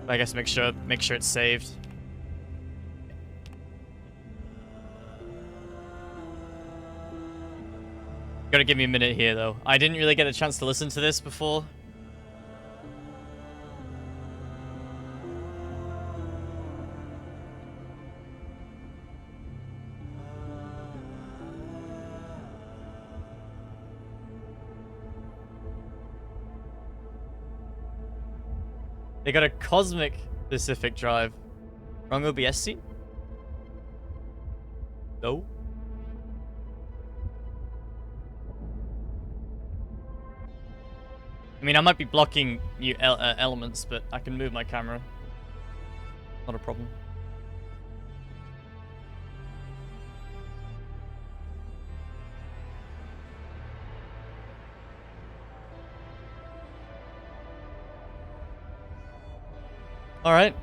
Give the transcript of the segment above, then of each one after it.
I guess make sure it's saved. Gotta give me a minute here, though. I didn't really get a chance to listen to this before. They got a Cosmic specific drive. Wrong OBS seat? No. I mean, I might be blocking you elements, but I can move my camera. Not a problem. All right.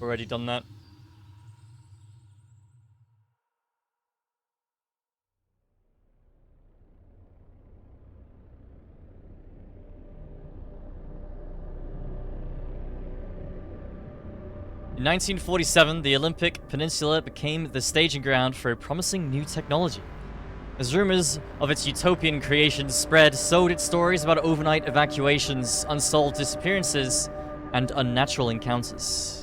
Already done that. In 1947, the Olympic Peninsula became the staging ground for a promising new technology. As rumors of its utopian creations spread, so did stories about overnight evacuations, unsolved disappearances, and unnatural encounters.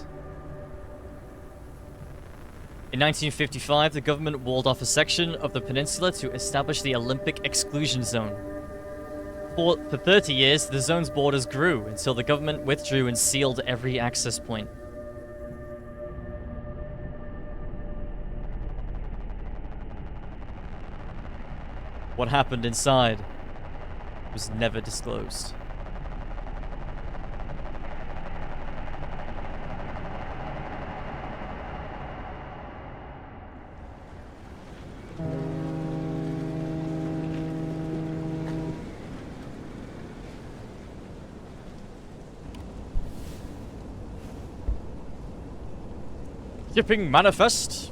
In 1955, the government walled off a section of the peninsula to establish the Olympic Exclusion Zone. For 30 years, the zone's borders grew until the government withdrew and sealed every access point. What happened inside was never disclosed. Shipping manifest.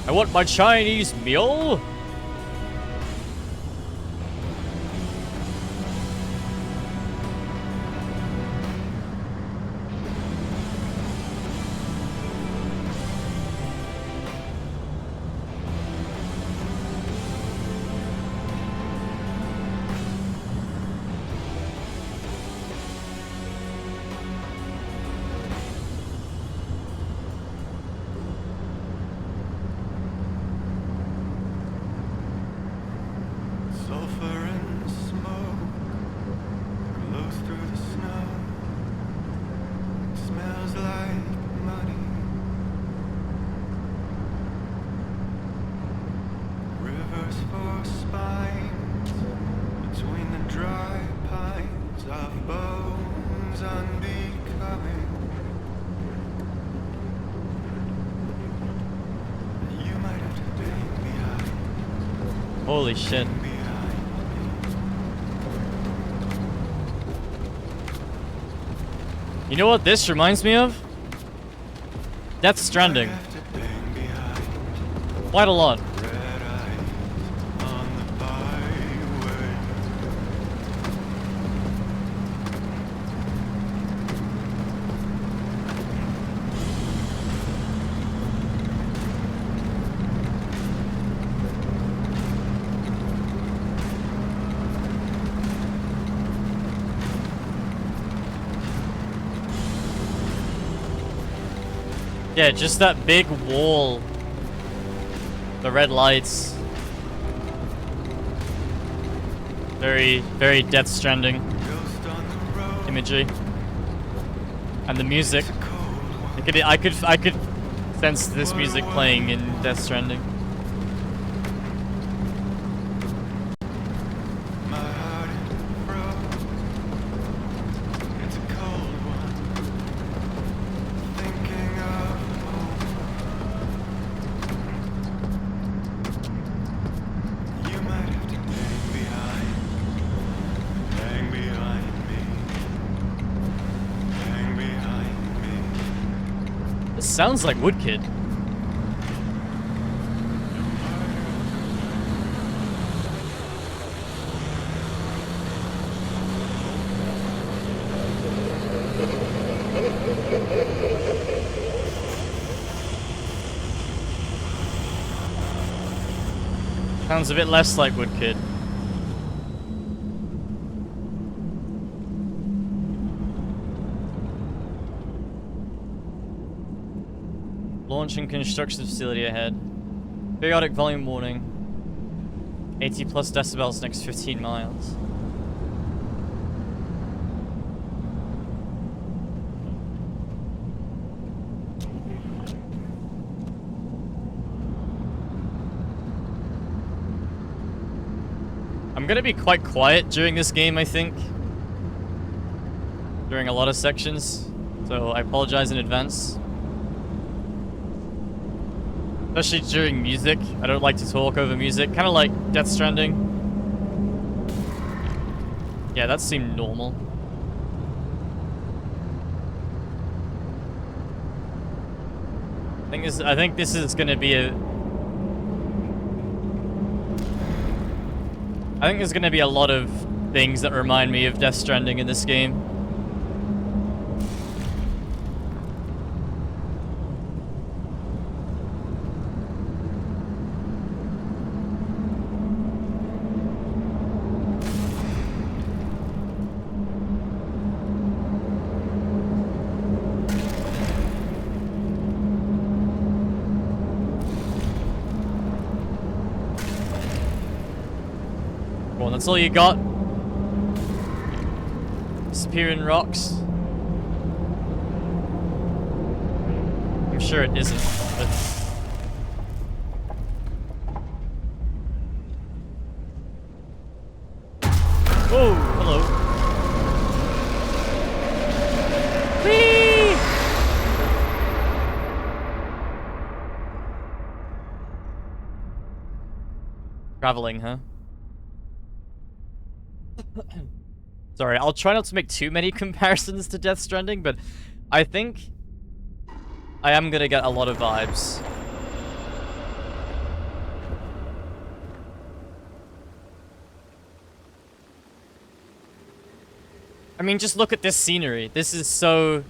I want my Chinese meal. Holy shit. You know what this reminds me of? Death Stranding. Quite a lot. Yeah, just that big wall. The red lights. Very, very Death Stranding imagery. And the music. I could sense to this music playing in Death Stranding. Sounds like Woodkid. Sounds a bit less like Woodkid. Launching construction facility ahead. Periodic volume warning. 80 plus decibels next 15 miles. I'm gonna be quite quiet during this game, I think. During a lot of sections. So I apologize in advance. Especially during music. I don't like to talk over music. Kind of like Death Stranding. Yeah, that seemed normal. I think this is gonna be a... I think there's gonna be a lot of things that remind me of Death Stranding in this game. That's all you got? Disappearing rocks? I'm sure it isn't, but... Whoa, hello. Whee! Traveling, huh? Sorry, I'll try not to make too many comparisons to Death Stranding, but I think I am gonna get a lot of vibes. I mean, just look at this scenery. This is so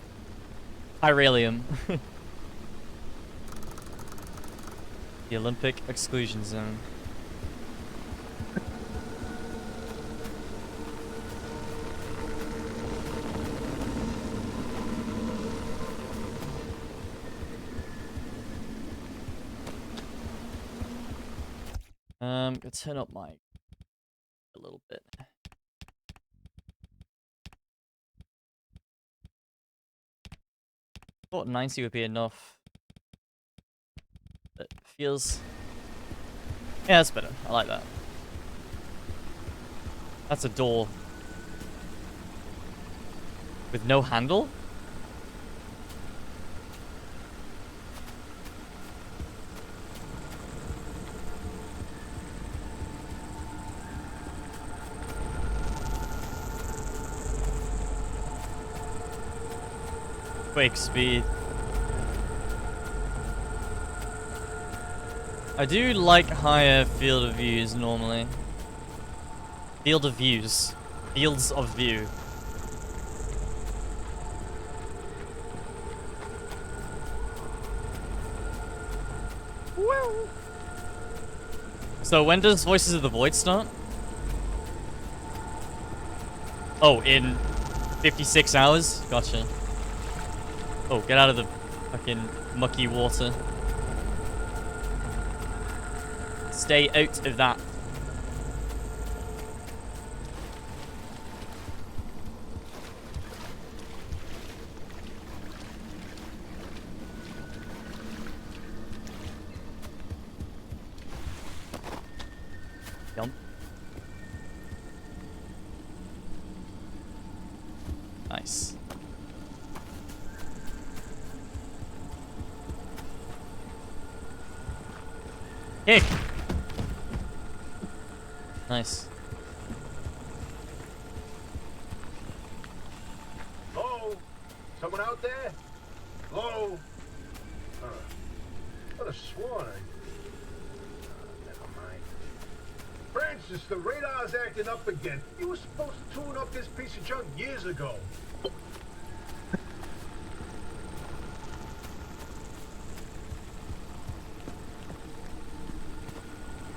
Hyraelium. The Olympic Exclusion Zone. Gonna turn up my a little bit. Thought 90 would be enough. It feels... Yeah, that's better. I like that. That's a door. With no handle? Quick speed. I do like higher field of views normally. Field of views. Fields of view. Woo! So when does Voices of the Void start? Oh, in 56 hours? Gotcha. Oh, get out of the fucking mucky water. Stay out of that. Hey! Nice. Hello? Someone out there? Hello? What a swan. Never mind. Francis, the radar's acting up again. You were supposed to tune up this piece of junk years ago.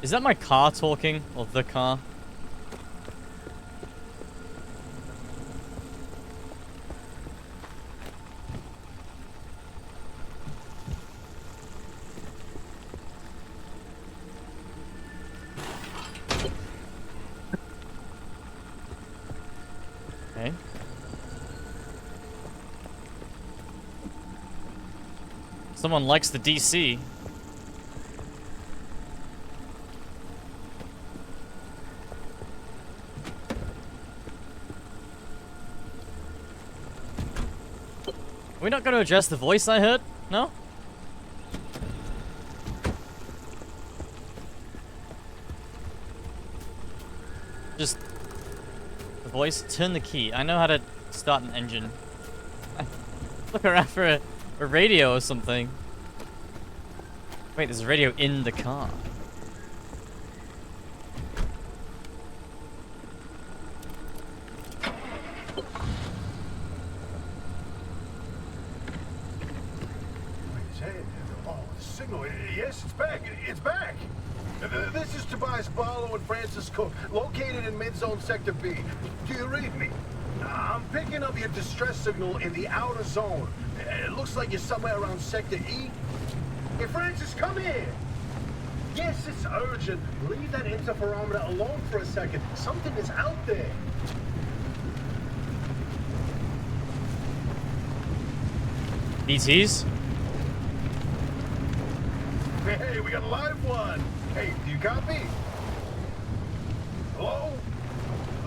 Is that my car talking? Or the car? Okay. Someone likes the DC. Are we not going to address the voice I heard? No? Just... the voice? Turn the key. I know how to start an engine. Look around for a radio or something. Wait, there's a radio in the car. Yes, it's back. It's back. This is Tobias Barlow and Francis Cook, located in mid-zone Sector B. Do you read me? I'm picking up your distress signal in the outer zone. It looks like you're somewhere around Sector E. Hey, Francis, come here. Yes, it's urgent. Leave that interferometer alone for a second. Something is out there. ETs? Hey, we got a live one. Hey, do you copy? Hello?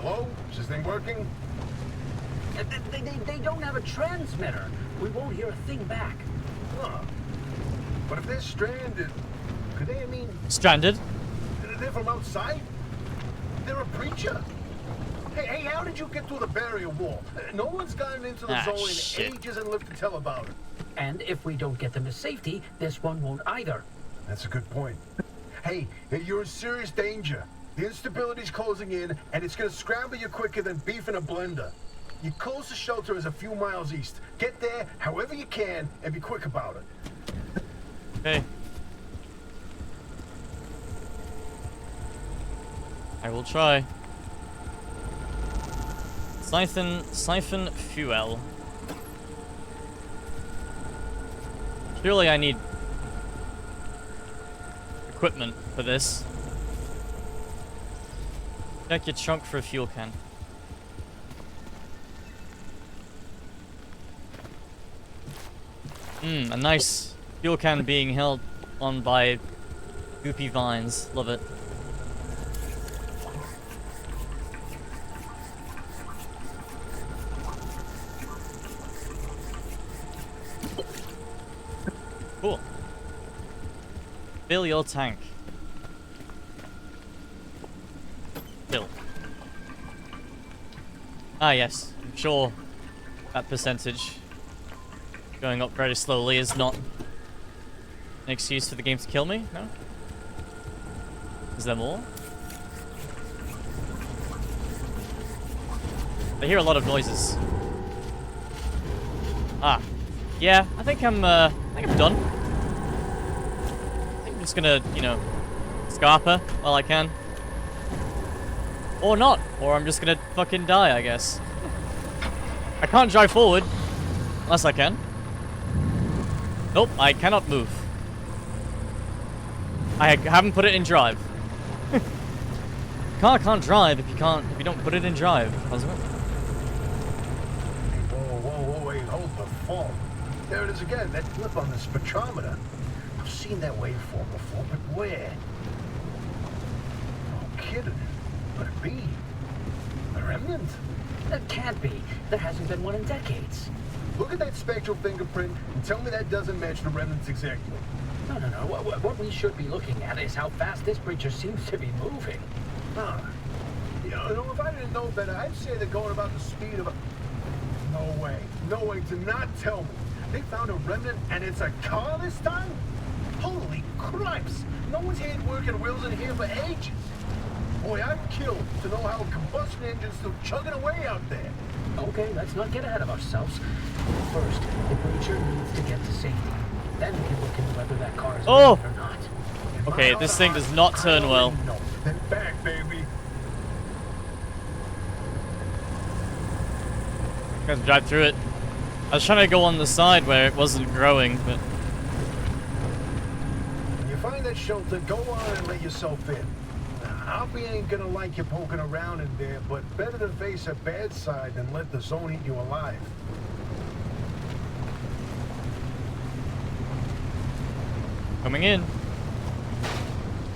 Hello? Is this thing working? They don't have a transmitter. We won't hear a thing back. Huh. But if they're stranded, could they, Stranded? they're from outside? They're a preacher? Hey, how did you get through the barrier wall? No one's gotten into the zone in ages and lived to tell about it. And if we don't get them to safety, this one won't either. That's a good point. Hey, you're in serious danger. The instability's closing in, and it's gonna scramble you quicker than beef in a blender. Your closest shelter is a few miles east. Get there however you can, and be quick about it. Okay. I will try. Siphon fuel. Surely I need equipment for this. Check your trunk for a fuel can. A nice fuel can being held on by goopy vines. Love it. Cool. Fill your tank. Fill. Ah, yes. I'm sure that percentage going up very slowly is not an excuse for the game to kill me, no? Is there more? I hear a lot of noises. Ah. Yeah, I think I'm done. I think I'm just gonna, you know, scarper while I can. Or not. Or I'm just gonna fucking die, I guess. I can't drive forward. Unless I can. Nope, I cannot move. I haven't put it in drive. Car can't drive if you don't put it in drive, doesn't it? Whoa, wait, hold the phone. There it is again, that blip on the spectrometer. I've seen that waveform before, but where? No kidding. Could it be? A remnant? That can't be. There hasn't been one in decades. Look at that spectral fingerprint and tell me that doesn't match the remnants exactly. No. What we should be looking at is how fast this creature seems to be moving. Huh. You know, if I didn't know better, I'd say they're going about the speed of a... No way. No way. Do not tell me. They found a remnant and it's a car this time? Holy cripes! No one's had working wheels in here for ages. Boy, I'm killed to know how a combustion engine's still chugging away out there. Okay, let's not get ahead of ourselves. First, the creature needs to get to safety. Then we can look into whether that car is moving or not. Okay, this thing does not turn well. No, then back, baby. I'm gonna drive through it. I was trying to go on the side where it wasn't growing, but... When you find that shelter, go on and let yourself in. Hoppy ain't gonna like you poking around in there, but better to face a bad side than let the zone eat you alive. Coming in.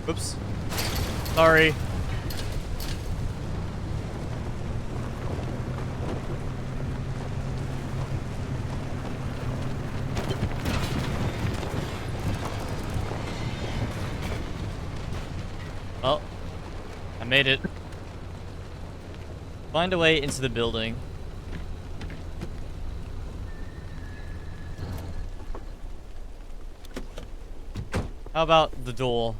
Oops. Sorry. Well, I made it. Find a way into the building. How about the door?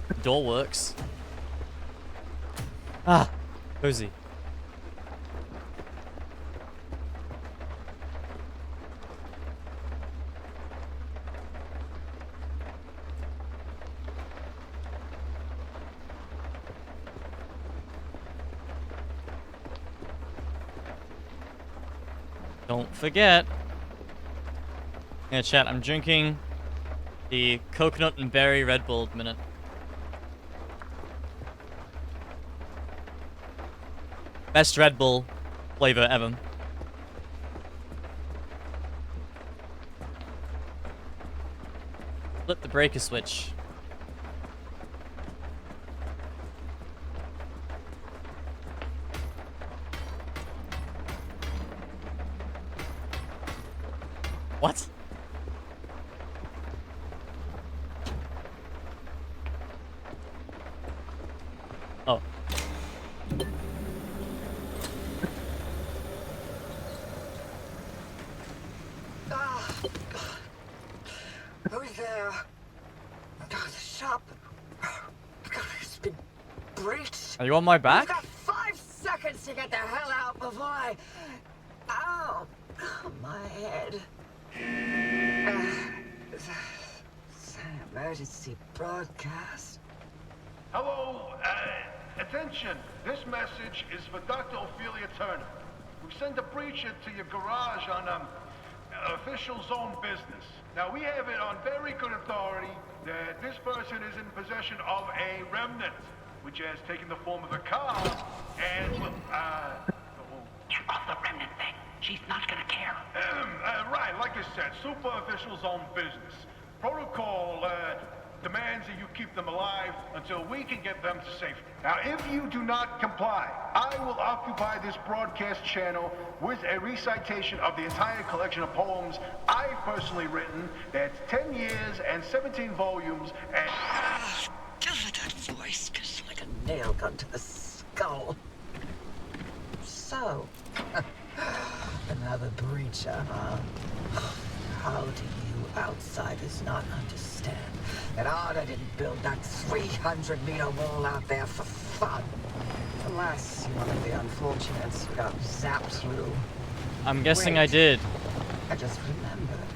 The door works. Ah, cozy. Don't forget. Yeah, chat, I'm drinking the coconut and berry Red Bull minute. Best Red Bull flavor ever. Flip the breaker switch. What? Oh. Who's there? The shop. It's been breached. Are you on my back? You've got 5 seconds to get the hell out before I... Ow! My head. It's an emergency broadcast. Hello, attention. This message is for Dr. Ophelia Turner. We sent a breacher to your garage on official zone business. Now, we have it on very good authority that this person is in possession of a remnant, which has taken the form of a car, and, Get off the remnant thing. She's not gonna care. right, like I said, super official zone business. Protocol, demands that you keep them alive until we can get them to safety. Now, if you do not comply, I will occupy this broadcast channel with a recitation of the entire collection of poems I've personally written. That's 10 years and 17 volumes and... Give it that voice, just like a nail gun to the skull. So, another breacher, huh? How do you outsiders not understand that Arda didn't build that 300-meter wall out there for fun? Alas, you're one of the unfortunates who got zapped through. I'm guessing Wait. I did. I just remembered.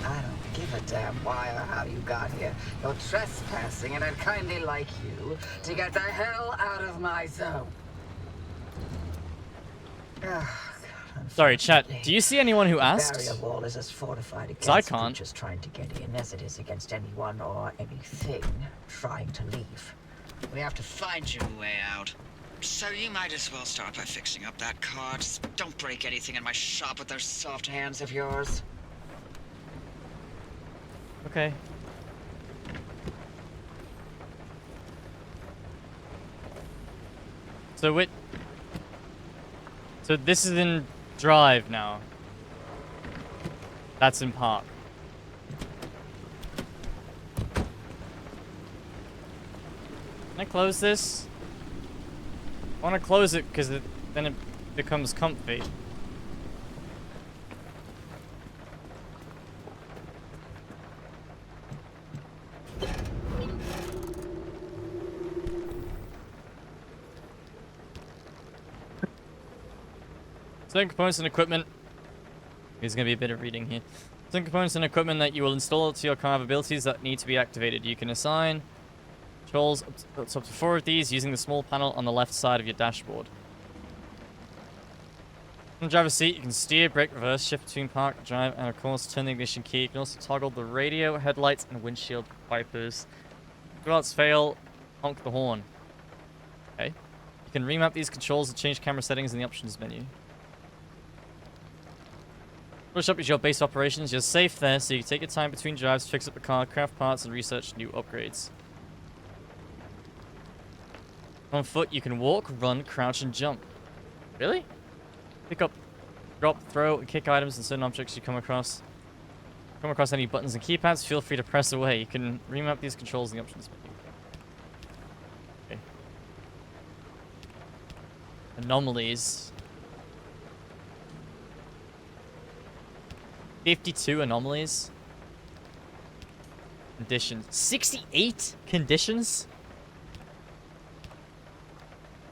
I don't give a damn why or how you got here. You're trespassing, and I'd kindly like you to get the hell out of my zone. Sorry, chat. Do you see anyone who asked? The barrier wall is as fortified against I can't. creatures trying to get in as it is against anyone or anything trying to leave. We have to find you a way out. So you might as well start by fixing up that car. Just don't break anything in my shop with those soft hands of yours. Okay. So So this is in drive now. That's in park. Can I close this? I want to close it because then it becomes comfy. Certain components and equipment. There's going to be a bit of reading here. Certain components and equipment that you will install to your car have abilities that need to be activated. You can assign controls up to 4 of these using the small panel on the left side of your dashboard. On the driver's seat, you can steer, brake, reverse, shift between park, drive, and of course turn the ignition key. You can also toggle the radio, headlights, and windshield wipers. If lights fail, honk the horn. Okay. You can remap these controls and change camera settings in the options menu. Workshop is your base operations. You're safe there, so you can take your time between drives, fix up the car, craft parts, and research new upgrades. On foot, you can walk, run, crouch, and jump. Really? Pick up, drop, throw, and kick items and certain objects you come across. Come across any buttons and keypads, feel free to press away. You can remap these controls in the options menu. Okay. Anomalies. 52 anomalies. Conditions. 68 conditions?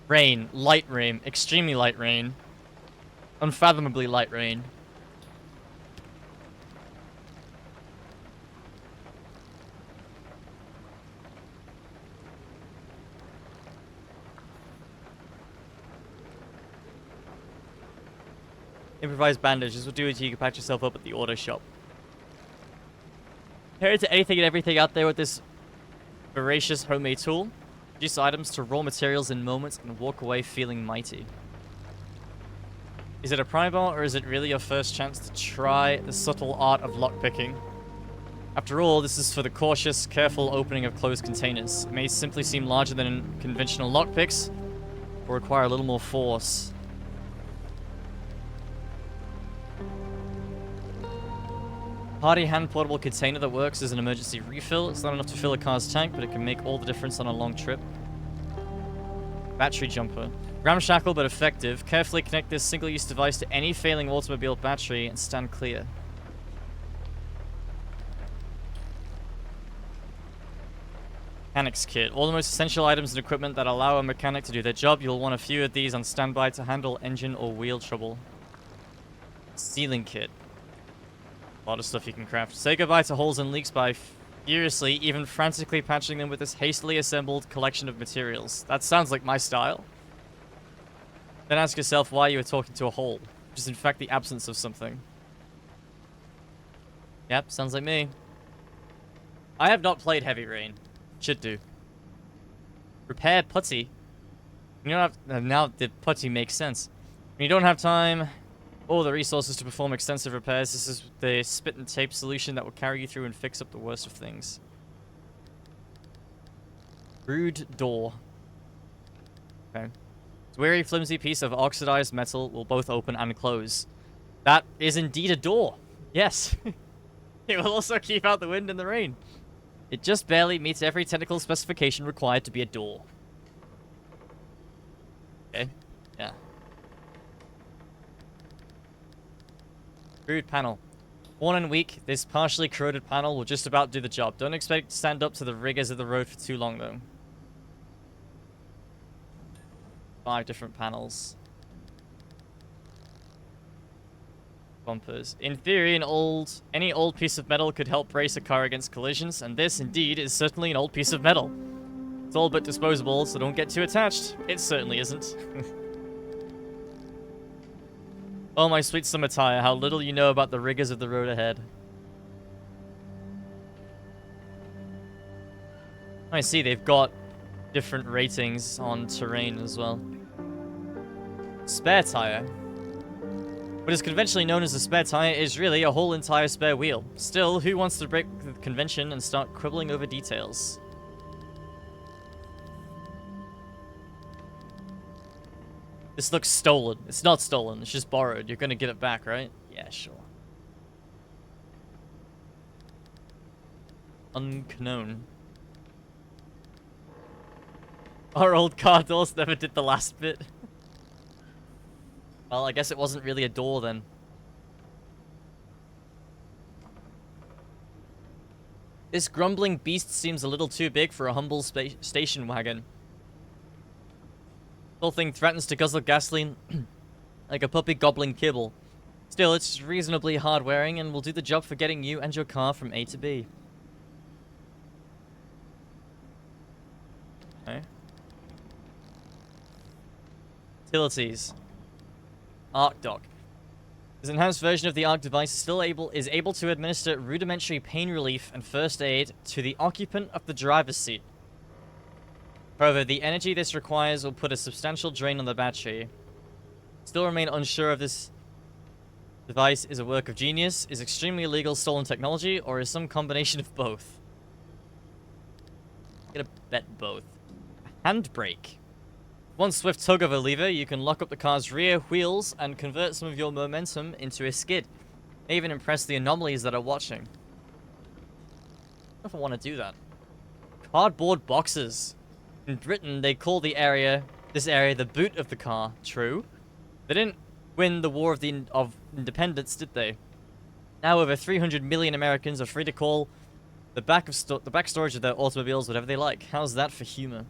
Rain. Light rain. Extremely light rain. Unfathomably light rain. Improvised bandages will do it. You can patch yourself up at the auto shop. Compared to anything and everything out there with this voracious homemade tool, reduce items to raw materials in moments and walk away feeling mighty. Is it a pry bar, or is it really your first chance to try the subtle art of lockpicking? After all, this is for the cautious, careful opening of closed containers. It may simply seem larger than conventional lockpicks, or require a little more force. Hardy hand portable container that works as an emergency refill. It's not enough to fill a car's tank, but it can make all the difference on a long trip. Battery jumper. Ramshackle but effective. Carefully connect this single-use device to any failing automobile battery and stand clear. Mechanic's kit. All the most essential items and equipment that allow a mechanic to do their job. You'll want a few of these on standby to handle engine or wheel trouble. Sealing kit. A lot of stuff you can craft. Say goodbye to holes and leaks by furiously, even frantically patching them with this hastily assembled collection of materials. That sounds like my style. Then ask yourself why you were talking to a hole, which is in fact the absence of something. Yep, sounds like me. I have not played Heavy Rain. Should do. Repair putty. You don't have... Now the putty makes sense. When you don't have time or the resources to perform extensive repairs, this is the spit and tape solution that will carry you through and fix up the worst of things. Rude door. Okay. This weary, flimsy piece of oxidized metal will both open and close. That is indeed a door. Yes. It will also keep out the wind and the rain. It just barely meets every technical specification required to be a door. Okay. Yeah. Crude panel. Worn and weak, this partially corroded panel will just about do the job. Don't expect it to stand up to the rigors of the road for too long, though. 5 different panels. Bumpers. In theory, any old piece of metal could help brace a car against collisions, and this, indeed, is certainly an old piece of metal. It's all but disposable, so don't get too attached. It certainly isn't. Oh, my sweet summer tire, how little you know about the rigors of the road ahead. I see, they've got different ratings on terrain as well. Spare tire. What is conventionally known as a spare tire is really a whole entire spare wheel. Still, who wants to break the convention and start quibbling over details? This looks stolen. It's not stolen. It's just borrowed. You're gonna give it back, right? Yeah, sure. Unknown. Our old car doors never did the last bit. Well, I guess it wasn't really a door then. This grumbling beast seems a little too big for a humble station wagon. The whole thing threatens to guzzle gasoline like a puppy gobbling kibble. Still, it's reasonably hard-wearing and will do the job for getting you and your car from A to B. Okay. Utilities. Arc Dock. This enhanced version of the Arc device is able to administer rudimentary pain relief and first aid to the occupant of the driver's seat. However, the energy this requires will put a substantial drain on the battery. Still remain unsure if this device is a work of genius, is extremely illegal stolen technology, or is some combination of both. I'm gonna bet both. Handbrake. One swift tug of a lever, you can lock up the car's rear wheels and convert some of your momentum into a skid. May even impress the anomalies that are watching. I don't know if I want to do that. Cardboard boxes. In Britain, they call this area the boot of the car. True. They didn't win the War of Independence, did they? Now over 300 million Americans are free to call the back storage of their automobiles whatever they like. How's that for humor?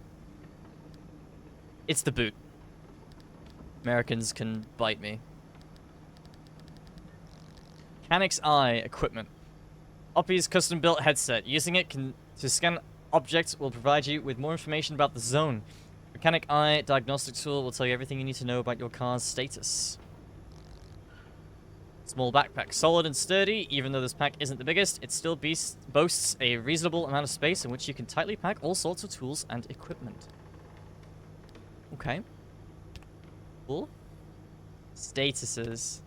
It's the boot. Americans can bite me. Mechanic's Eye equipment. Oppie's custom-built headset. Using it to scan objects will provide you with more information about the zone. Mechanic Eye diagnostic tool will tell you everything you need to know about your car's status. Small backpack. Solid and sturdy. Even though this pack isn't the biggest, it still boasts a reasonable amount of space in which you can tightly pack all sorts of tools and equipment. Okay. Cool. Statuses.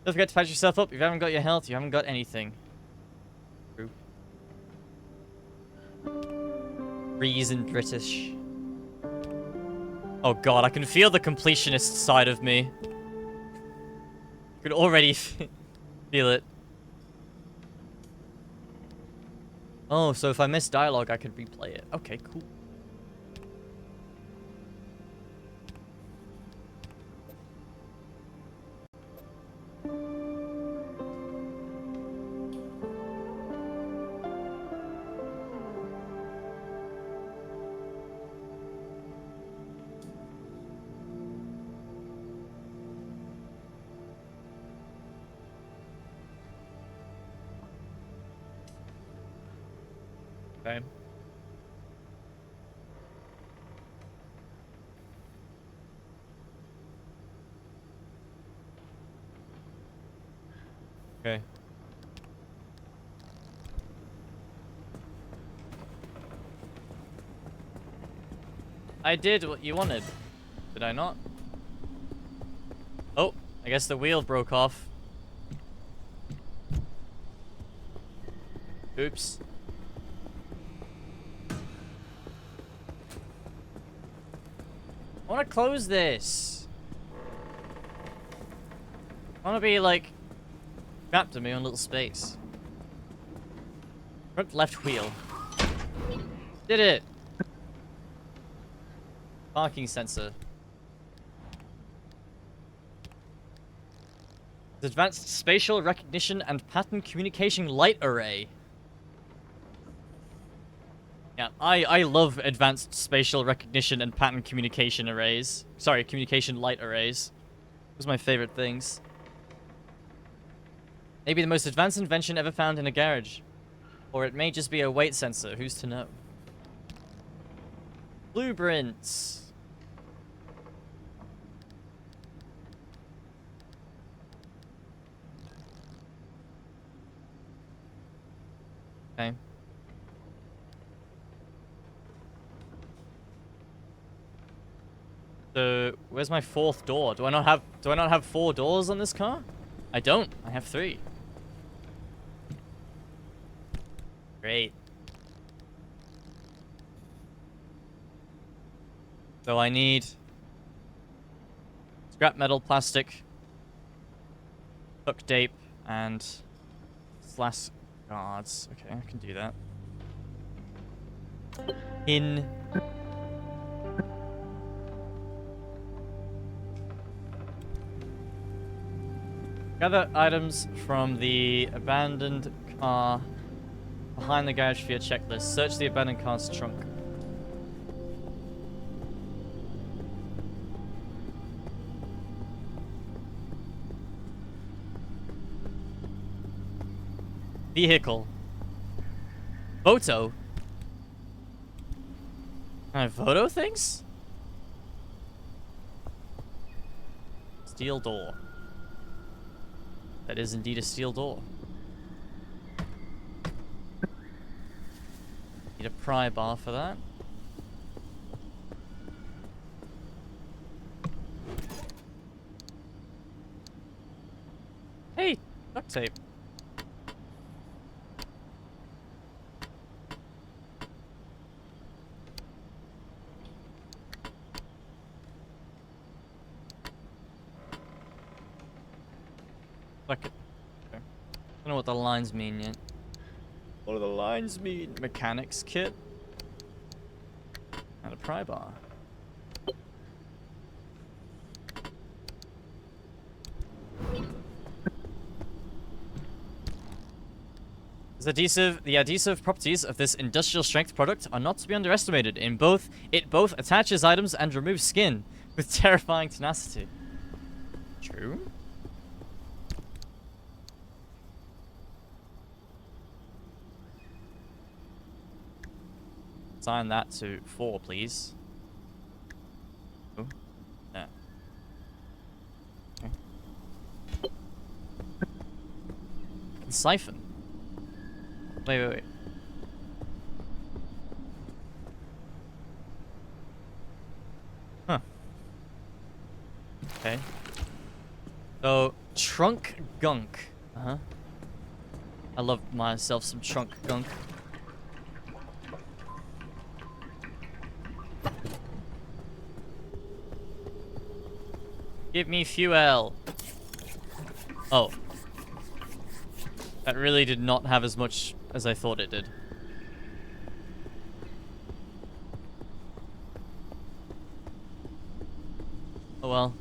Don't forget to patch yourself up. If you haven't got your health, you haven't got anything. True. Reason British. Oh god, I can feel the completionist side of me. I could already feel it. Oh, so if I miss dialogue, I could replay it. Okay, cool. Okay. Okay. I did what you wanted. Did I not? Oh, I guess the wheel broke off. Oops. I want to close this. I want to be, like, trapped in my own little space. Front left wheel. Did it! Parking sensor. Advanced spatial recognition and pattern communication light array. Yeah, I love advanced spatial recognition and pattern communication arrays. Sorry, communication light arrays. Those are my favorite things. Maybe the most advanced invention ever found in a garage. Or it may just be a weight sensor, who's to know? Blueprints. Okay. So, where's my fourth door? Do I not have 4 doors on this car? I don't. I have 3. Great. So I need Scrap metal, plastic, hook tape, and slash guards. Okay, I can do that. In. Gather items from the abandoned car behind the garage for your checklist. Search the abandoned car's trunk. Vehicle. Photo? Can I photo things? Steel door. That is indeed a steel door. Need a pry bar for that. Hey, duct tape. Like it. Okay. Don't know what the lines mean yet. What do the lines mean? Mechanics kit. And a pry bar. The adhesive properties of this industrial strength product are not to be underestimated. It both attaches items and removes skin with terrifying tenacity. True. Assign that to 4, please. Oh, yeah. Okay. Siphon. Wait. Huh. Okay. So, trunk gunk. Uh-huh. I love myself some trunk gunk. Give me fuel. Oh. That really did not have as much as I thought it did. Oh well.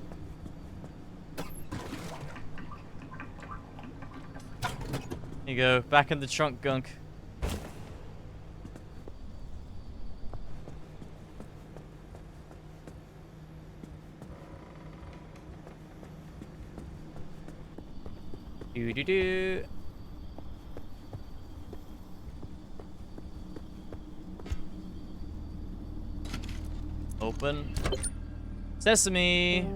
Here you go, back in the trunk gunk. Do. Open. Sesame.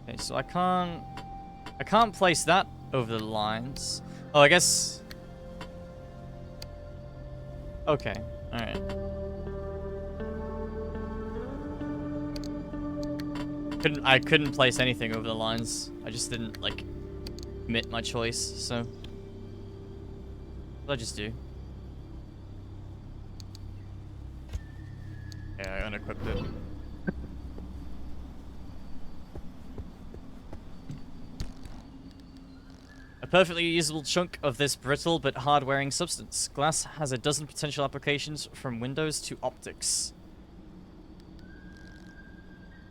Okay, so I can't place that over the lines. Oh, I guess. Okay. All right. I couldn't place anything over the lines. I just didn't like commit my choice, so what did I just do? Yeah, I unequipped it. A perfectly usable chunk of this brittle but hard-wearing substance. Glass has a dozen potential applications from windows to optics.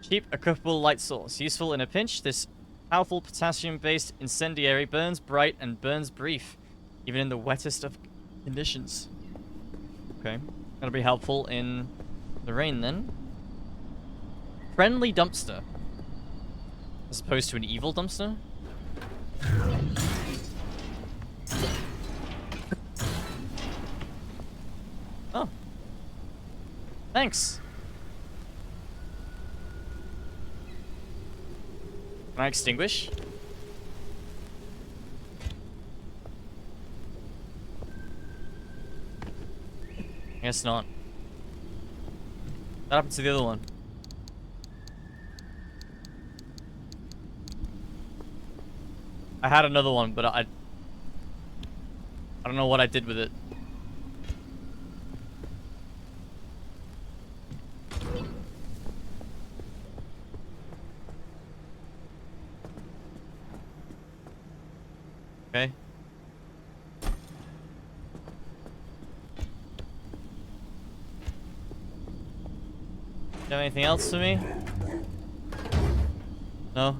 Cheap, equipable light source. Useful in a pinch, this powerful potassium-based incendiary burns bright and burns brief, even in the wettest of conditions. Okay, that'll be helpful in the rain then. Friendly dumpster. As opposed to an evil dumpster? Oh. Thanks. Can I extinguish? I guess not. What happened to the other one? I had another one, but I don't know what I did with it. have anything else for me? No?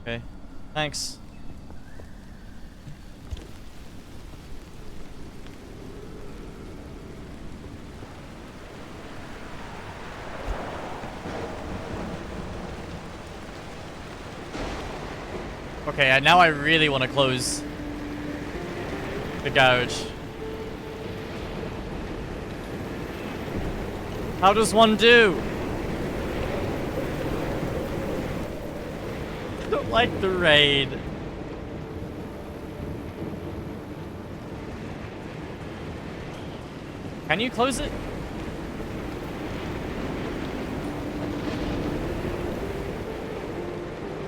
Okay. Thanks. Okay, now I really want to close the garage. How does one do? Don't like the raid. Can you close it?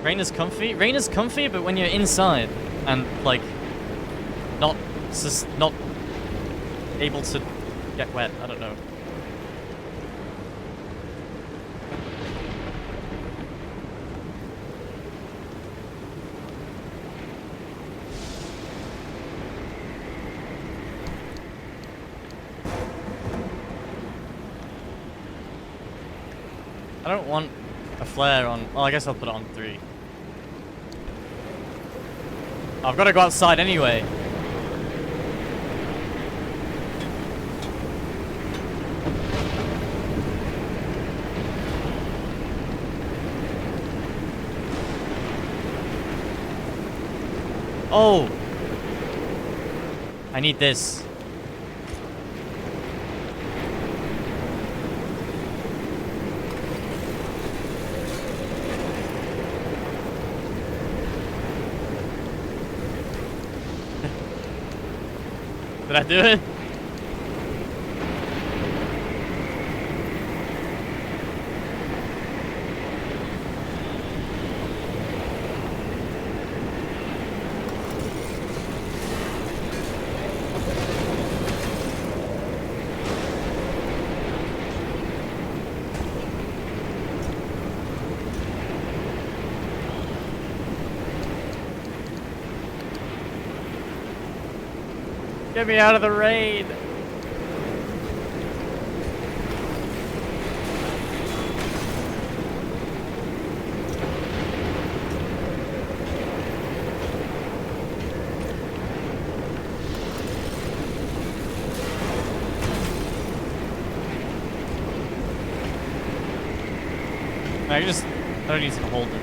Rain is comfy? Rain is comfy, but when you're inside and, like, not able to get wet, I don't know. I don't want a flare on. Well, I guess I'll put it on 3. I've got to go outside anyway. Oh! I need this. Did I do it? Get me out of the raid. I don't need to hold it.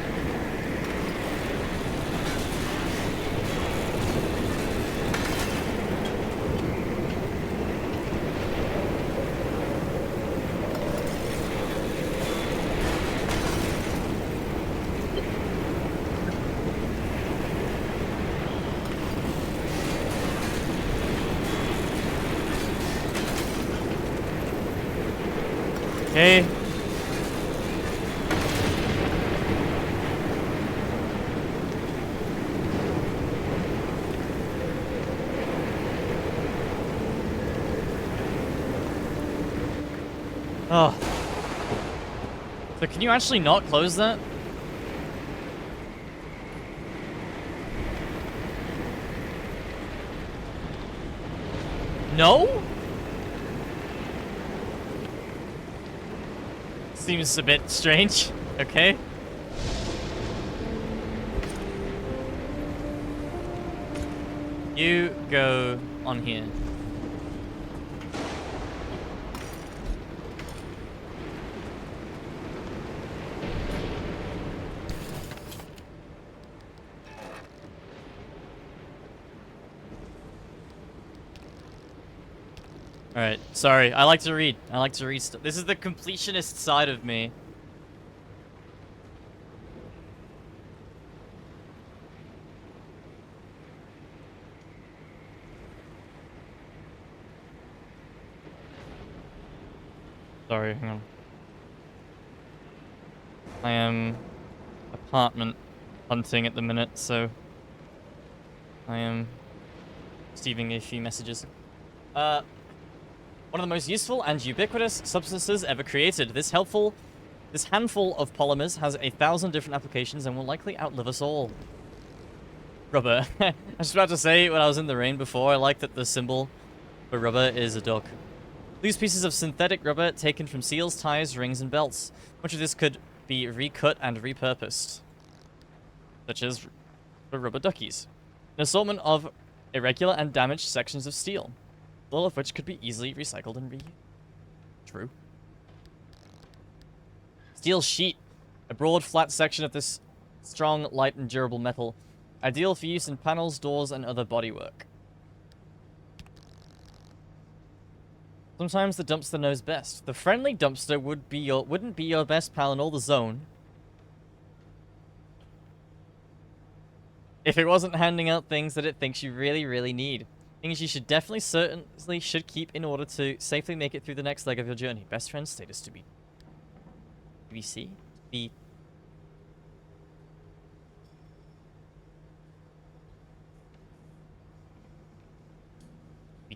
Okay. Oh. So can you actually not close that? No? Seems a bit strange. Okay. You go on here. Alright, sorry. I like to read. I like to read stuff. This is the completionist side of me. Sorry, hang on. I am apartment hunting at the minute, so I am receiving a few messages. One of the most useful and ubiquitous substances ever created. This handful of polymers has 1,000 different applications and will likely outlive us all. Rubber. I was about to say, when I was in the rain before, I like that the symbol for rubber is a duck. Loose pieces of synthetic rubber taken from seals, tires, rings, and belts. Much of this could be recut and repurposed, such as the rubber duckies. An assortment of irregular and damaged sections of steel, all of which could be easily recycled and reused. True. Steel sheet. A broad, flat section of this strong, light, and durable metal. Ideal for use in panels, doors, and other bodywork. Sometimes the dumpster knows best. The friendly dumpster wouldn't be your best pal in all the zone if it wasn't handing out things that it thinks you really, really need. Things you should certainly should keep in order to safely make it through the next leg of your journey. Best friend status to be BBC? Be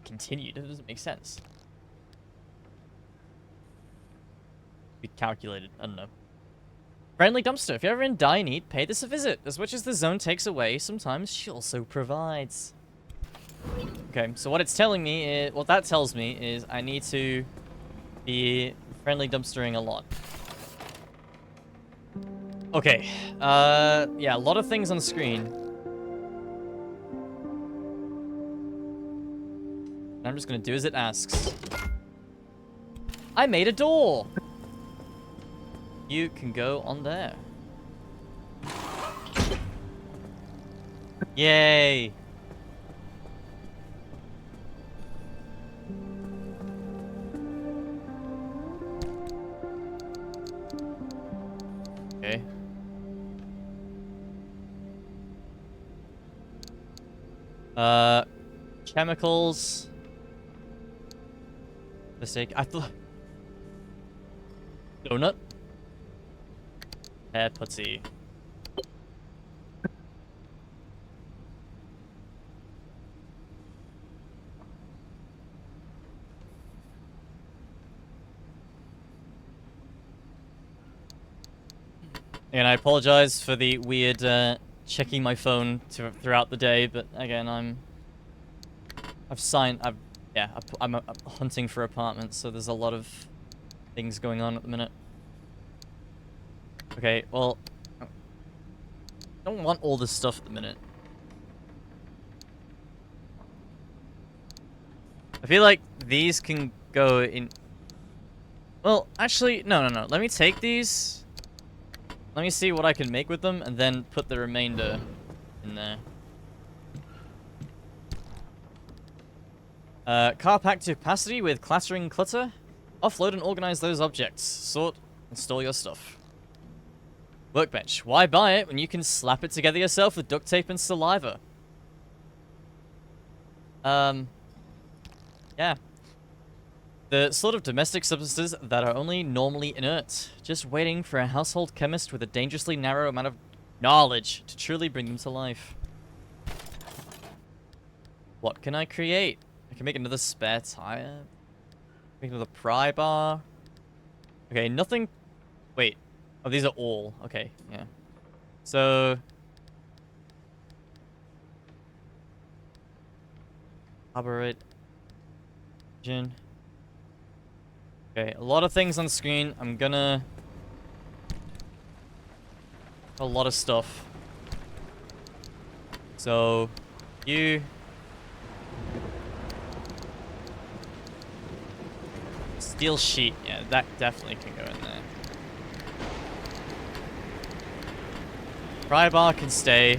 continued. It doesn't make sense. Be calculated. I don't know. Friendly dumpster. If you're ever in dire need, pay this a visit. As much as the zone takes away, sometimes she also provides. Okay, so what it's telling me is, what that tells me is I need to be friendly dumpstering a lot. Okay, yeah, a lot of things on the screen. I'm just gonna do as it asks. I made a door! You can go on there. Yay! Okay. Chemicals. Mistake. I thought. Donut. Hair putty. And I apologize for the weird checking my phone throughout the day, but again, I'm hunting for apartments, so there's a lot of things going on at the minute. Okay, well, I don't want all this stuff at the minute. I feel like these can go in... Well, actually, no. Let me take these. Let me see what I can make with them, and then put the remainder in there. Car packed to capacity with clattering clutter. Offload and organize those objects. Sort and store your stuff. Workbench. Why buy it when you can slap it together yourself with duct tape and saliva? Yeah. The sort of domestic substances that are only normally inert, just waiting for a household chemist with a dangerously narrow amount of knowledge to truly bring them to life. What can I create? I can make another spare tire. Make another pry bar. Okay, nothing... Wait. Oh, these are all. Okay, yeah. So... Carburet. Engine. Okay, a lot of things on screen. I'm gonna... A lot of stuff. So... You... Steel sheet. Yeah, that definitely can go in there. Pry bar can stay.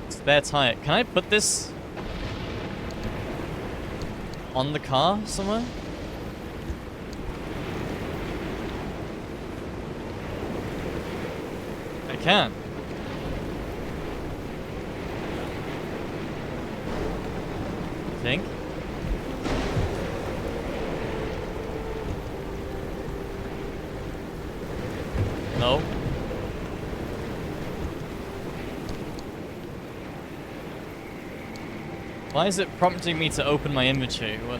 Spare tire. Can I put this on the car somewhere? I can. Think? No. Why is it prompting me to open my inventory? What?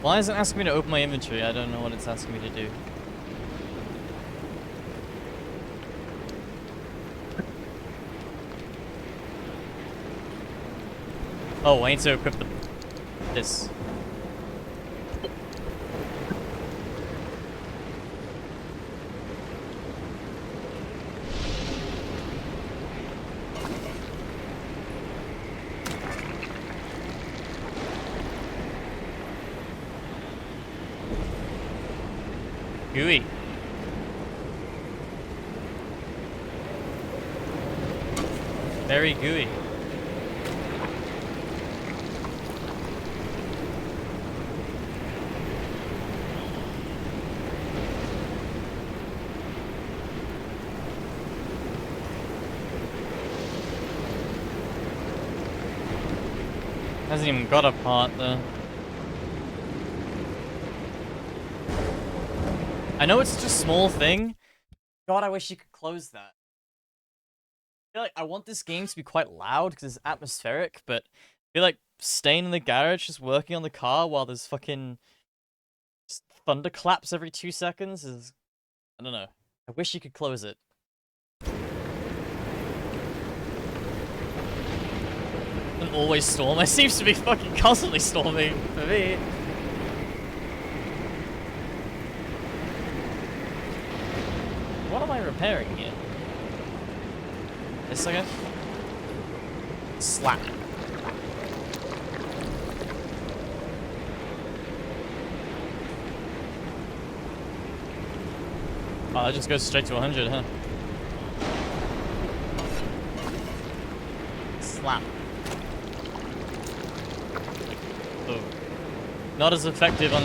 Why is it asking me to open my inventory? I don't know what it's asking me to do. Oh, I need to equip this. Gooey. Very gooey. Hasn't even got a part though. I know it's such a small thing. God, I wish you could close that. I feel like I want this game to be quite loud because it's atmospheric, but I feel like staying in the garage just working on the car while there's fucking just thunderclaps every 2 seconds is... I don't know. I wish you could close it. And always storm. It seems to be fucking constantly storming for me. What am I repairing here? This, I guess? Slap. Oh, that just goes straight to 100, huh? Slap. Oh. Not as effective on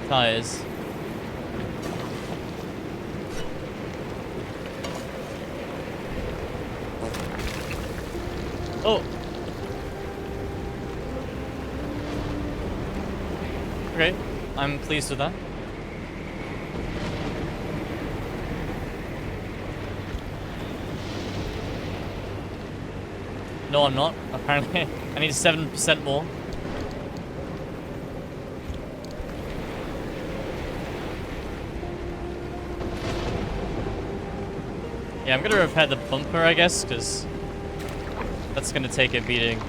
tires. Oh! Okay, I'm pleased with that. No, I'm not, apparently. I need 7% more. Yeah, I'm gonna repair the bumper, I guess, because that's gonna take a beating.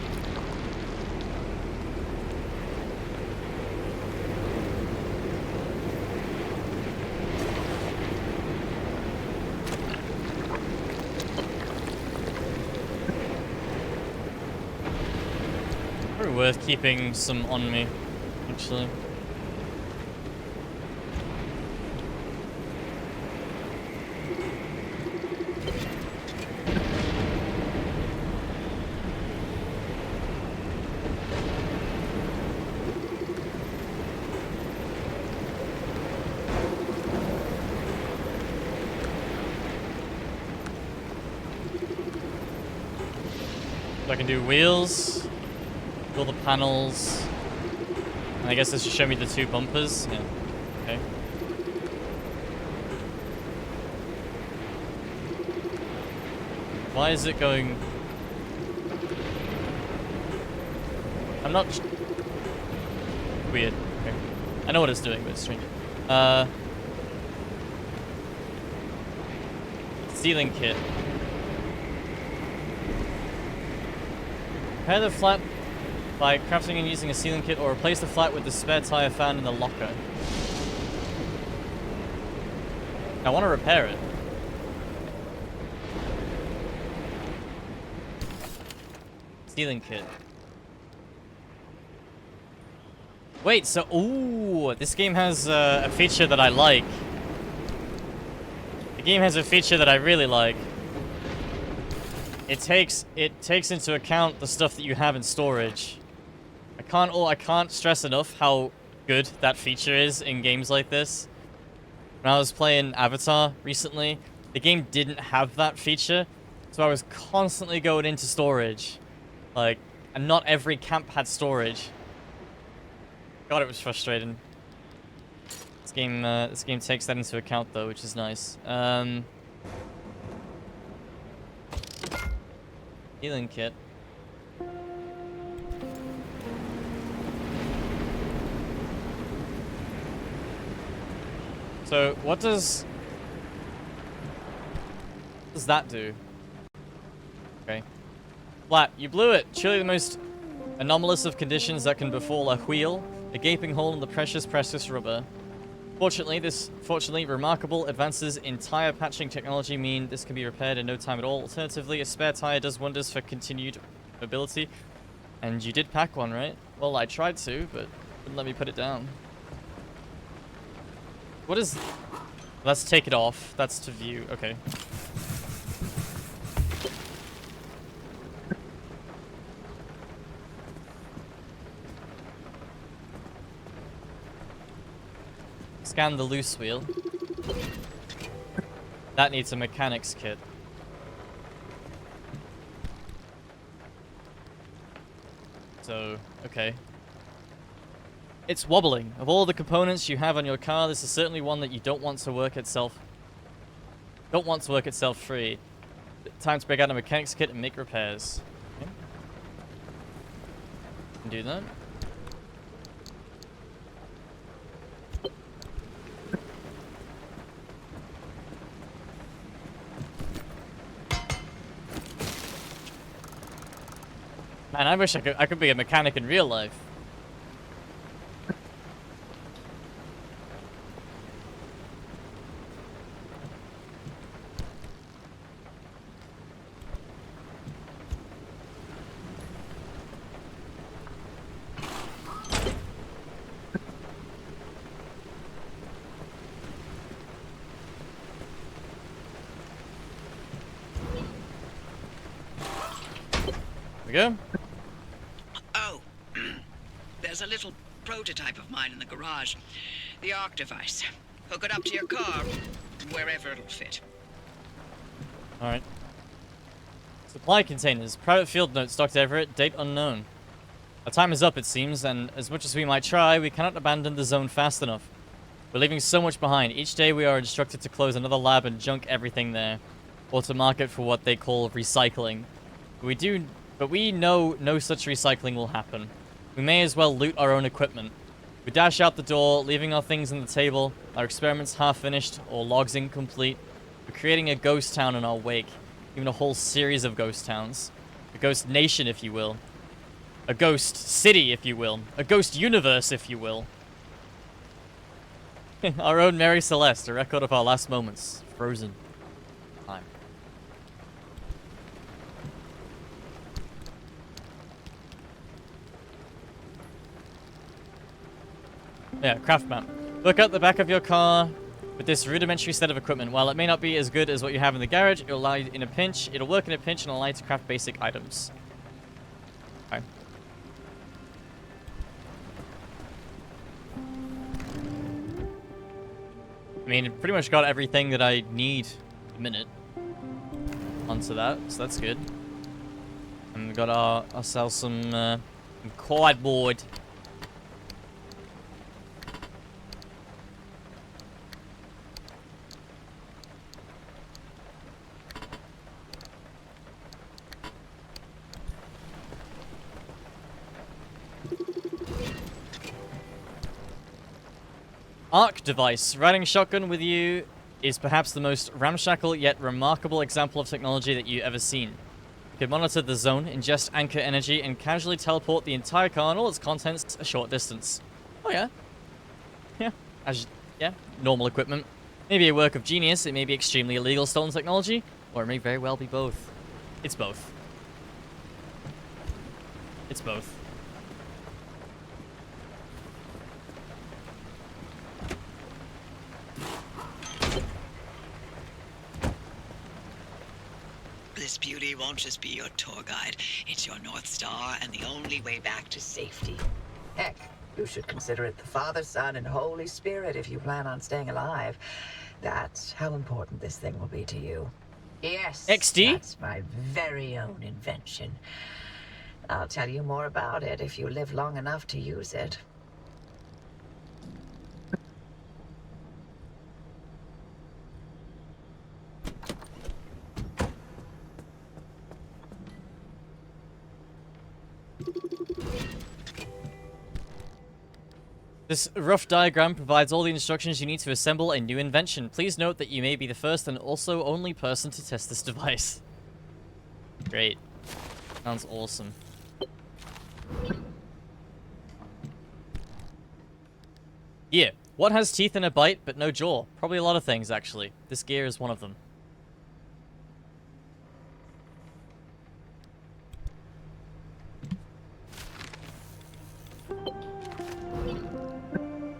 Probably worth keeping some on me, actually. So I can do wheels, all the panels, and I guess this should show me the 2 bumpers. Yeah, okay. Why is it going... I'm not... Weird. Okay. I know what it's doing, but it's strange. Sealing kit. Repair the flat by crafting and using a sealing kit, or replace the flat with the spare tire found in the locker. I want to repair it. Sealing kit. Wait, so... Ooh, this game has a feature that I like. The game has a feature that I really like. It takes into account the stuff that you have in storage. I can't stress enough how good that feature is in games like this. When I was playing Avatar recently, the game didn't have that feature, so I was constantly going into storage. Like, and not every camp had storage. God, it was frustrating. This game takes that into account though, which is nice. Healing kit. So, what does that do? Okay. Flat, you blew it. Surely the most anomalous of conditions that can befall a wheel, a gaping hole in the precious rubber. Fortunately, remarkable advances in tire patching technology mean this can be repaired in no time at all. Alternatively, a spare tire does wonders for continued mobility. And you did pack one, right? Well, I tried to, but wouldn't let me put it down. What is... Let's take it off. That's to view. Okay. Scan the loose wheel. That needs a mechanic's kit. So, okay. It's wobbling. Of all the components you have on your car, this is certainly one that you don't want to work itself free. Time to break out a mechanic's kit and make repairs. Okay. Can do that. Man, I wish I could be a mechanic in real life. There we go. Oh, there's a little prototype of mine in the garage. The ARC device. Hook it up to your car, wherever it'll fit. Alright. Supply containers. Private field notes, Dr. Everett. Date unknown. Our time is up, it seems, and as much as we might try, we cannot abandon the zone fast enough. We're leaving so much behind. Each day we are instructed to close another lab and junk everything there, or to market for what they call recycling. But we know no such recycling will happen. We may as well loot our own equipment. We dash out the door, leaving our things on the table, our experiments half finished, or logs incomplete. We're creating a ghost town in our wake, even a whole series of ghost towns. A ghost nation, if you will. A ghost city, if you will. A ghost universe, if you will. Our own Mary Celeste, a record of our last moments. Frozen time. Yeah, craft map. Look at the back of your car with this rudimentary set of equipment. While it may not be as good as what you have in the garage, it'll allow you in a pinch. It'll work in a pinch and allow you to craft basic items. Okay. I mean, pretty much got everything that I need a minute onto that, so that's good. And we got ourselves some cardboard. ARC device. Riding shotgun with you is perhaps the most ramshackle yet remarkable example of technology that you've ever seen. You can monitor the zone, ingest anchor energy, and casually teleport the entire car and all its contents a short distance. Oh yeah. Yeah. Normal equipment. Maybe a work of genius, it may be extremely illegal stolen technology, or it may very well be both. It's both. It's both. This beauty won't just be your tour guide. It's your North Star and the only way back to safety. Heck, you should consider it the Father, Son, and Holy Spirit if you plan on staying alive. That's how important this thing will be to you. Yes, XD? That's my very own invention. I'll tell you more about it if you live long enough to use it. This rough diagram provides all the instructions you need to assemble a new invention. Please note that you may be the first and also only person to test this device. Great. Sounds awesome. Gear. What has teeth and a bite but no jaw? Probably a lot of things, actually. This gear is one of them.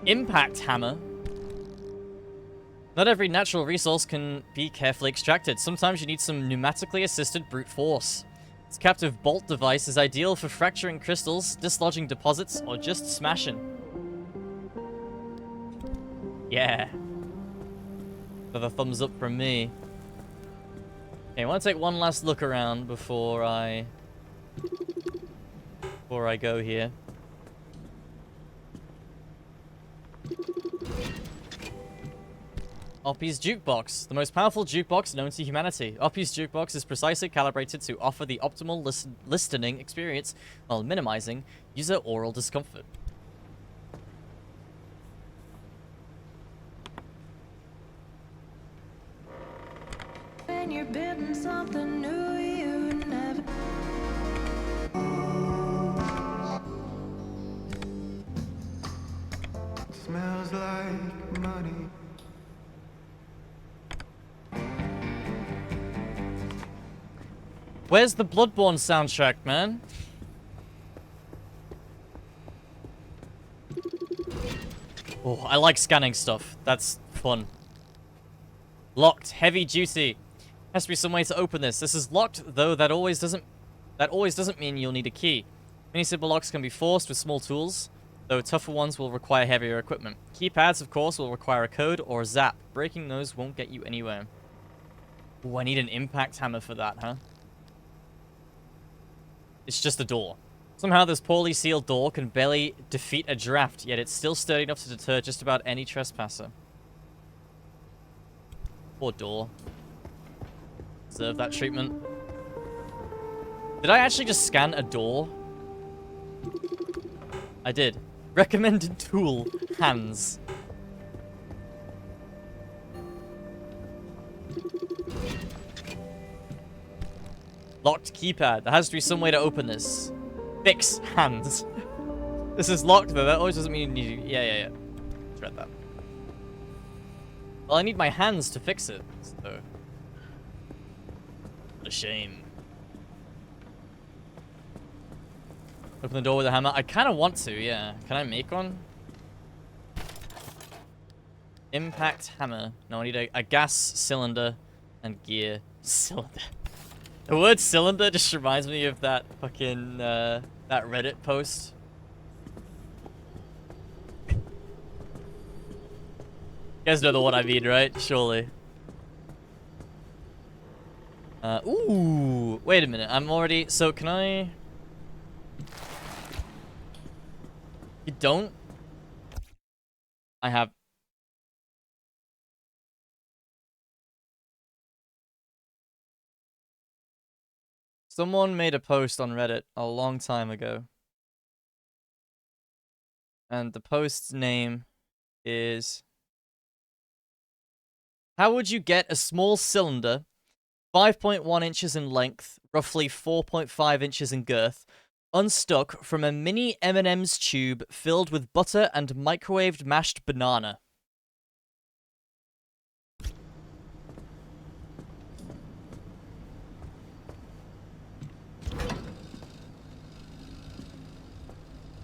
Impact hammer. Not every natural resource can be carefully extracted. Sometimes you need some pneumatically assisted brute force. This captive bolt device is ideal for fracturing crystals, dislodging deposits, or just smashing. Yeah. Another thumbs up from me. Okay, I want to take one last look around before I go here. Oppie's Jukebox, the most powerful jukebox known to humanity. Oppie's Jukebox is precisely calibrated to offer the optimal listening experience while minimizing user oral discomfort. When you're building something new, you never. Smells like money. Where's the Bloodborne soundtrack, man? Oh, I like scanning stuff. That's fun. Locked. Heavy duty. Has to be some way to open this. This is locked, though that always doesn't mean you'll need a key. Many simple locks can be forced with small tools, though tougher ones will require heavier equipment. Keypads, of course, will require a code or a zap. Breaking those won't get you anywhere. Oh, I need an impact hammer for that, huh? It's just a door. Somehow this poorly sealed door can barely defeat a draft, yet it's still sturdy enough to deter just about any trespasser. Poor door. Deserve that treatment. Did I actually just scan a door? I did. Recommended tool. Hands. Locked keypad. There has to be some way to open this. Fix. Hands. This is locked, though. That always doesn't mean you need... Yeah. Read that. Well, I need my hands to fix it, so... What a shame. Open the door with a hammer. I kind of want to, yeah. Can I make one? Impact hammer. No, I need a gas cylinder and gear cylinder. The word cylinder just reminds me of that fucking, that Reddit post. You guys know the one I mean, right? Surely. Ooh! Wait a minute, I'm already... So, can I... You don't? I have... Someone made a post on Reddit a long time ago. And the post's name is... How would you get a small cylinder, 5.1 inches in length, roughly 4.5 inches in girth, unstuck from a mini M&M's tube filled with butter and microwaved mashed banana?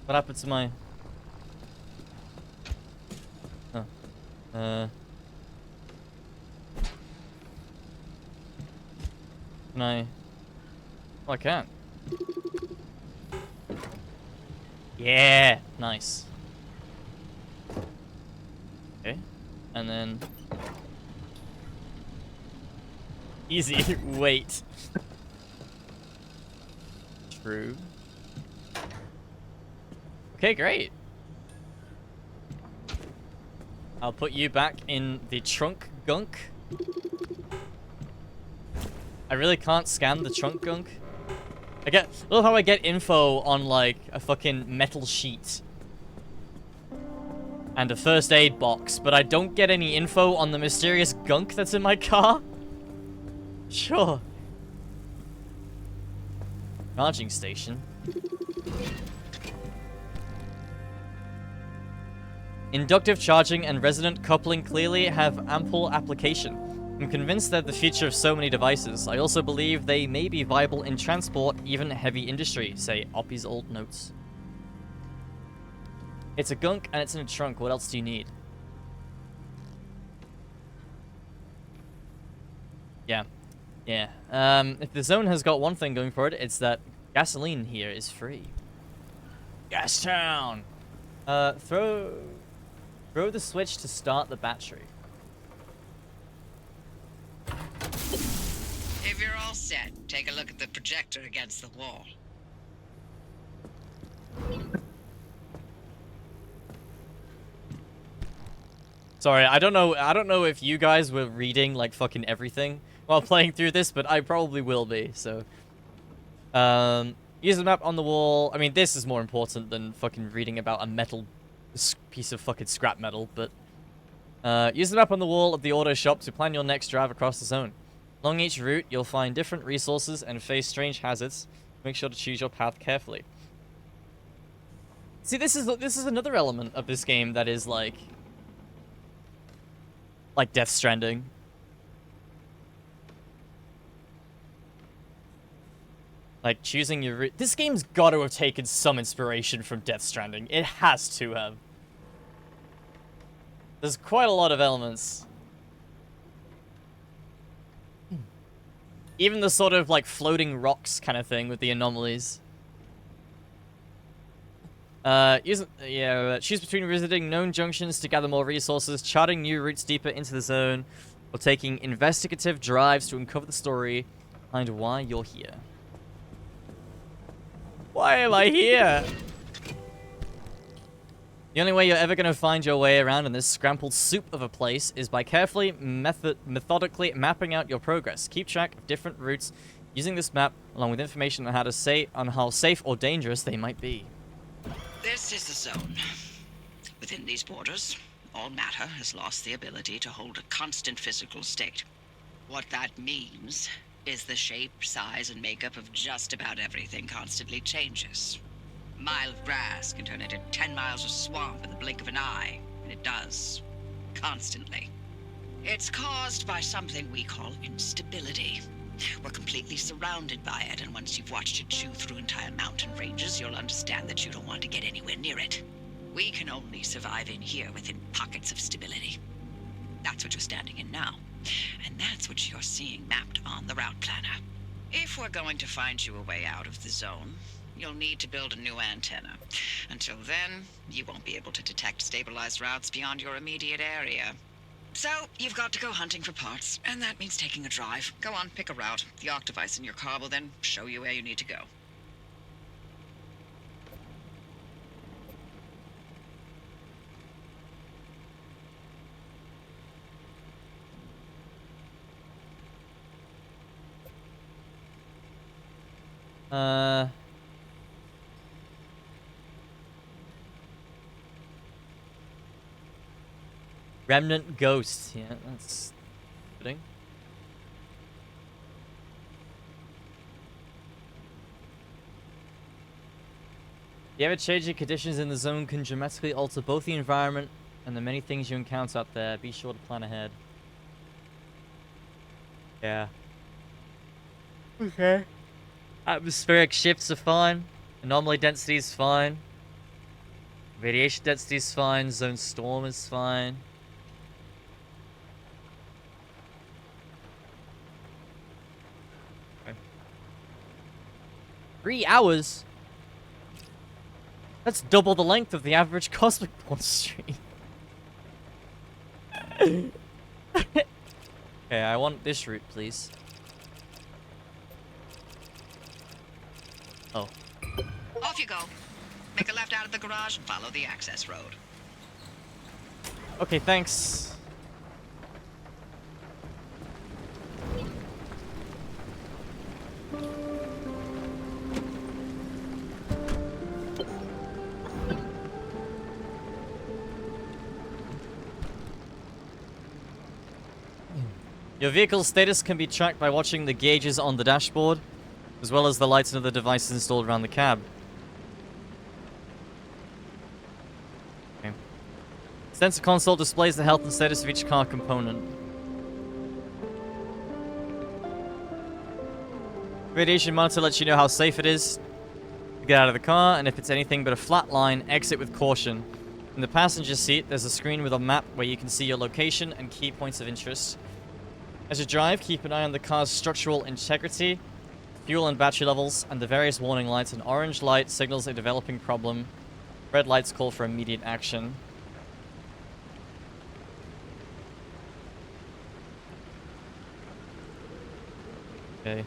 What happened to my... Oh. Can I... Oh, I can't. Yeah! Nice. Okay. And then... Easy. Wait. True. Okay, great. I'll put you back in the trunk gunk. I really can't scan the trunk gunk. I love how I get info on like a fucking metal sheet. And a first aid box, but I don't get any info on the mysterious gunk that's in my car. Sure. Charging station. Inductive charging and resonant coupling clearly have ample application. I'm convinced they're the future of so many devices. I also believe they may be viable in transport, even heavy industry, say Oppie's old notes. It's a gunk and it's in a trunk. What else do you need? Yeah. Yeah. If the zone has got one thing going for it, it's that gasoline here is free. Gas Town! Throw the switch to start the battery. If you're all set, take a look at the projector against the wall. Sorry, I don't know if you guys were reading like fucking everything while playing through this, but I probably will be, so. Use the map on the wall. I mean, this is more important than fucking reading about a metal piece of fucking scrap metal, but use the map on the wall of the auto shop to plan your next drive across the zone. Along each route, you'll find different resources and face strange hazards. Make sure to choose your path carefully. See, this is another element of this game that is like Death Stranding. Like, choosing your route. This game's got to have taken some inspiration from Death Stranding. It has to have. There's quite a lot of elements. Even the sort of, like, floating rocks kind of thing with the anomalies. Choose between visiting known junctions to gather more resources, charting new routes deeper into the zone, or taking investigative drives to uncover the story behind why you're here. Why am I here? The only way you're ever going to find your way around in this scrambled soup of a place is by carefully, methodically mapping out your progress. Keep track of different routes using this map, along with information on how safe or dangerous they might be. This is the zone. Within these borders, all matter has lost the ability to hold a constant physical state. What that means is the shape, size, and makeup of just about everything constantly changes. A mile of grass can turn into 10 miles of swamp in the blink of an eye, and it does. Constantly. It's caused by something we call instability. We're completely surrounded by it, and once you've watched it chew through entire mountain ranges, you'll understand that you don't want to get anywhere near it. We can only survive in here within pockets of stability. That's what you're standing in now. And that's what you're seeing mapped on the route planner. If we're going to find you a way out of the zone, you'll need to build a new antenna. Until then, you won't be able to detect stabilized routes beyond your immediate area. So, you've got to go hunting for parts, and that means taking a drive. Go on, pick a route. The arc device in your car will then show you where you need to go. Remnant Ghost. Yeah, that's fitting. The ever-changing conditions in the zone can dramatically alter both the environment and the many things you encounter out there. Be sure to plan ahead. Yeah. Okay. Atmospheric shifts are fine. Anomaly density is fine. Radiation density is fine. Zone storm is fine. Okay. 3 hours? That's double the length of the average Cosmicborne stream. Okay, I want this route, please. Oh. Off you go. Make a left out of the garage and follow the access road. Okay, thanks. Your vehicle's status can be tracked by watching the gauges on the dashboard, as well as the lights and other devices installed around the cab. Okay. Sensor console displays the health and status of each car component. Radiation monitor lets you know how safe it is to get out of the car, and if it's anything but a flat line, exit with caution. In the passenger seat, there's a screen with a map where you can see your location and key points of interest. As you drive, keep an eye on the car's structural integrity, fuel and battery levels, and the various warning lights. An orange light signals a developing problem. Red lights call for immediate action. Okay.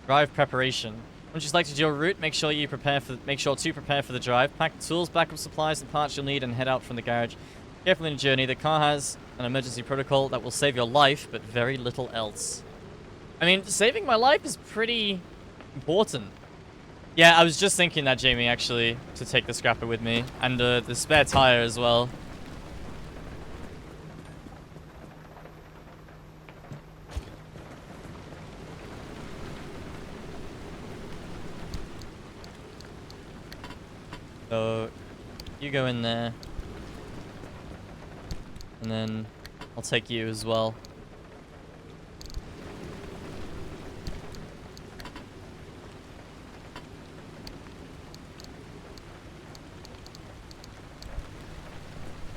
Drive preparation. Once you'd like to do your route, make sure to prepare for the drive. Pack tools, backup supplies, and parts you'll need, and head out from the garage. Careful in your journey. The car has an emergency protocol that will save your life, but very little else. I mean, saving my life is pretty important. Yeah, I was just thinking that, Jamie, actually, to take the scrapper with me, and the spare tire as well. So, you go in there. And then I'll take you as well.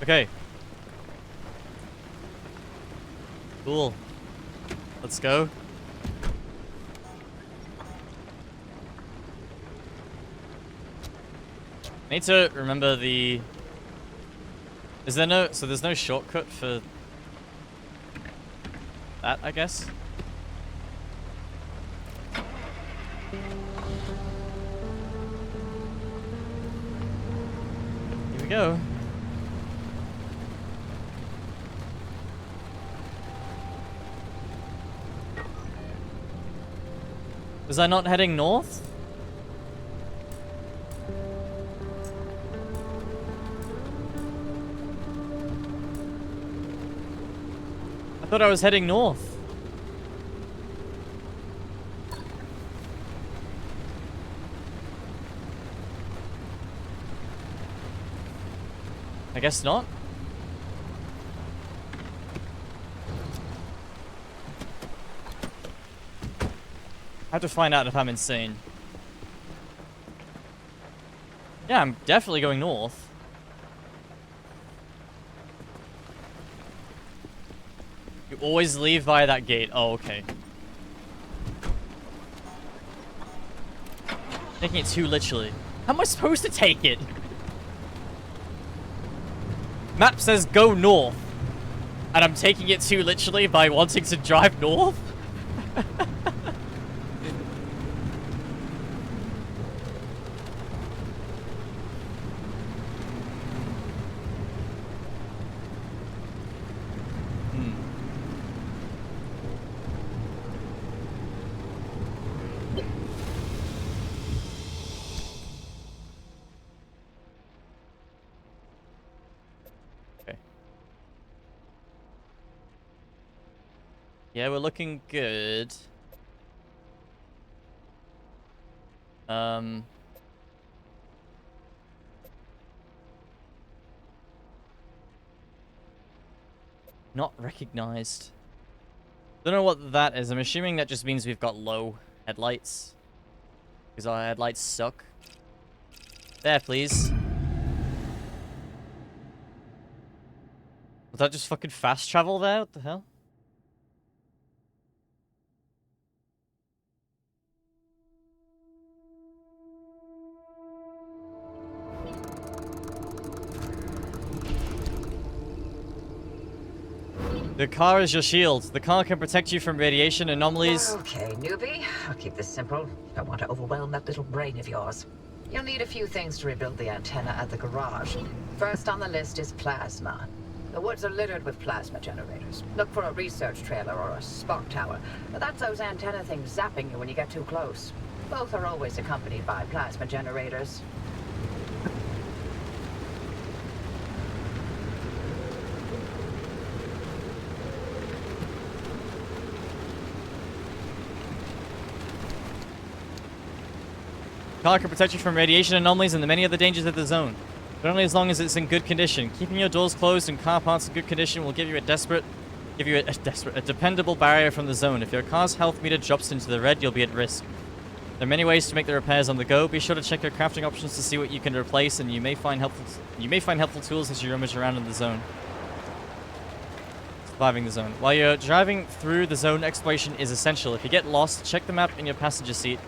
Okay. Cool. Let's go. Need to remember the... Is there no... So there's no shortcut for... that, I guess? Here we go. Was I not heading north? I thought I was heading north. I guess not. I have to find out if I'm insane. Yeah, I'm definitely going north. You always leave via that gate. Oh, okay. Taking it too literally. How am I supposed to take it? Map says go north. And I'm taking it too literally by wanting to drive north? Yeah, we're looking good. Not recognized. Don't know what that is. I'm assuming that just means we've got low headlights. Because our headlights suck. There, please. Was that just fucking fast travel there? What the hell? The car is your shield. The car can protect you from radiation anomalies. Okay, newbie. I'll keep this simple. Don't want to overwhelm that little brain of yours. You'll need a few things to rebuild the antenna at the garage. First on the list is plasma. The woods are littered with plasma generators. Look for a research trailer or a spark tower. That's those antenna things zapping you when you get too close. Both are always accompanied by plasma generators. car can protect you from radiation anomalies and the many other dangers of the zone, but only as long as it's in good condition. Keeping your doors closed and car parts in good condition will give you a dependable barrier from the zone. If your car's health meter drops into the red, you'll be at risk. There are many ways to make the repairs on the go. Be sure to check your crafting options to see what you can replace, and you may find helpful tools as you rummage around in the zone. Surviving the zone. While you're driving through the zone, exploration is essential. If you get lost, check the map in your passenger seat,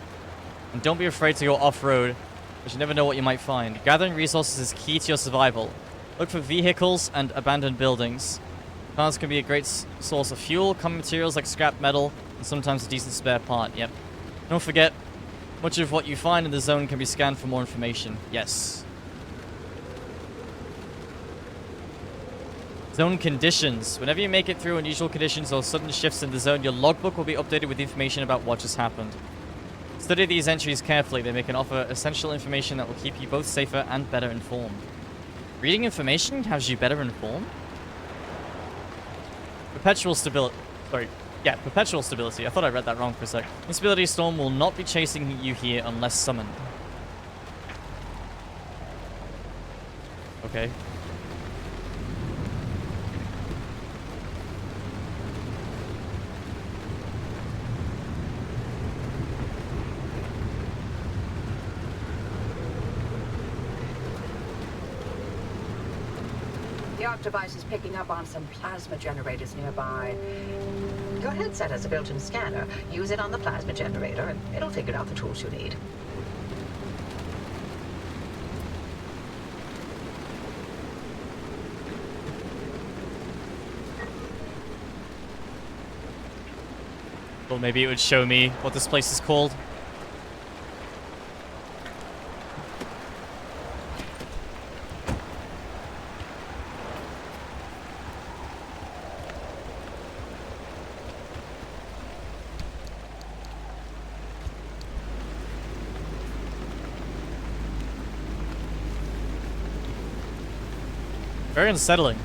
and don't be afraid to go off-road, because you never know what you might find. Gathering resources is key to your survival. Look for vehicles and abandoned buildings. Cars can be a great source of fuel, common materials like scrap metal, and sometimes a decent spare part. Yep. Don't forget, much of what you find in the zone can be scanned for more information. Yes. Zone conditions. Whenever you make it through unusual conditions or sudden shifts in the zone, your logbook will be updated with information about what just happened. Study these entries carefully. They can offer essential information that will keep you both safer and better informed. Reading information has you better informed? Perpetual stability. Sorry. Yeah, perpetual stability. I thought I read that wrong for a sec. Instability storm will not be chasing you here unless summoned. Okay. The ARC device is picking up on some plasma generators nearby. Your headset has a built-in scanner. Use it on the plasma generator, and it'll figure out the tools you need. Well, maybe it would show me what this place is called. Very unsettling.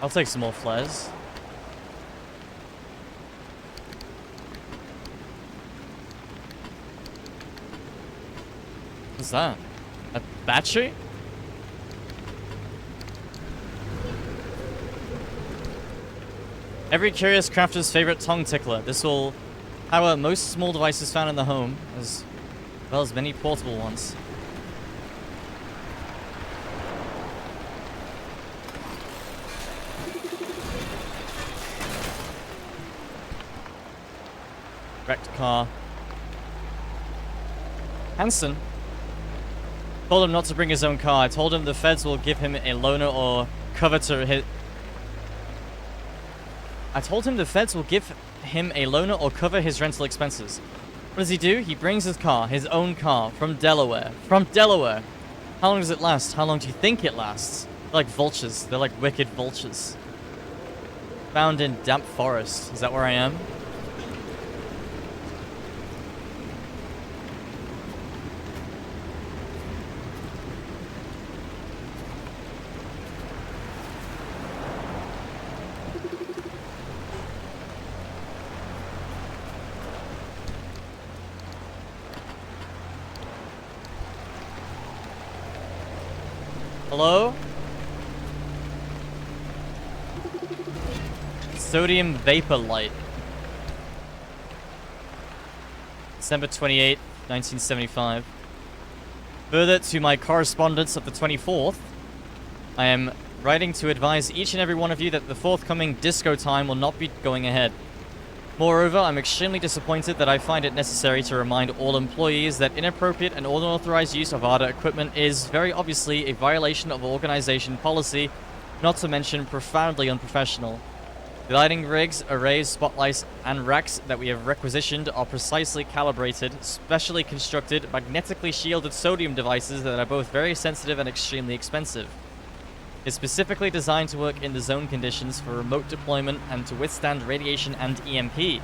I'll take some more flares. What's that? A battery? Every curious crafter's favorite tongue tickler. This will power most small devices found in the home, as well as many portable ones. Wrecked car. Hanson told him not to bring his own car. I told him the feds will give him a loaner or cover to his... I told him the feds will give him a loaner or cover his rental expenses. What does he do? He brings his car, his own car, from Delaware. From Delaware! How long does it last? How long do you think it lasts? They're like vultures. They're like wicked vultures. Found in damp forest. Is that where I am? Hello? Sodium vapor light. December 28, 1975. Further to my correspondence of the 24th, I am writing to advise each and every one of you that the forthcoming disco time will not be going ahead. Moreover, I'm extremely disappointed that I find it necessary to remind all employees that inappropriate and unauthorized use of ARDA equipment is very obviously a violation of organization policy, not to mention profoundly unprofessional. The lighting rigs, arrays, spotlights, and racks that we have requisitioned are precisely calibrated, specially constructed, magnetically shielded sodium devices that are both very sensitive and extremely expensive. It's specifically designed to work in the zone conditions for remote deployment and to withstand radiation and EMP.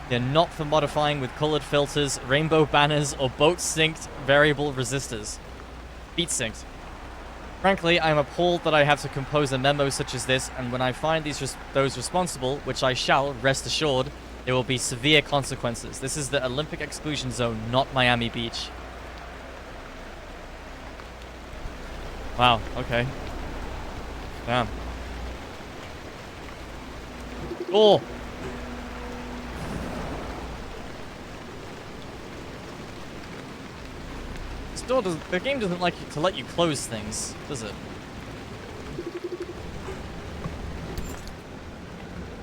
They're not for modifying with colored filters, rainbow banners, or boat-synced variable resistors. Beat synced. Frankly, I am appalled that I have to compose a memo such as this, and when I find those responsible, which I shall, rest assured, there will be severe consequences. This is the Olympic exclusion zone, not Miami Beach. Wow, okay. Damn. Oh! This door doesn't... The game doesn't like to let you close things, does it?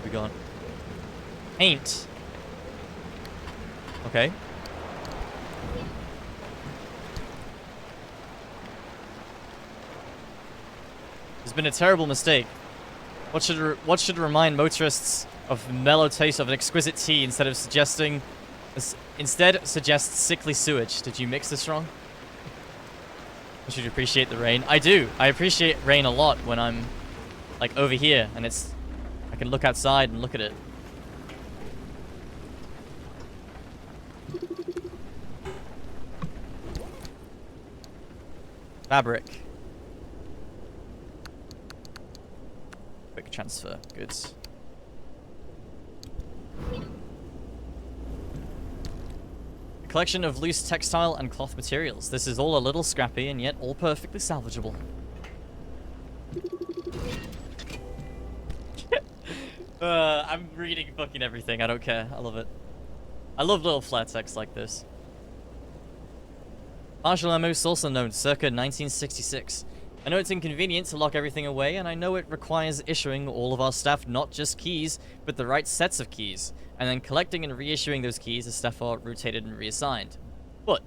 We gone. Paint. Okay. It's been a terrible mistake. What should remind motorists of mellow taste of an exquisite tea instead suggests sickly sewage. Did you mix this wrong? I should appreciate the rain. I do. I appreciate rain a lot when I'm like over here and I can look outside and look at it. Fabric. Quick transfer. Goods. A collection of loose textile and cloth materials. This is all a little scrappy and yet all perfectly salvageable. I'm reading fucking everything. I don't care. I love it. I love little flat text like this. Martial ammo is also known circa 1966. I know it's inconvenient to lock everything away, and I know it requires issuing all of our staff not just keys, but the right sets of keys, and then collecting and reissuing those keys as staff are rotated and reassigned. But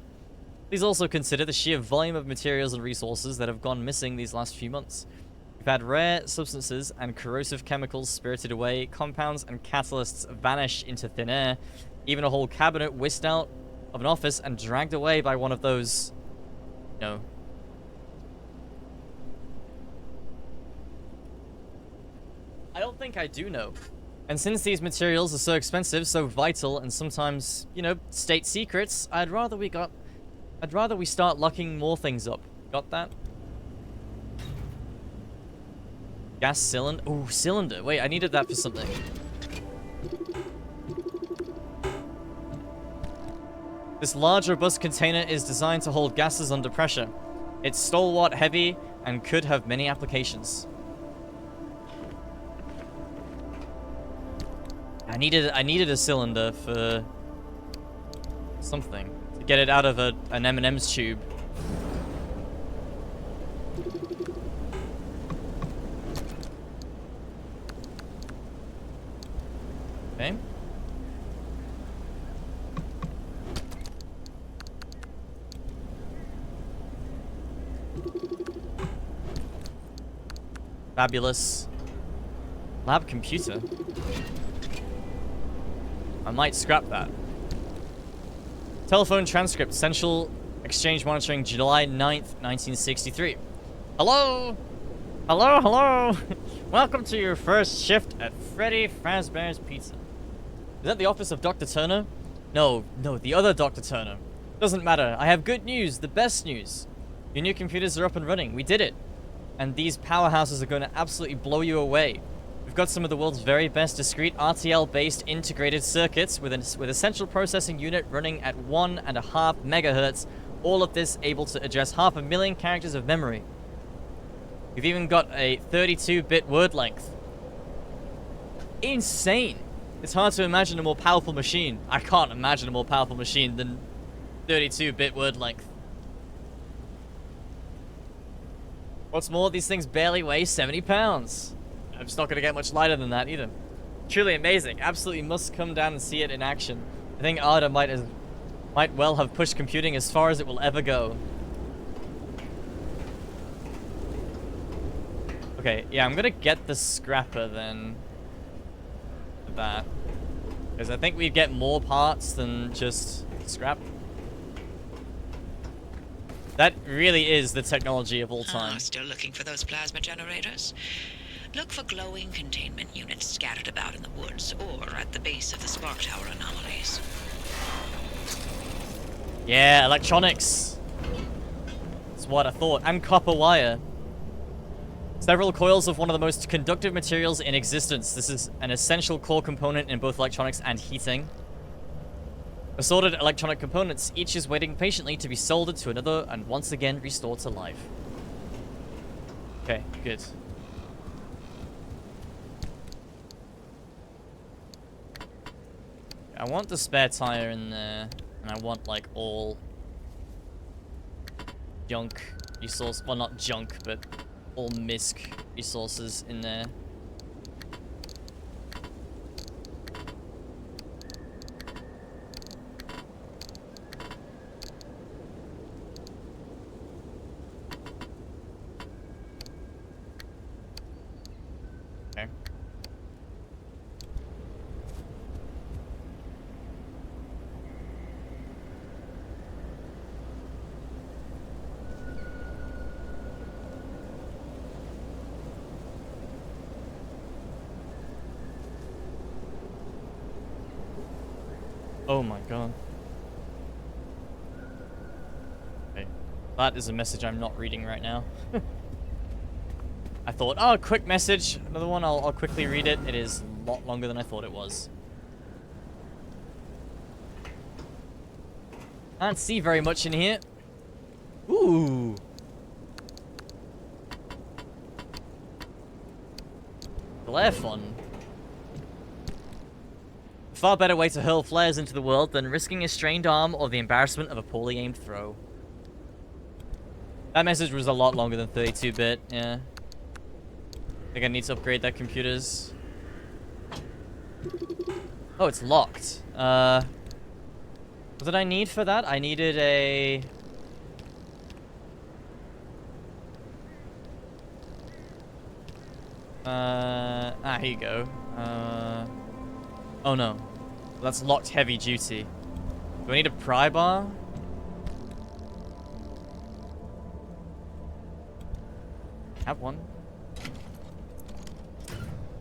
please also consider the sheer volume of materials and resources that have gone missing these last few months. We've had rare substances and corrosive chemicals spirited away, compounds and catalysts vanish into thin air, even a whole cabinet whisked out of an office and dragged away by one of those, I don't think I do know. And since these materials are so expensive, so vital, and sometimes, state secrets, I'd rather we start locking more things up. Got that? Gas cylinder? Ooh, cylinder. Wait, I needed that for something. This large, robust container is designed to hold gases under pressure. It's stalwart, heavy, and could have many applications. I needed a cylinder for something to get it out of an M&M's tube. Okay. Fabulous. Lab computer. I might scrap that. Telephone transcript. Central Exchange Monitoring, July 9th, 1963. Hello? Hello, hello. Welcome to your first shift at Freddy Fazbear's Pizza. Is that the office of Dr. Turner? No, the other Dr. Turner. Doesn't matter. I have good news, the best news. Your new computers are up and running. We did it. And these powerhouses are going to absolutely blow you away. We've got some of the world's very best discrete RTL-based integrated circuits with a central processing unit running at 1.5 megahertz. All of this able to address 500,000 characters of memory. We've even got a 32-bit word length. Insane. It's hard to imagine a more powerful machine. I can't imagine a more powerful machine than 32-bit word length. What's more, these things barely weigh 70 pounds. I'm just not going to get much lighter than that either. Truly amazing. Absolutely must come down and see it in action. I think Arda might well have pushed computing as far as it will ever go. Okay, yeah, I'm going to get the scrapper then. For that. Because I think we get more parts than just scrap. That really is the technology of all time. Still looking for those plasma generators? Look for glowing containment units scattered about in the woods or at the base of the spark tower anomalies. Yeah, electronics. That's what I thought. And copper wire. Several coils of one of the most conductive materials in existence. This is an essential core component in both electronics and heating. Assorted electronic components, each is waiting patiently to be soldered to another and once again restored to life. Okay, good. I want the spare tire in there, and I want, like, all junk resource. Well, not junk, but all misc resources in there. Okay. Oh my god. Okay. That is a message I'm not reading right now. I thought, oh, quick message. Another one, I'll quickly read it. It is a lot longer than I thought it was. Can't see very much in here. Ooh. Glare fun. Far better way to hurl flares into the world than risking a strained arm or the embarrassment of a poorly aimed throw. That message was a lot longer than 32-bit, yeah. I think I need to upgrade that computers. Oh, it's locked. What did I need for that? I needed a... here you go. Oh no. That's locked heavy duty. Do I need a pry bar? Have one.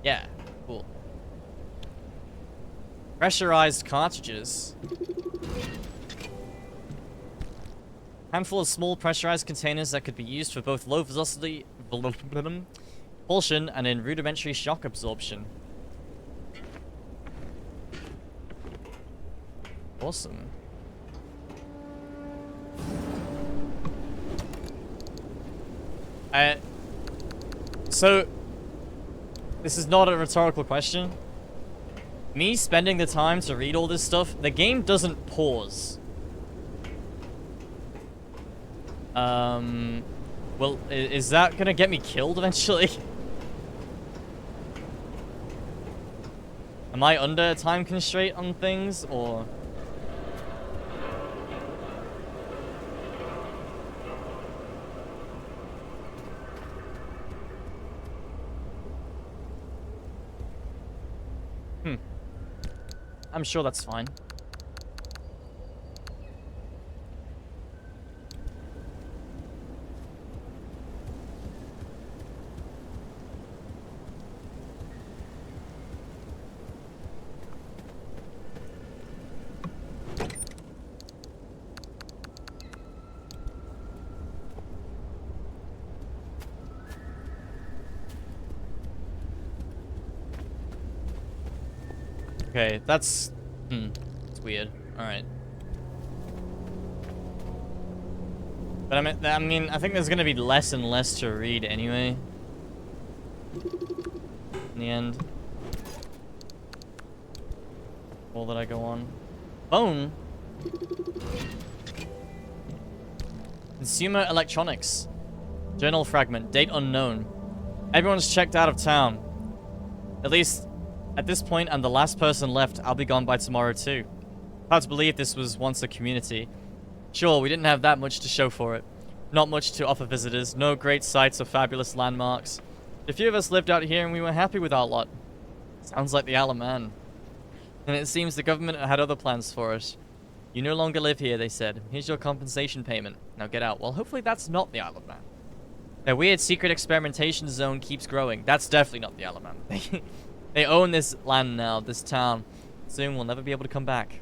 Yeah, cool. Pressurized cartridges. Handful of small pressurized containers that could be used for both low velocity propulsion and in rudimentary shock absorption. Awesome. So, this is not a rhetorical question. Me spending the time to read all this stuff, the game doesn't pause. Well, is that gonna get me killed eventually? Am I under a time constraint on things, or...? I'm sure that's fine. Okay, that's... it's weird. Alright. But I mean, I think there's gonna be less and less to read anyway. In the end. All that I go on. Phone? Consumer electronics. Journal fragment. Date unknown. Everyone's checked out of town. At least... at this point, I'm the last person left. I'll be gone by tomorrow too. Hard to believe this was once a community. Sure, we didn't have that much to show for it. Not much to offer visitors. No great sights or fabulous landmarks. A few of us lived out here and we were happy with our lot. Sounds like the Isle of Man. And it seems the government had other plans for us. You no longer live here, they said. Here's your compensation payment. Now get out. Well, hopefully that's not the Isle of Man. Their weird secret experimentation zone keeps growing. That's definitely not the Alaman. They own this land now, this town. Soon we'll never be able to come back.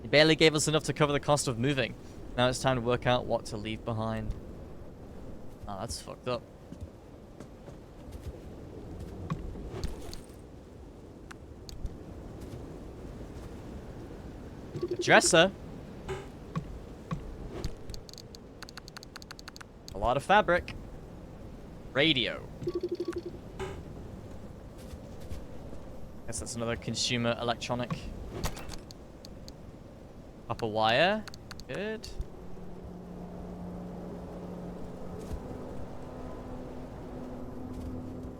They barely gave us enough to cover the cost of moving. Now it's time to work out what to leave behind. Oh, that's fucked up. A dresser. A lot of fabric. Radio. Guess that's another consumer electronic. Copper wire. Good.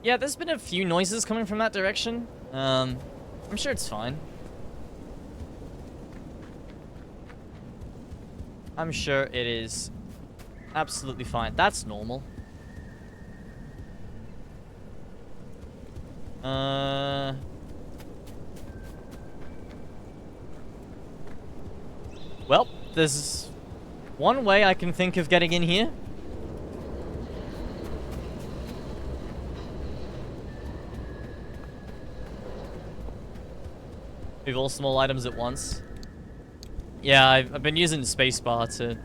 Yeah, there's been a few noises coming from that direction. I'm sure it's fine. I'm sure it is absolutely fine. That's normal. Well, there's one way I can think of getting in here. Move all small items at once. Yeah, I've been using the spacebar to...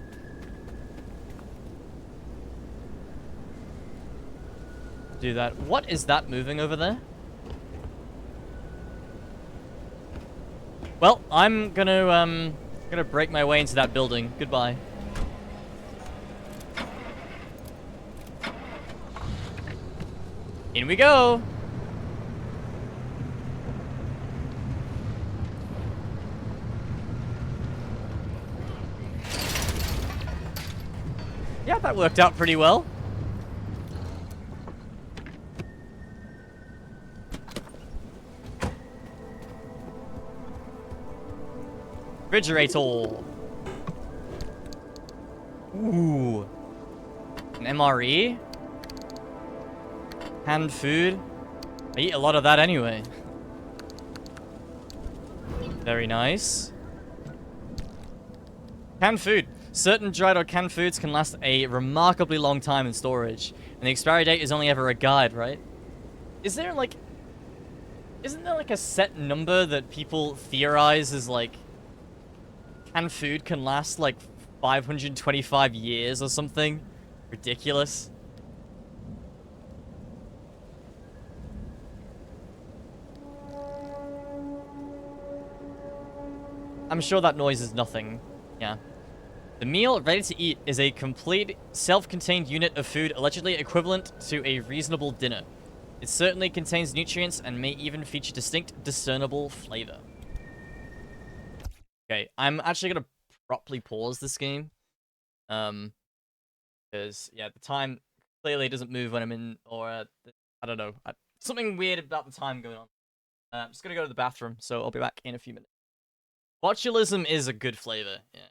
do that. What is that moving over there? Well, I'm gonna break my way into that building. Goodbye. In we go! Yeah, that worked out pretty well. Refrigerator. Ooh. An MRE? Canned food? I eat a lot of that anyway. Very nice. Canned food. Certain dried or canned foods can last a remarkably long time in storage. And the expiry date is only ever a guide, right? Is there like... isn't there like a set number that people theorize is like... canned food can last like 525 years or something? Ridiculous. I'm sure that noise is nothing. Yeah. The meal ready to eat is a complete, self-contained unit of food allegedly equivalent to a reasonable dinner. It certainly contains nutrients and may even feature distinct, discernible flavor. Okay, I'm actually gonna properly pause this game. Because, yeah, the time clearly doesn't move when I'm in, or, I don't know. Something weird about the time going on. I'm just gonna go to the bathroom, so I'll be back in a few minutes. Botulism is a good flavor, yeah.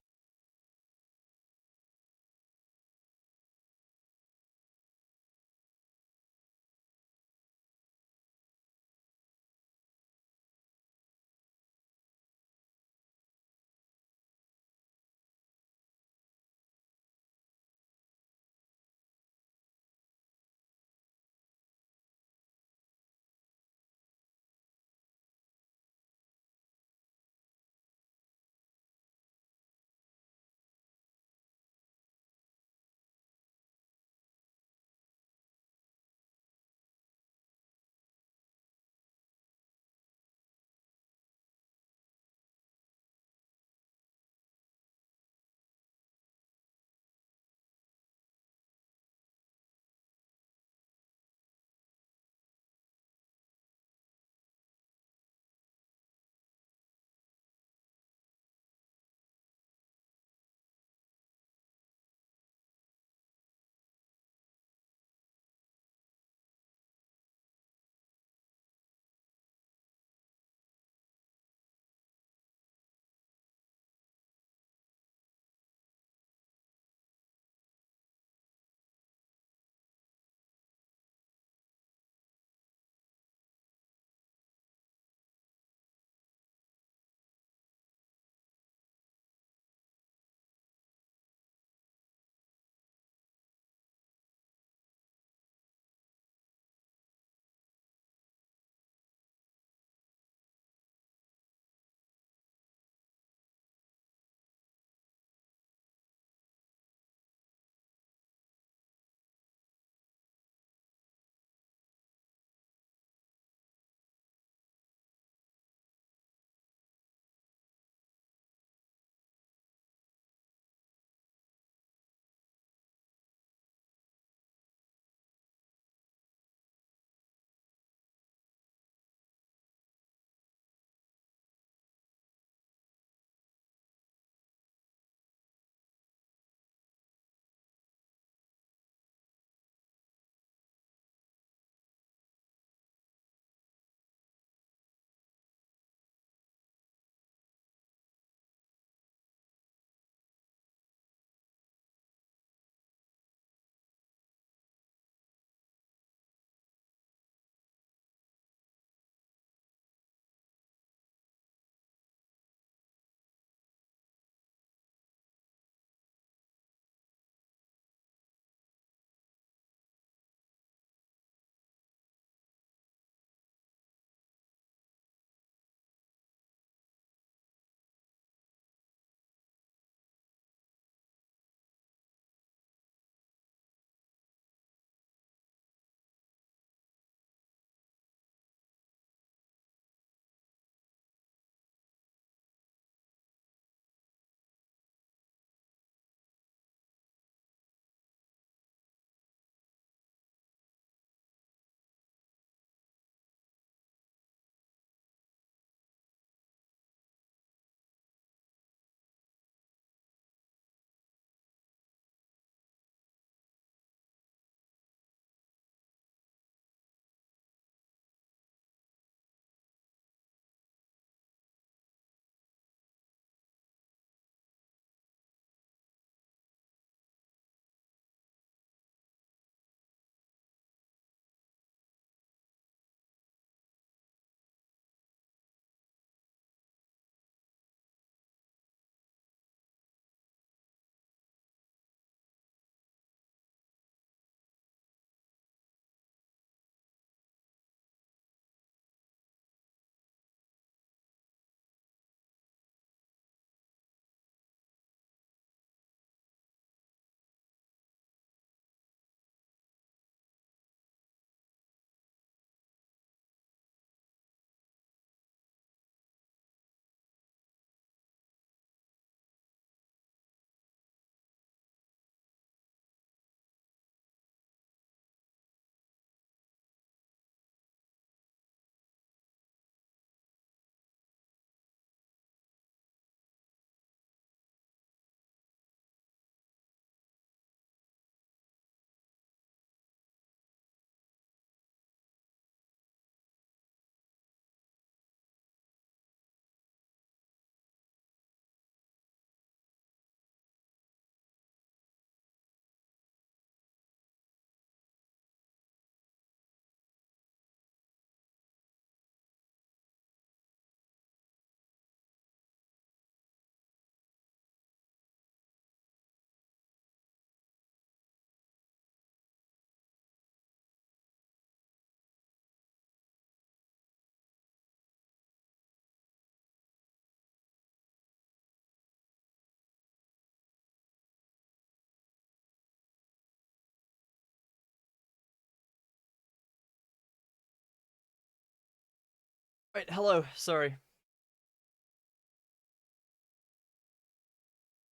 Wait, hello. Sorry.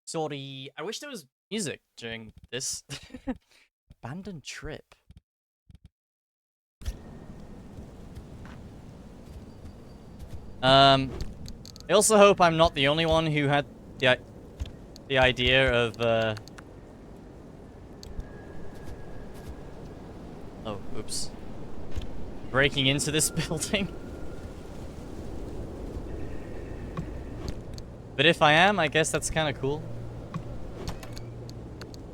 Sorry. I wish there was music during this. Abandoned trip. I also hope I'm not the only one who had the idea of, oh, oops. Breaking into this building. But if I am, I guess that's kind of cool.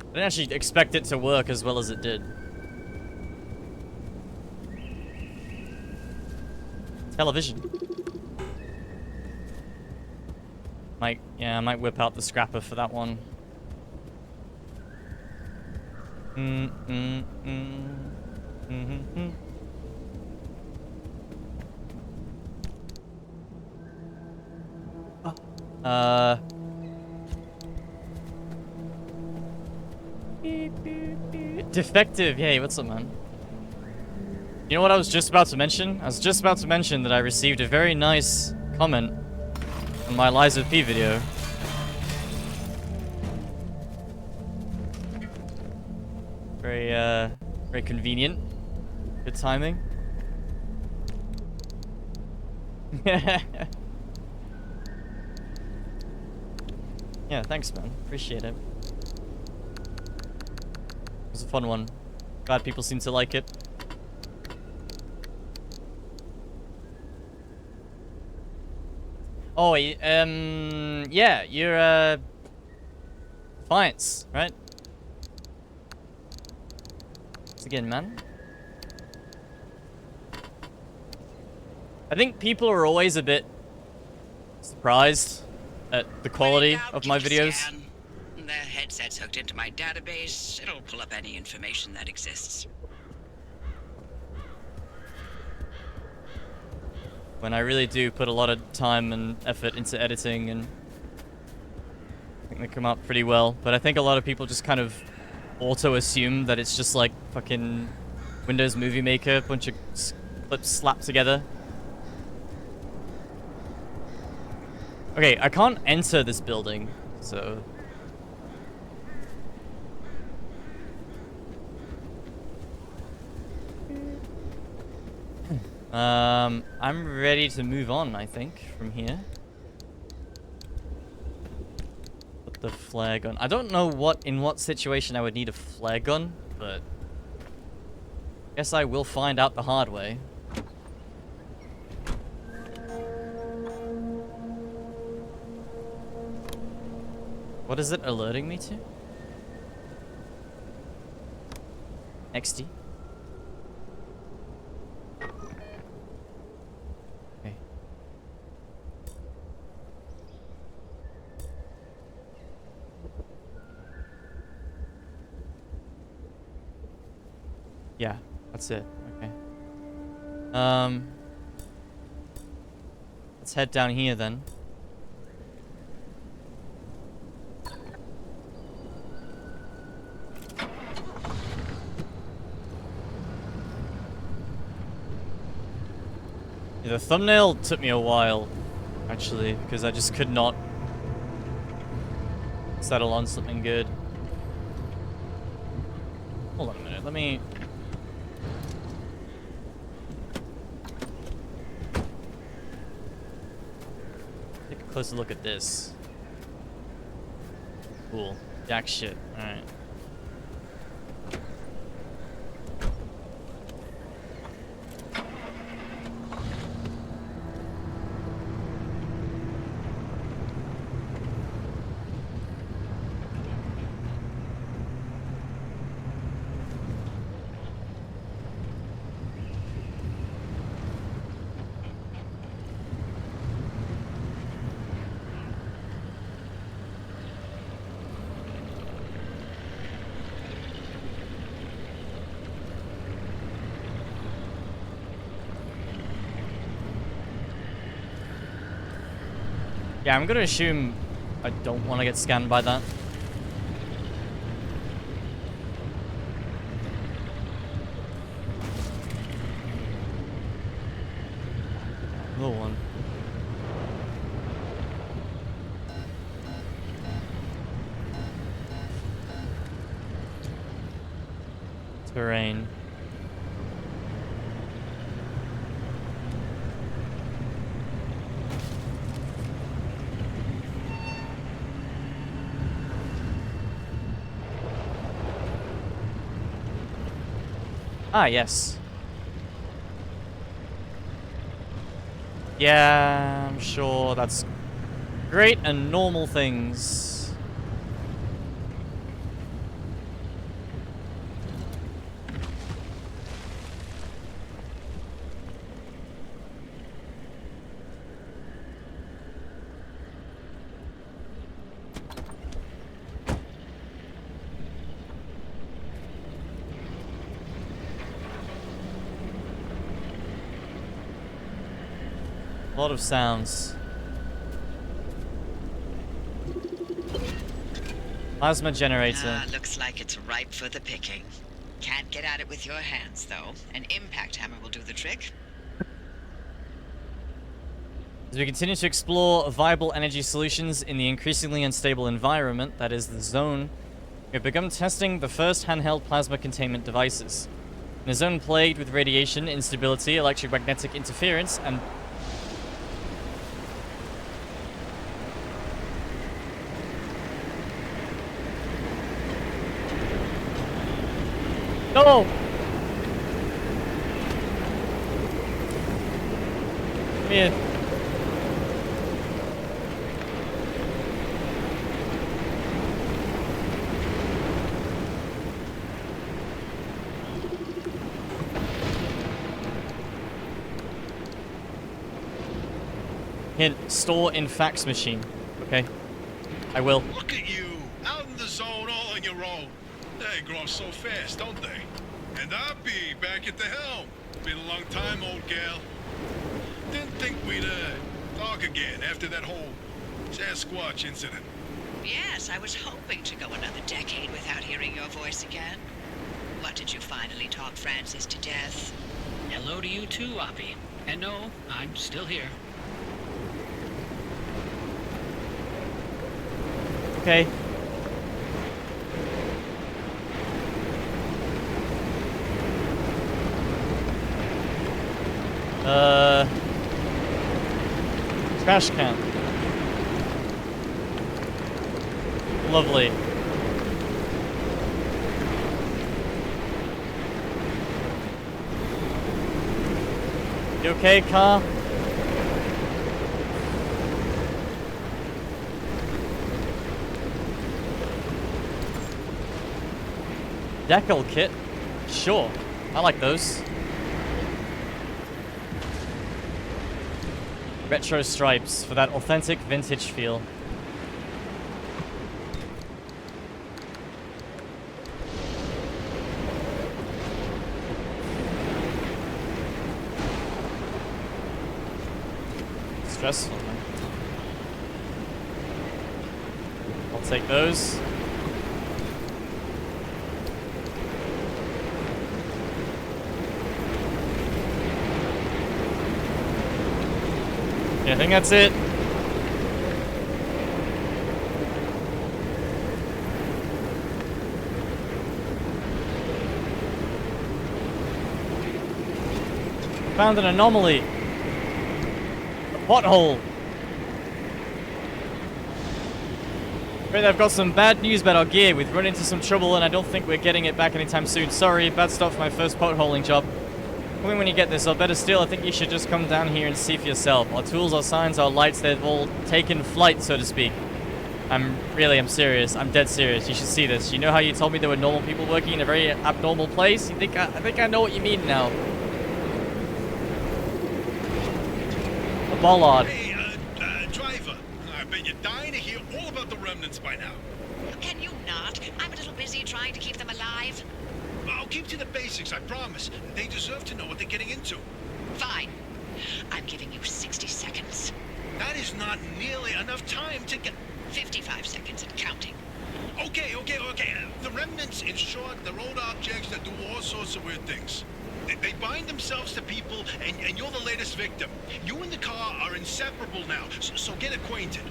I didn't actually expect it to work as well as it did. Television. Yeah, I might whip out the scrapper for that one. Defective. Hey, what's up, man? You know what I was just about to mention? I was just about to mention that I received a very nice comment on my Liza P video. Very convenient. Good timing. Yeah, thanks, man. Appreciate it. It was a fun one. Glad people seem to like it. Oh, yeah, you're, Defiance, right? Once again, man. I think people are always a bit surprised at the quality of my videos. The headset's hooked into my database. It'll pull up any information that exists. When I really do put a lot of time and effort into editing, and I think they come out pretty well. But I think a lot of people just kind of auto-assume that it's just like fucking Windows Movie Maker, bunch of clips slapped together. Okay, I can't enter this building, so... I'm ready to move on, I think, from here. Put the flare gun. I don't know in what situation I would need a flare gun, but... I guess I will find out the hard way. What is it alerting me to? XD. Okay. Yeah, that's it. Okay. Let's head down here then. Yeah, the thumbnail took me a while, actually, because I just could not settle on something good. Hold on a minute, let me... take a closer look at this. Cool. Jack shit. Alright. Yeah, I'm gonna assume I don't want to get scanned by that. Another one. Terrain. Ah, yes. Yeah, I'm sure that's great and normal things. A lot of sounds. Plasma generator. Ah, looks like it's ripe for the picking. Can't get at it with your hands, though. An impact hammer will do the trick. As we continue to explore viable energy solutions in the increasingly unstable environment that is the zone, we have begun testing the first handheld plasma containment devices. In a zone plagued with radiation, instability, electromagnetic interference, and no! Come here. Hint, store in fax machine. Okay. I will. Look at you, out in the zone all on your own. They grow so fast, don't they? And I'll be back at the helm. Been a long time, old gal. Didn't think we'd talk again after that whole Sasquatch incident. Yes, I was hoping to go another decade without hearing your voice again. What, did you finally talk Francis to death? Hello to you too, Oppie. And no, I'm still here. Okay. Trash can. Lovely. You okay, car? Decal kit? Sure. I like those. Retro stripes for that authentic vintage feel. Stressful, man. I'll take those. Yeah, I think that's it. Found an anomaly. A pothole. Afraid I've got some bad news about our gear. We've run into some trouble and I don't think we're getting it back anytime soon. Sorry, bad stuff for my first potholing job. When you get this, or better still, I think you should just come down here and see for yourself. Our tools, our signs, our lights, they've all taken flight, so to speak. I'm serious. I'm dead serious. You should see this. You know how you told me there were normal people working in a very abnormal place? I think I know what you mean now. A bollard. Hey, driver, I bet you're dying to hear all about the remnants by now. Can you not? I'm a little busy trying to keep them alive. I'll keep to the basics, I promise. They deserve to know what they're getting into. Fine. I'm giving you 60 seconds. That is not nearly enough time to get... 55 seconds and counting. Okay. The remnants, in short, they're old objects that do all sorts of weird things. They bind themselves to people, and you're the latest victim. You and the car are inseparable now, so get acquainted.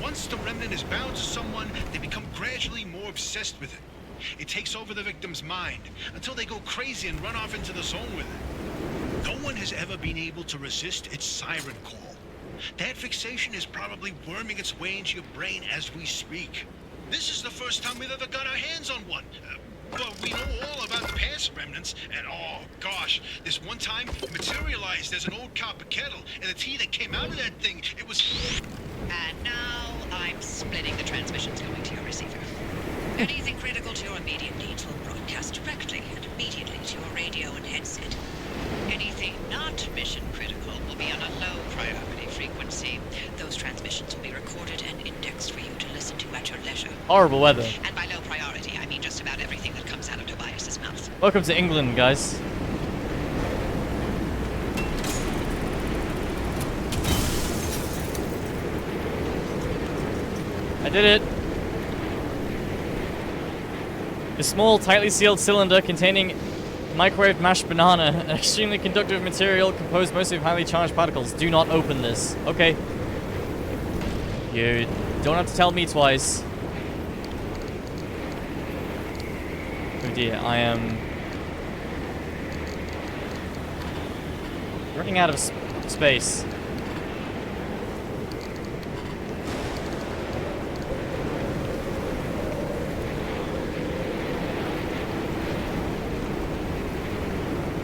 Once the remnant is bound to someone, they become gradually more obsessed with it. It takes over the victim's mind, until they go crazy and run off into the zone with it. No one has ever been able to resist its siren call. That fixation is probably worming its way into your brain as we speak. This is the first time we've ever got our hands on one. But we know all about the past remnants, and oh gosh, this one time it materialized as an old copper kettle, and the tea that came out of that thing, it was... And now I'm splitting the transmissions going to your receiver. Anything critical to your immediate needs will broadcast directly and immediately to your radio and headset. Anything not mission critical will be on a low priority frequency. Those transmissions will be recorded and indexed for you to listen to at your leisure. Horrible weather. And by low priority, I mean just about everything that comes out of Tobias's mouth. Welcome to England, guys. I did it. A small, tightly sealed cylinder containing microwaved mashed banana, an extremely conductive material composed mostly of highly charged particles. Do not open this. Okay. You don't have to tell me twice. Oh dear, I am running out of space.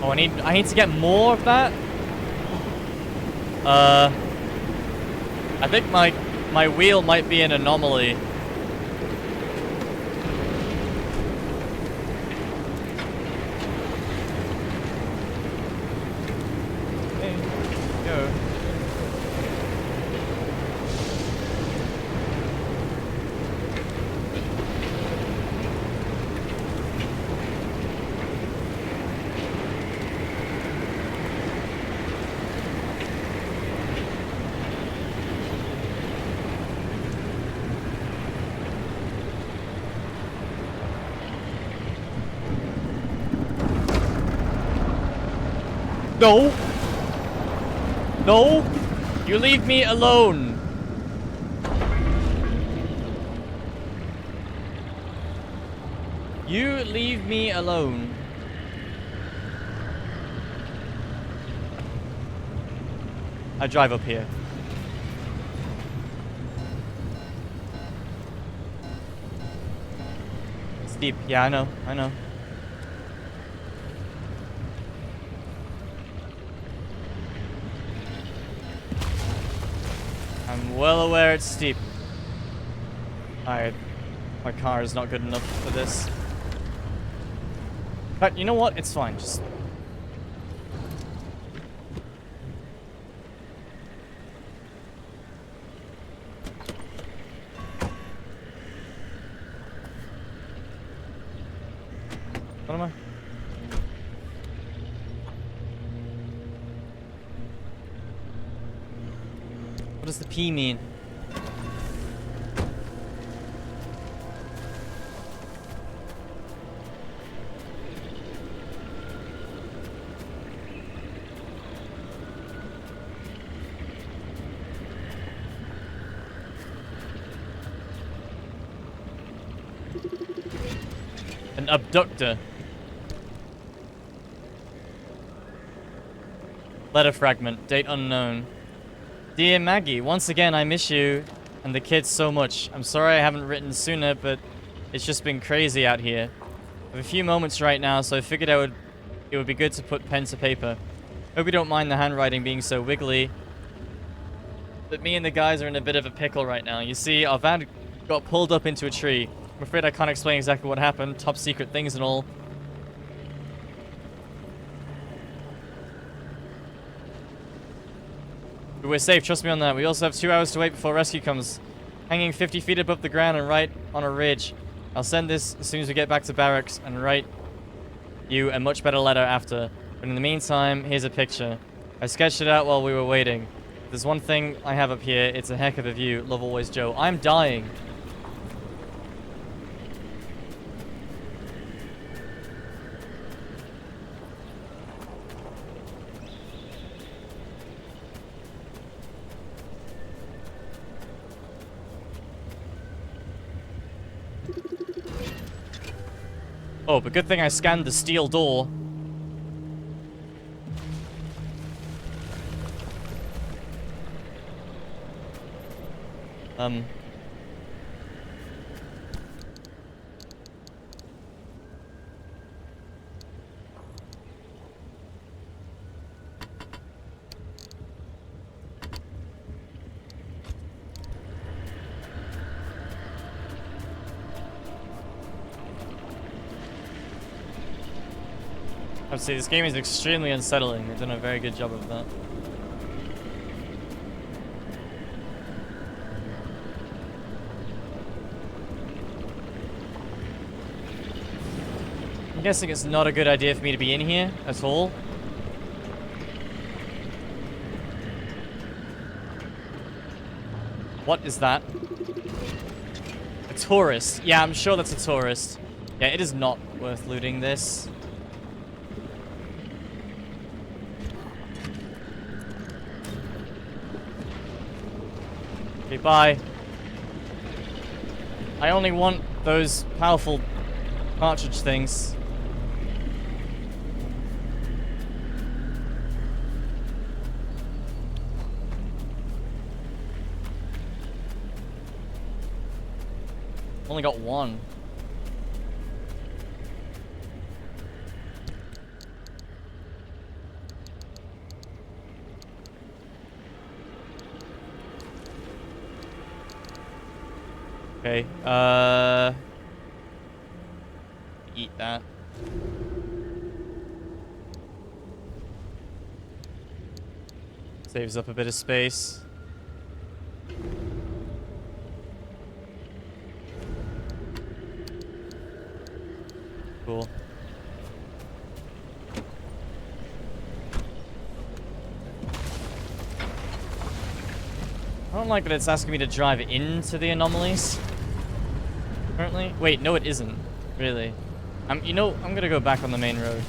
Oh, I need to get more of that. I think my wheel might be an anomaly. Hey, go. No! No! You leave me alone! You leave me alone. I drive up here. It's deep. Yeah, I know. I know. I'm well aware it's steep. My car is not good enough for this. But you know what? It's fine. Just... What am I? What does the P mean? An abductor. Letter fragment. Date unknown. Dear Maggie, once again I miss you and the kids so much. I'm sorry I haven't written sooner, but it's just been crazy out here. I have a few moments right now, so I figured it would be good to put pen to paper. Hope you don't mind the handwriting being so wiggly. But me and the guys are in a bit of a pickle right now. You see, our van got pulled up into a tree. I'm afraid I can't explain exactly what happened. Top secret things and all. But we're safe, trust me on that. We also have 2 hours to wait before rescue comes. Hanging 50 feet above the ground and right on a ridge. I'll send this as soon as we get back to barracks and write you a much better letter after. But in the meantime, here's a picture. I sketched it out while we were waiting. There's one thing I have up here. It's a heck of a view. Love always, Joe. I'm dying. Oh, but good thing I scanned the steel door. I'd say this game is extremely unsettling. They've done a very good job of that. I'm guessing it's not a good idea for me to be in here at all. What is that? A tourist. Yeah, I'm sure that's a tourist. Yeah, it is not worth looting this. Okay, bye. I only want those powerful cartridge things. Only got one. Okay, eat that. Saves up a bit of space. Cool. I don't like that it's asking me to drive into the anomalies. Currently? Wait, no it isn't. Really. You know, I'm gonna go back on the main road.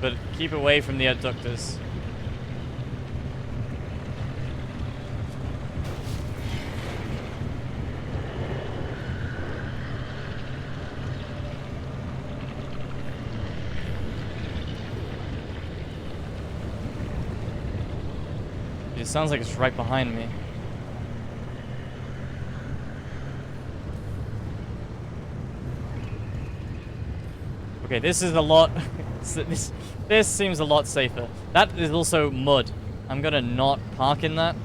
But keep away from the abductors. It sounds like it's right behind me. Okay, this is a lot. This seems a lot safer. That is also mud. I'm gonna not park in that.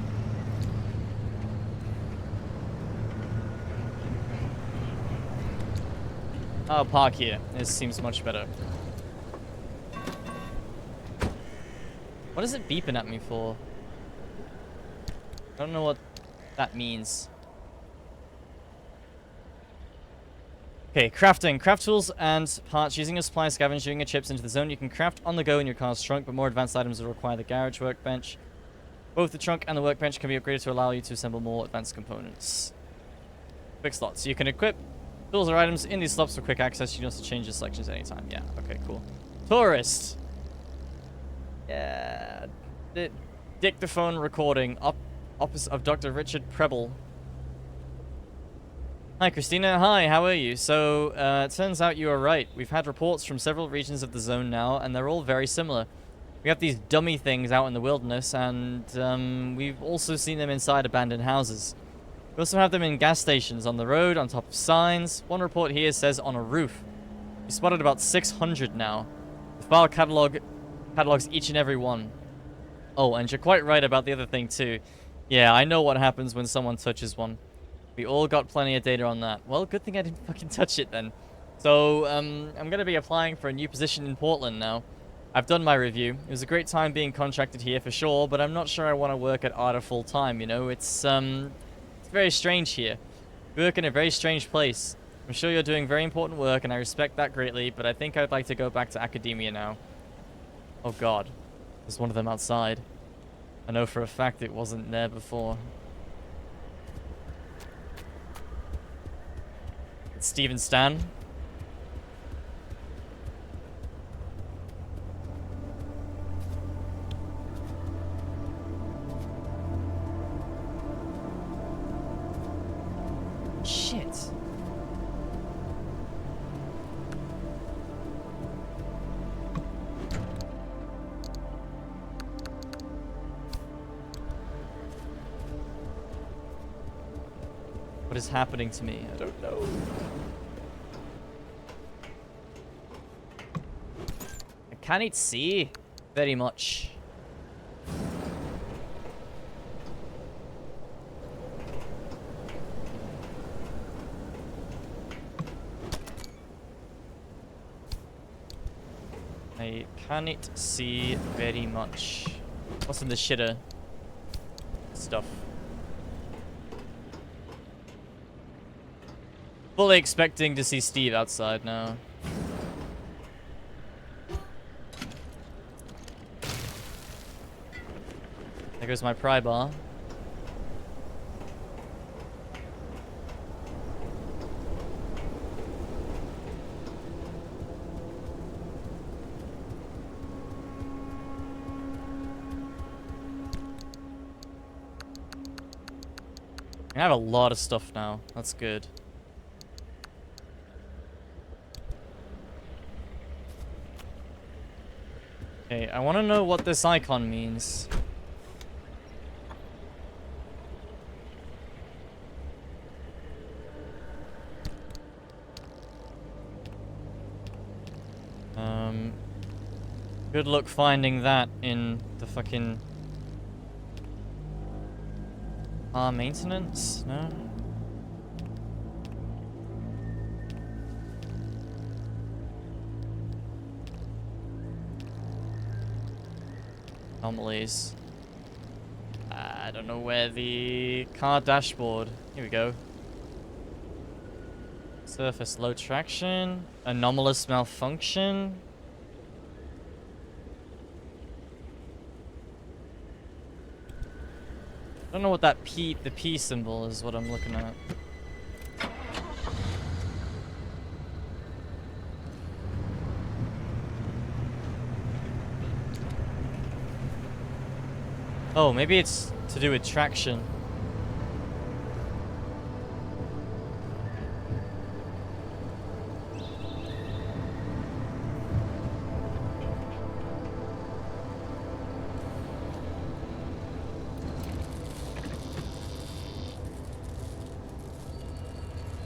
I'll park here. This seems much better. What is it beeping at me for? I don't know what that means. Okay, crafting. Craft tools and parts using a supply scavenging your chips into the zone. You can craft on the go in your car's trunk, but more advanced items will require the garage workbench. Both the trunk and the workbench can be upgraded to allow you to assemble more advanced components. Quick slots. You can equip tools or items in these slots for quick access. You can also change the selections anytime. Yeah, okay, cool. Tourist. Yeah. Dictaphone recording. Opposite of Dr. Richard Preble. Hi, Christina. Hi, how are you? So, it turns out you are right. We've had reports from several regions of the zone now, and they're all very similar. We have these dummy things out in the wilderness, and we've also seen them inside abandoned houses. We also have them in gas stations, on the road, on top of signs. One report here says on a roof. We spotted about 600 now. The file catalogs each and every one. Oh, and you're quite right about the other thing, too. Yeah, I know what happens when someone touches one. We all got plenty of data on that. Well, good thing I didn't fucking touch it then. So, I'm going to be applying for a new position in Portland now. I've done my review. It was a great time being contracted here for sure, but I'm not sure I want to work at ARDA full time, you know? It's very strange here. We work in a very strange place. I'm sure you're doing very important work, and I respect that greatly, but I think I'd like to go back to academia now. Oh god. There's one of them outside. I know for a fact it wasn't there before. It's Steven Stan. shit. What is happening to me? I don't know. I can't see very much. I cannot see very much. What's in the shitter stuff? Fully expecting to see Steve outside now. There goes my pry bar. I have a lot of stuff now. That's good. Okay, I want to know what this icon means. Good luck finding that in the fucking maintenance? No? Anomalies. I don't know where the car dashboard. Here we go. Surface low traction. Anomalous malfunction. I don't know what that the P symbol is, what I'm looking at. Oh, maybe it's to do with traction.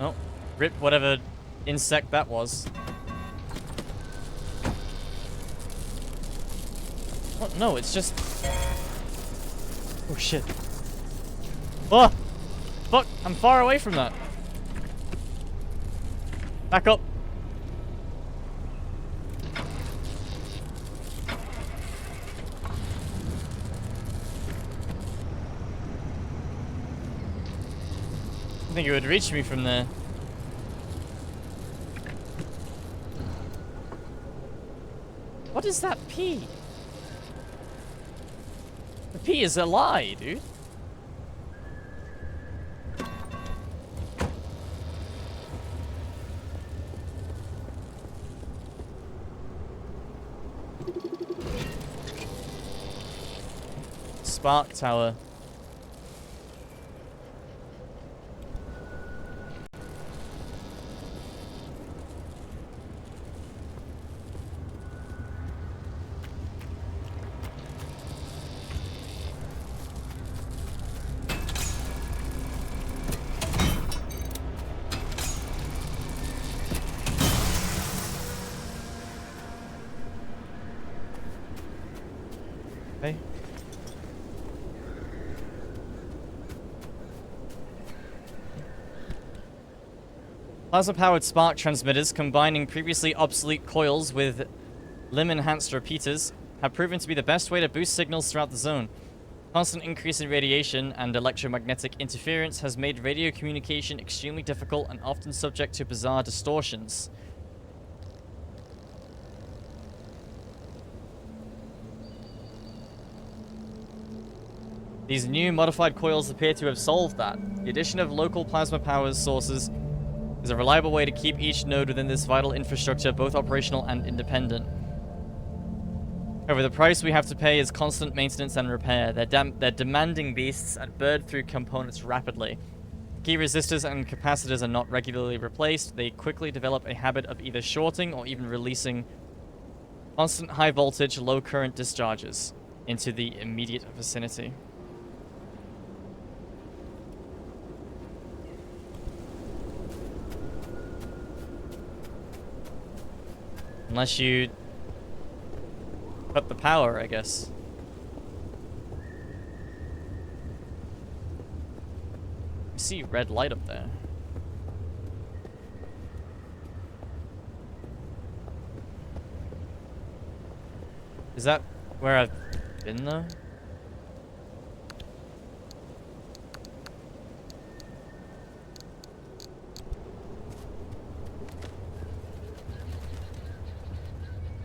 Oh, rip whatever insect that was. What? No, it's just... Oh shit. Oh! Fuck! I'm far away from that. Back up. I think it would reach me from there. What is that P? The P is a lie, dude. Spark tower. Okay. Plasma-powered spark transmitters combining previously obsolete coils with limb-enhanced repeaters have proven to be the best way to boost signals throughout the zone. Constant increase in radiation and electromagnetic interference has made radio communication extremely difficult and often subject to bizarre distortions. These new modified coils appear to have solved that. The addition of local plasma power sources is a reliable way to keep each node within this vital infrastructure both operational and independent. However, the price we have to pay is constant maintenance and repair. They're demanding beasts and burn through components rapidly. To key resistors and capacitors are not regularly replaced, they quickly develop a habit of either shorting or even releasing constant high voltage, low current discharges into the immediate vicinity. Unless you cut the power, I guess. I see red light up there. Is that where I've been though?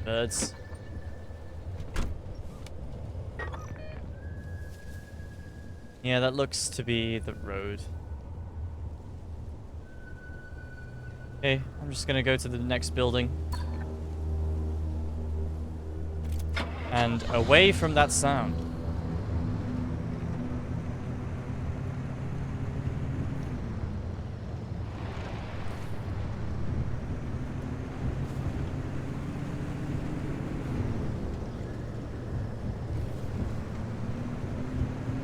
Birds. Yeah, that looks to be the road. Okay, I'm just gonna go to the next building. And away from that sound.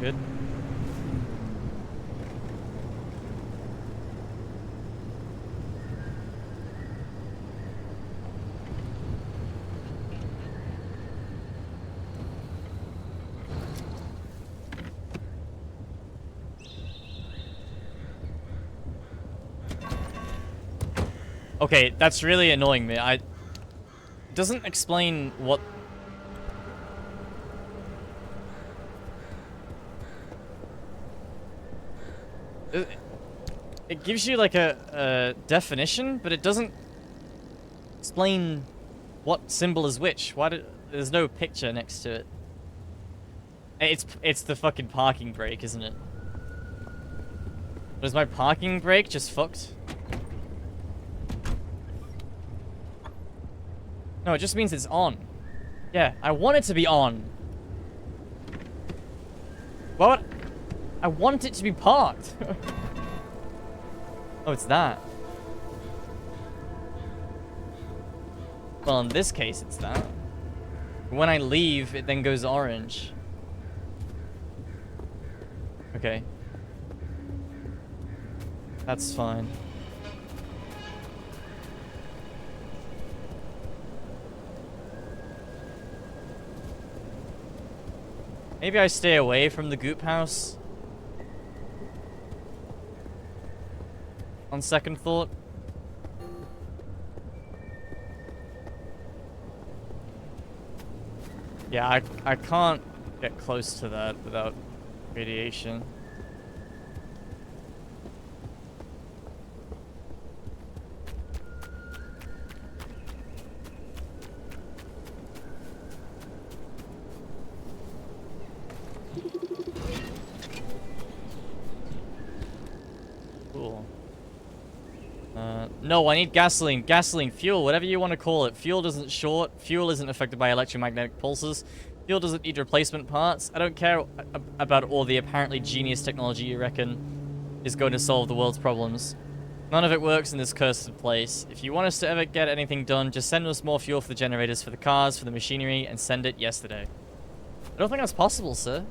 Good. Okay, that's really annoying me. It doesn't explain what... It gives you like a definition, but it doesn't explain what symbol is which. There's no picture next to it. It's the fucking parking brake, isn't it? Was my parking brake just fucked? No, it just means it's on. Yeah, I want it to be on. What? I want it to be parked. Oh, it's that. Well, in this case, it's that. When I leave, it then goes orange. Okay. That's fine. Maybe I stay away from the goop house. On second thought. Yeah, I can't get close to that without radiation. Cool. No, I need gasoline. Gasoline, fuel, whatever you want to call it. Fuel doesn't short. Fuel isn't affected by electromagnetic pulses. Fuel doesn't need replacement parts. I don't care about all the apparently genius technology you reckon is going to solve the world's problems. None of it works in this cursed place. If you want us to ever get anything done, just send us more fuel for the generators, for the cars, for the machinery, and send it yesterday. I don't think that's possible, sir.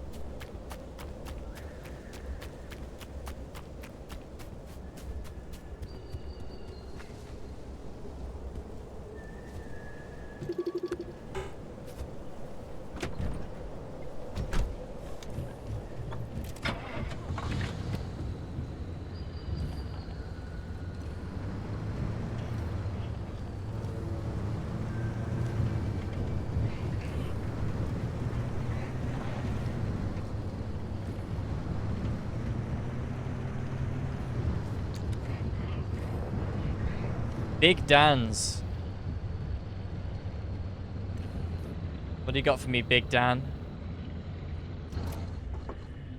Big Dan's. What do you got for me, Big Dan?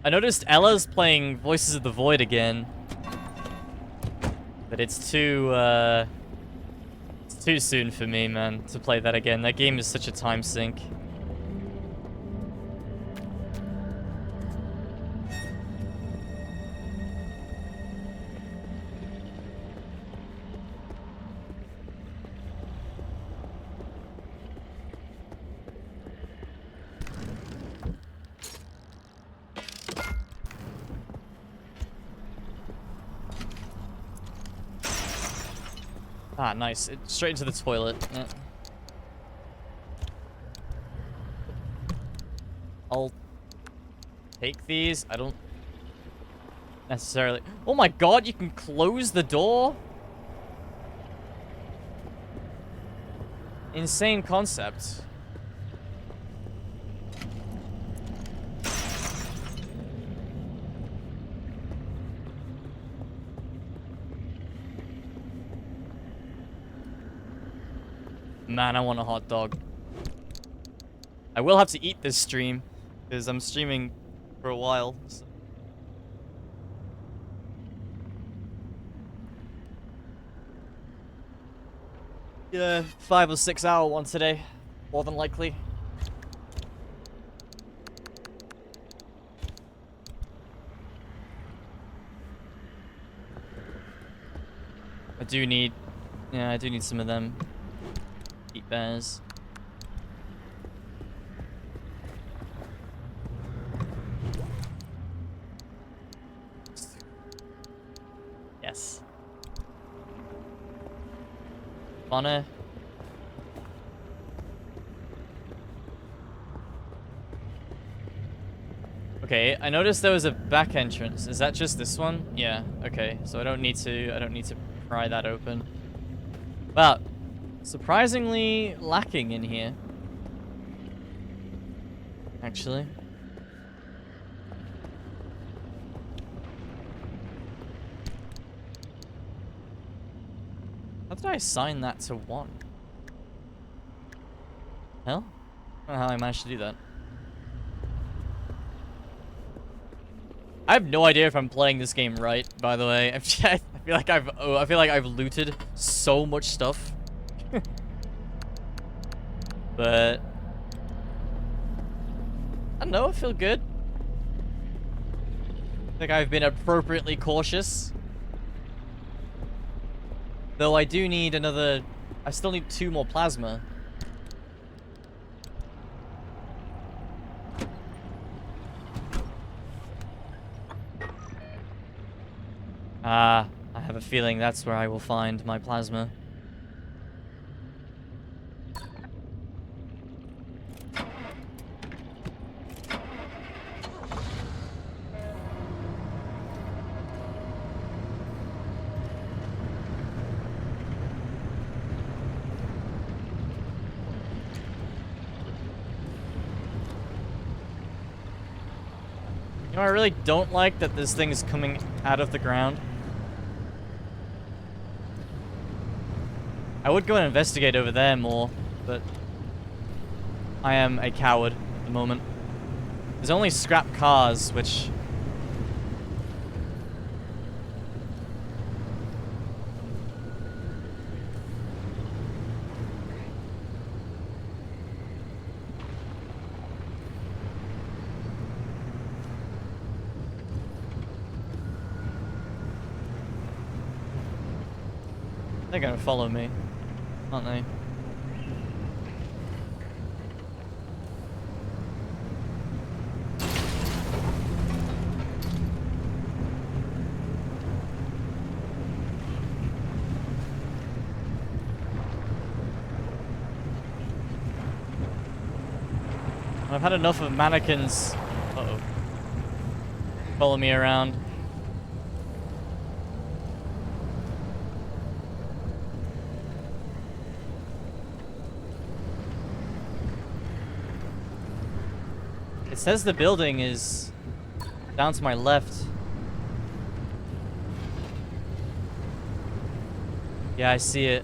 I noticed Ella's playing Voices of the Void again. But it's too soon for me, man, to play that again. That game is such a time sink. Ah, nice. Straight into the toilet. Yeah. I'll take these. I don't necessarily... Oh my god, you can close the door? Insane concept. Man, I want a hot dog. I will have to eat this stream, because I'm streaming for a while. So. Yeah, 5 or 6 hour one today, more than likely. I do need some of them. Eat bears. Yes. Bonner. Okay, I noticed there was a back entrance. Is that just this one? Yeah, okay. So I don't need to pry that open. Wow. Surprisingly lacking in here. Actually. How did I assign that to 1? Hell? I don't know how I managed to do that. I have no idea if I'm playing this game right, by the way. I feel like I've looted so much stuff. But I don't know, I feel good. I think I've been appropriately cautious. Though I do need another... I still need 2 more plasma. I have a feeling that's where I will find my plasma. You know, I really don't like that this thing is coming out of the ground. I would go and investigate over there more, but I am a coward at the moment. There's only scrap cars, which... They're gonna follow me, aren't they? I've had enough of mannequins. Uh-oh. Follow me around. It says the building is down to my left. Yeah, I see it.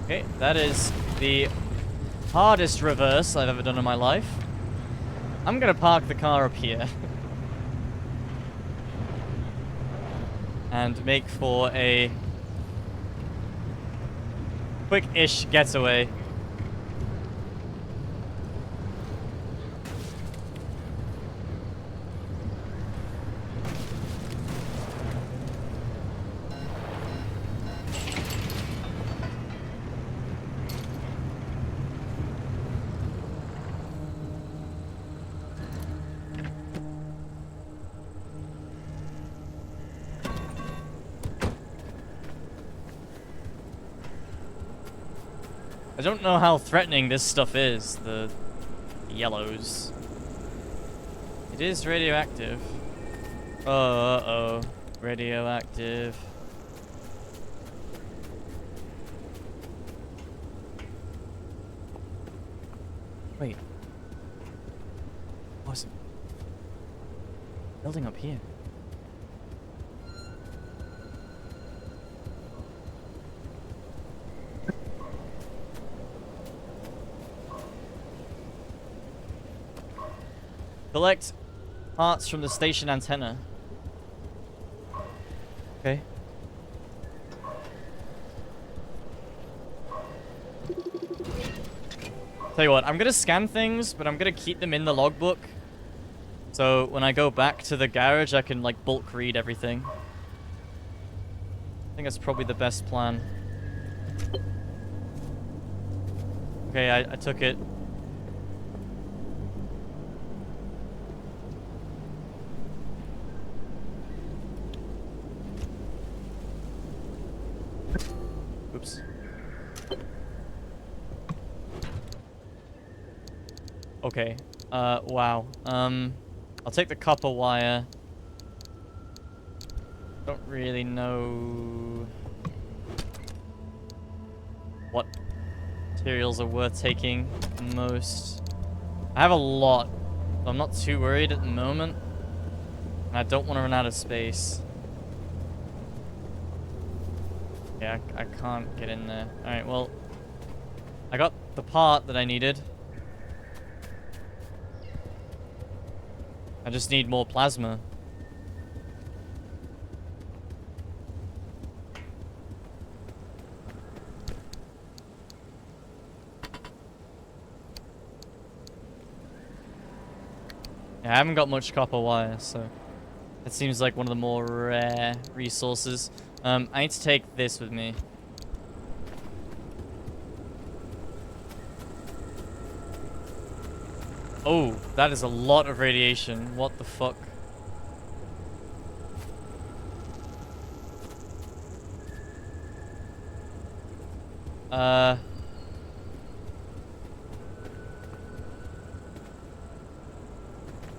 Okay, that is the hardest reverse I've ever done in my life. I'm gonna park the car up here. And make for a quick-ish getaway. I don't know how threatening this stuff is, the yellows. It is radioactive. Uh-oh. Radioactive. Wait. What's it? Building up here. Collect parts from the station antenna. Okay. Tell you what, I'm gonna scan things, but I'm gonna keep them in the logbook. So when I go back to the garage, I can like bulk read everything. I think that's probably the best plan. Okay, I took it. Oops. Okay. Wow. I'll take the copper wire. Don't really know what materials are worth taking most. I have a lot, so I'm not too worried at the moment. And I don't want to run out of space. Yeah, I can't get in there. Alright, well, I got the part that I needed. I just need more plasma. Yeah, I haven't got much copper wire, so it seems like one of the more rare resources. I need to take this with me. Oh, that is a lot of radiation. What the fuck?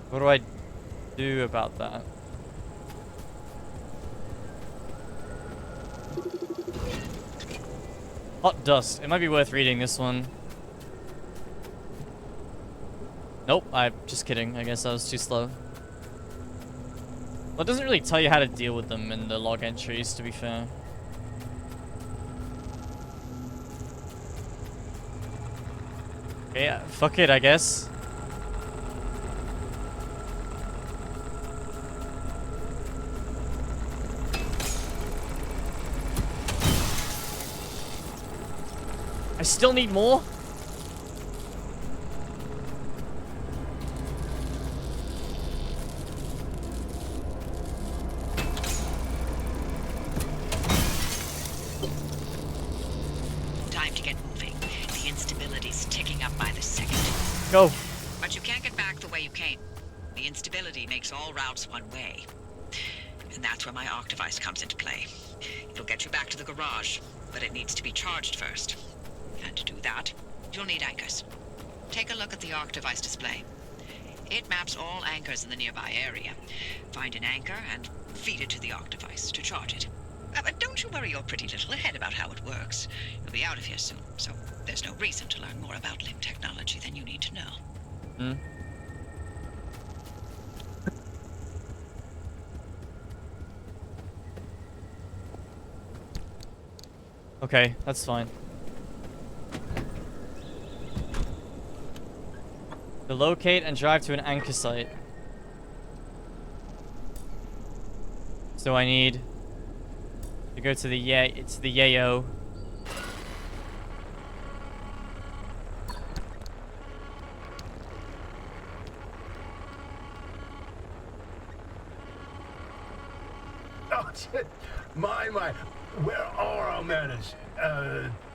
What do I do about that? Hot dust. It might be worth reading this one. Nope, I'm just kidding. I guess I was too slow. Well, it doesn't really tell you how to deal with them in the log entries, to be fair. Okay, fuck it, I guess. I still need more? Time to get moving. The instability's ticking up by the second. Go. But you can't get back the way you came. The instability makes all routes one way. And that's where my arc device comes into play. It'll get you back to the garage, but it needs to be charged first. And to do that, you'll need anchors. Take a look at the arc device display. It maps all anchors in the nearby area. Find an anchor and feed it to the arc device to charge it. But don't you worry your pretty little head about how it works. You'll be out of here soon, so there's no reason to learn more about limb technology than you need to know. Hmm. Okay, that's fine. To locate and drive to an anchor site. So I need to go to the Yayo. Oh, shit. My. Where are our manners?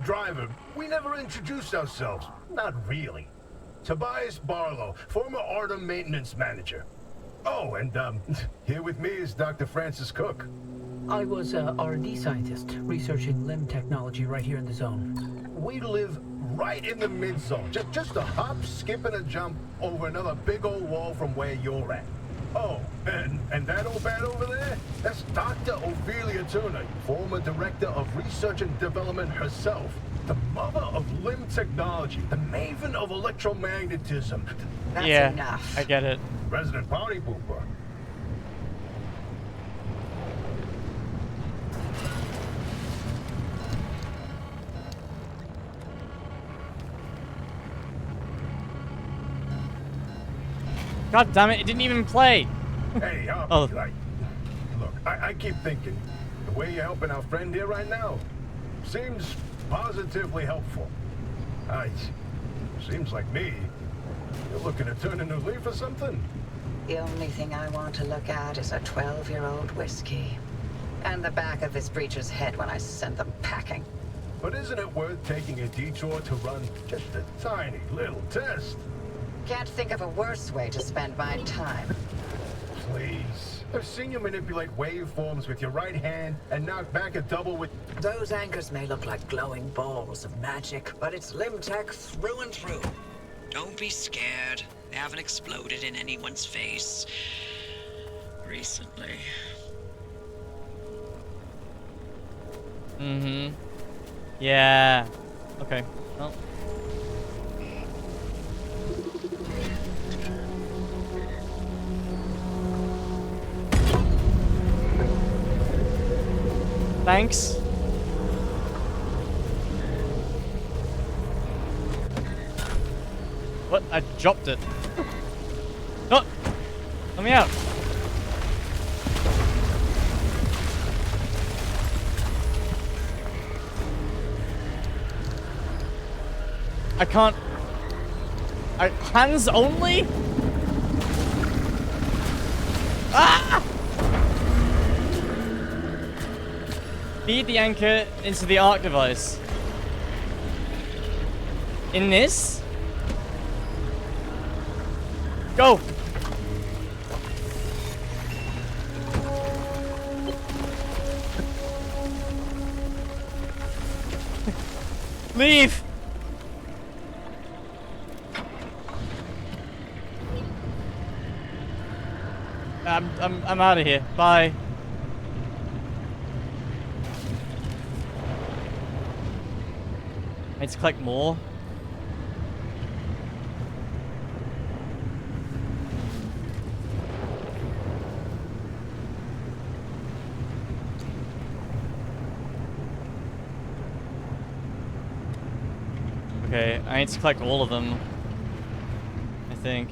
Driver, we never introduced ourselves. Not really. Tobias Barlow, former Artem maintenance manager. Oh, and, here with me is Dr. Francis Cook. I was a R&D scientist researching limb technology right here in the zone. We live right in the mid-zone. Just a hop, skip, and a jump over another big old wall from where you're at. Oh, and that old bat over there? That's Dr. Ophelia Turner, former director of research and development herself. The mother of limb technology, the maven of electromagnetism. That's Yeah, enough. I get it. Resident party pooper. God damn it, it didn't even play. Hey, Oh. look, I keep thinking, the way you're helping our friend here right now seems positively helpful. Seems like me. You're looking to turn a new leaf or something? The only thing I want to look at is a 12-year-old whiskey. And the back of this breacher's head when I send them packing. But isn't it worth taking a detour to run just a tiny little test? Can't think of a worse way to spend my time. Please. I've seen you manipulate waveforms with your right hand and knock back a double with... Those anchors may look like glowing balls of magic, but it's limb tech through and through. Don't be scared. They haven't exploded in anyone's face recently. Mm-hmm. Yeah. Okay. Well. Thanks. What? I dropped it. No! Let me out. I can't... hands only? Ah! Feed the anchor into the arc device. In this? Go! Leave! I'm out of here. Bye. I need to collect more. Okay, I need to collect all of them. I think.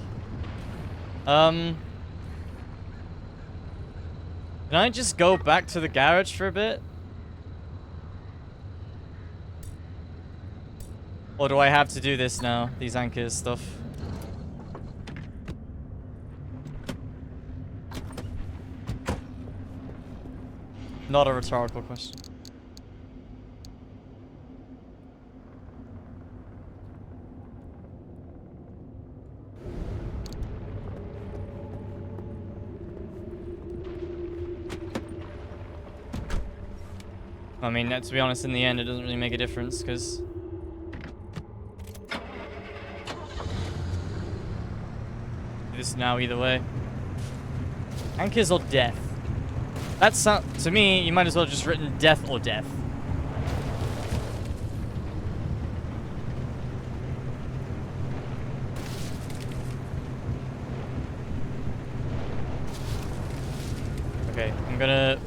Can I just go back to the garage for a bit? Or do I have to do this now? These anchors stuff. Not a rhetorical question. I mean, to be honest, in the end, it doesn't really make a difference, because... this now either way. Anchors or death? That's to me, you might as well have just written death or death. Okay, I'm gonna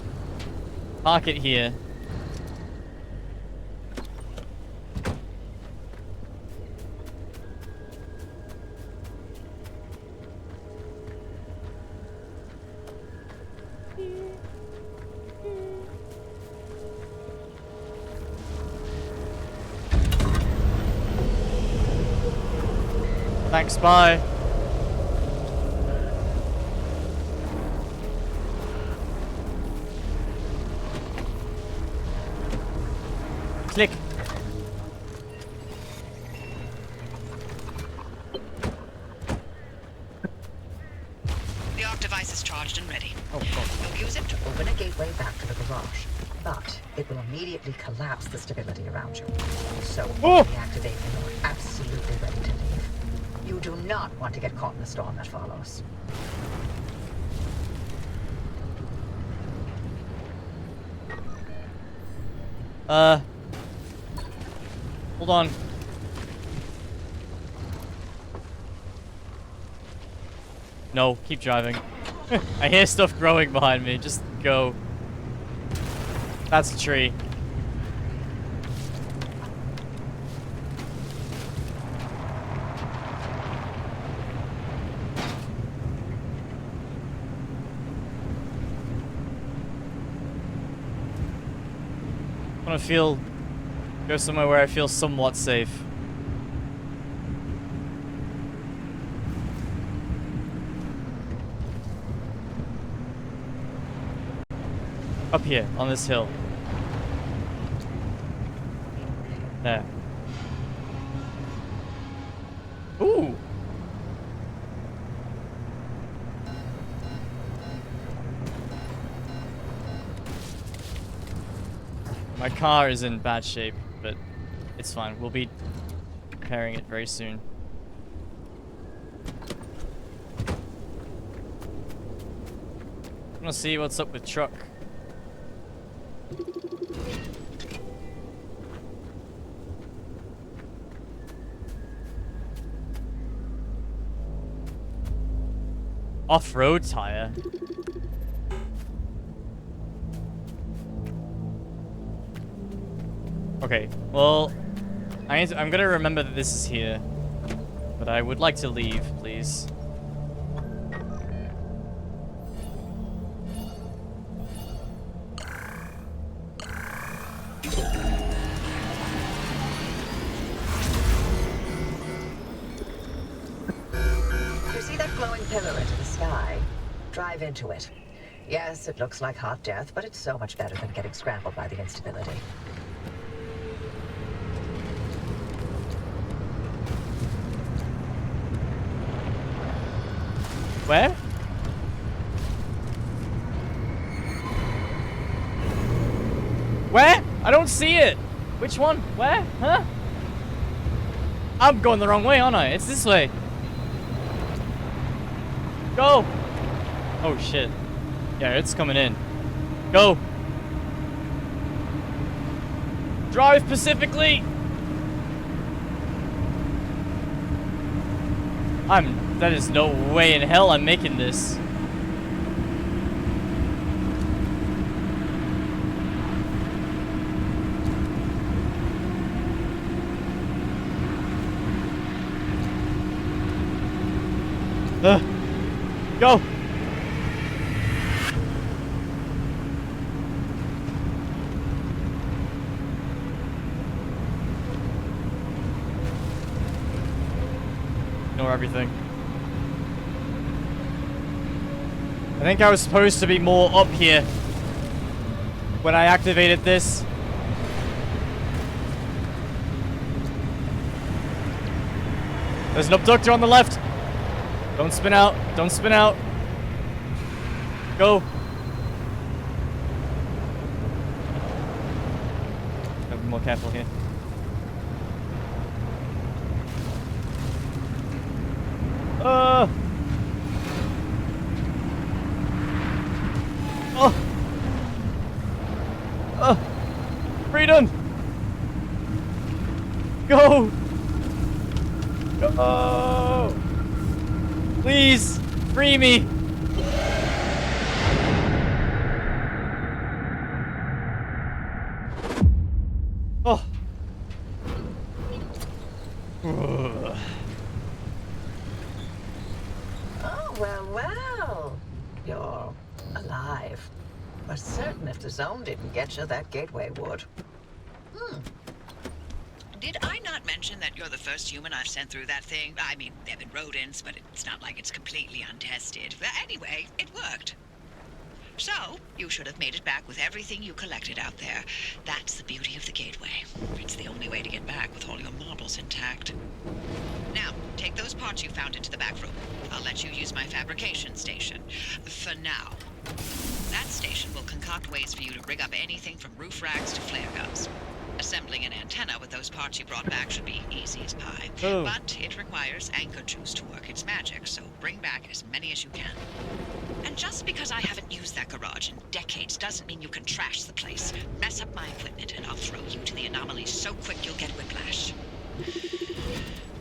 park it here. Thanks, bye. Click. The arc device is charged and ready. Oh, good. You'll use it to open a gateway back to the garage. but it will immediately collapse the stability around you. So Oh! only activate when you're absolutely ready to leave. You do not want to get caught in the storm that follows. Hold on. No, keep driving. I hear stuff growing behind me. Just go. That's a tree. I want to go somewhere where I feel somewhat safe. Up here, on this hill. There. Ooh! My car is in bad shape, but it's fine. We'll be repairing it very soon. I want to see what's up with truck. Off-road tire. Okay, well, I'm gonna remember that this is here, but I would like to leave, please. You see that glowing pillar into the sky? Drive into it. Yes, it looks like hot death, but it's so much better than getting scrambled by the instability. Where? Where? I don't see it. Which one? Where? Huh? I'm going the wrong way, aren't I? It's this way. Go. Oh, shit. Yeah, it's coming in. Go. Drive specifically. That is no way in hell I'm making this. Go. Ignore everything. I think I was supposed to be more up here when I activated this. There's an abductor on the left. Don't spin out. Don't spin out. Go. Gotta be more careful here. Oh. Freedom. Go. Go. Please, free me. Oh. Oh, well. You're alive. We're certain if the zone didn't get you, that gateway would. Did I not mention that you're the first human I've sent through that thing? I mean, they've been rodents, but it's not like it's completely untested. But anyway, it worked. So, you should have made it back with everything you collected out there. That's the beauty of the gateway. It's the only way to get back with all your marbles intact. Now, take those parts you found into the back room. I'll let you use my fabrication station. For now. That station will concoct ways ways for you to rig up anything from roof racks to flare guns. Assembling an antenna with those parts you brought back should be easy as pie. Oh. But it requires anchor juice to work its magic, so bring back as many as you can. And just because I haven't used that garage in decades doesn't mean you can trash the place. Mess up my equipment and I'll throw you to the anomalies so quick you'll get whiplash.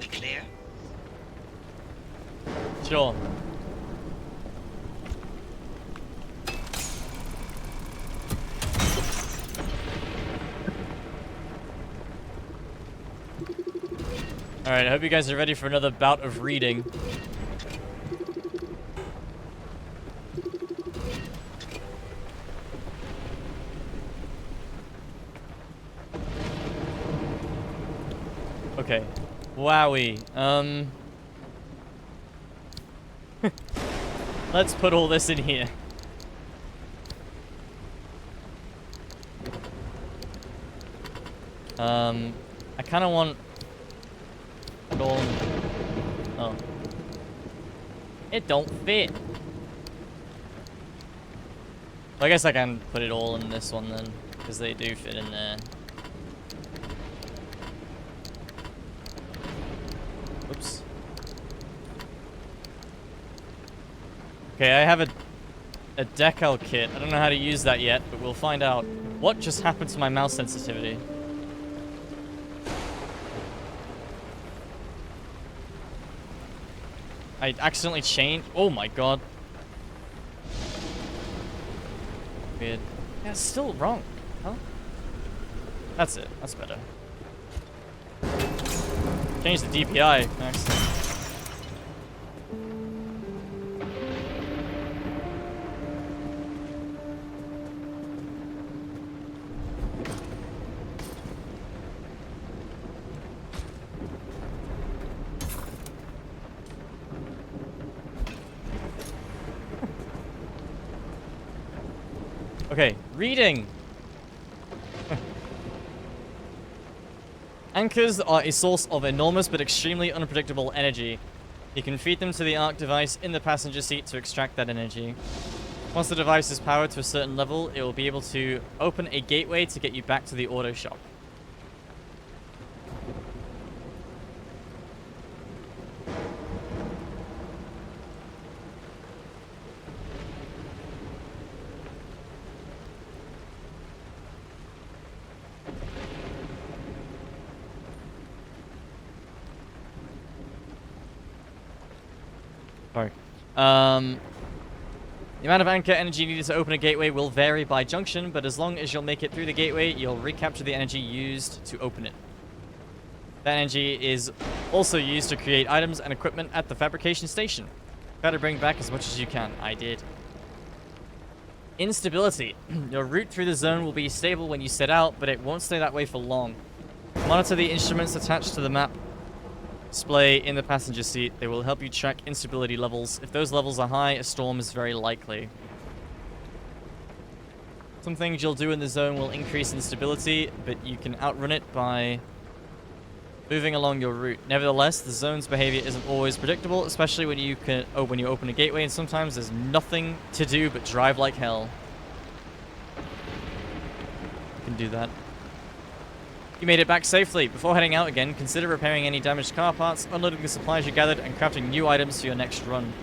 We clear? Sure. Alright, I hope you guys are ready for another bout of reading. Okay. Wowie. Let's put all this in here. I kind of want it all. Oh. It don't fit. I guess I can put it all in this one then, because they do fit in there. Oops. Okay, I have a decal kit. I don't know how to use that yet, but we'll find out. What just happened to my mouse sensitivity? I accidentally changed. Oh my god. Weird. Yeah, it's still wrong. Huh? That's it. That's better. Change the DPI next. Okay, reading. Anchors are a source of enormous but extremely unpredictable energy. You can feed them to the arc device in the passenger seat to extract that energy. Once the device is powered to a certain level, it will be able to open a gateway to get you back to the auto shop. Sorry. The amount of anchor energy needed to open a gateway will vary by junction, but as long as you'll make it through the gateway, you'll recapture the energy used to open it. That energy is also used to create items and equipment at the fabrication station. Try to bring back as much as you can. I did. Instability. Your route through the zone will be stable when you set out, but it won't stay that way for long. Monitor the instruments attached to the map display in the passenger seat. They will help you track instability levels. If those levels are high, a storm is very likely. Some things you'll do in the zone will increase instability, but you can outrun it by moving along your route. Nevertheless, the zone's behavior isn't always predictable, especially when you open a gateway, and sometimes there's nothing to do but drive like hell. You can do that. You made it back safely. Before heading out again, consider repairing any damaged car parts, unloading the supplies you gathered, and crafting new items for your next run.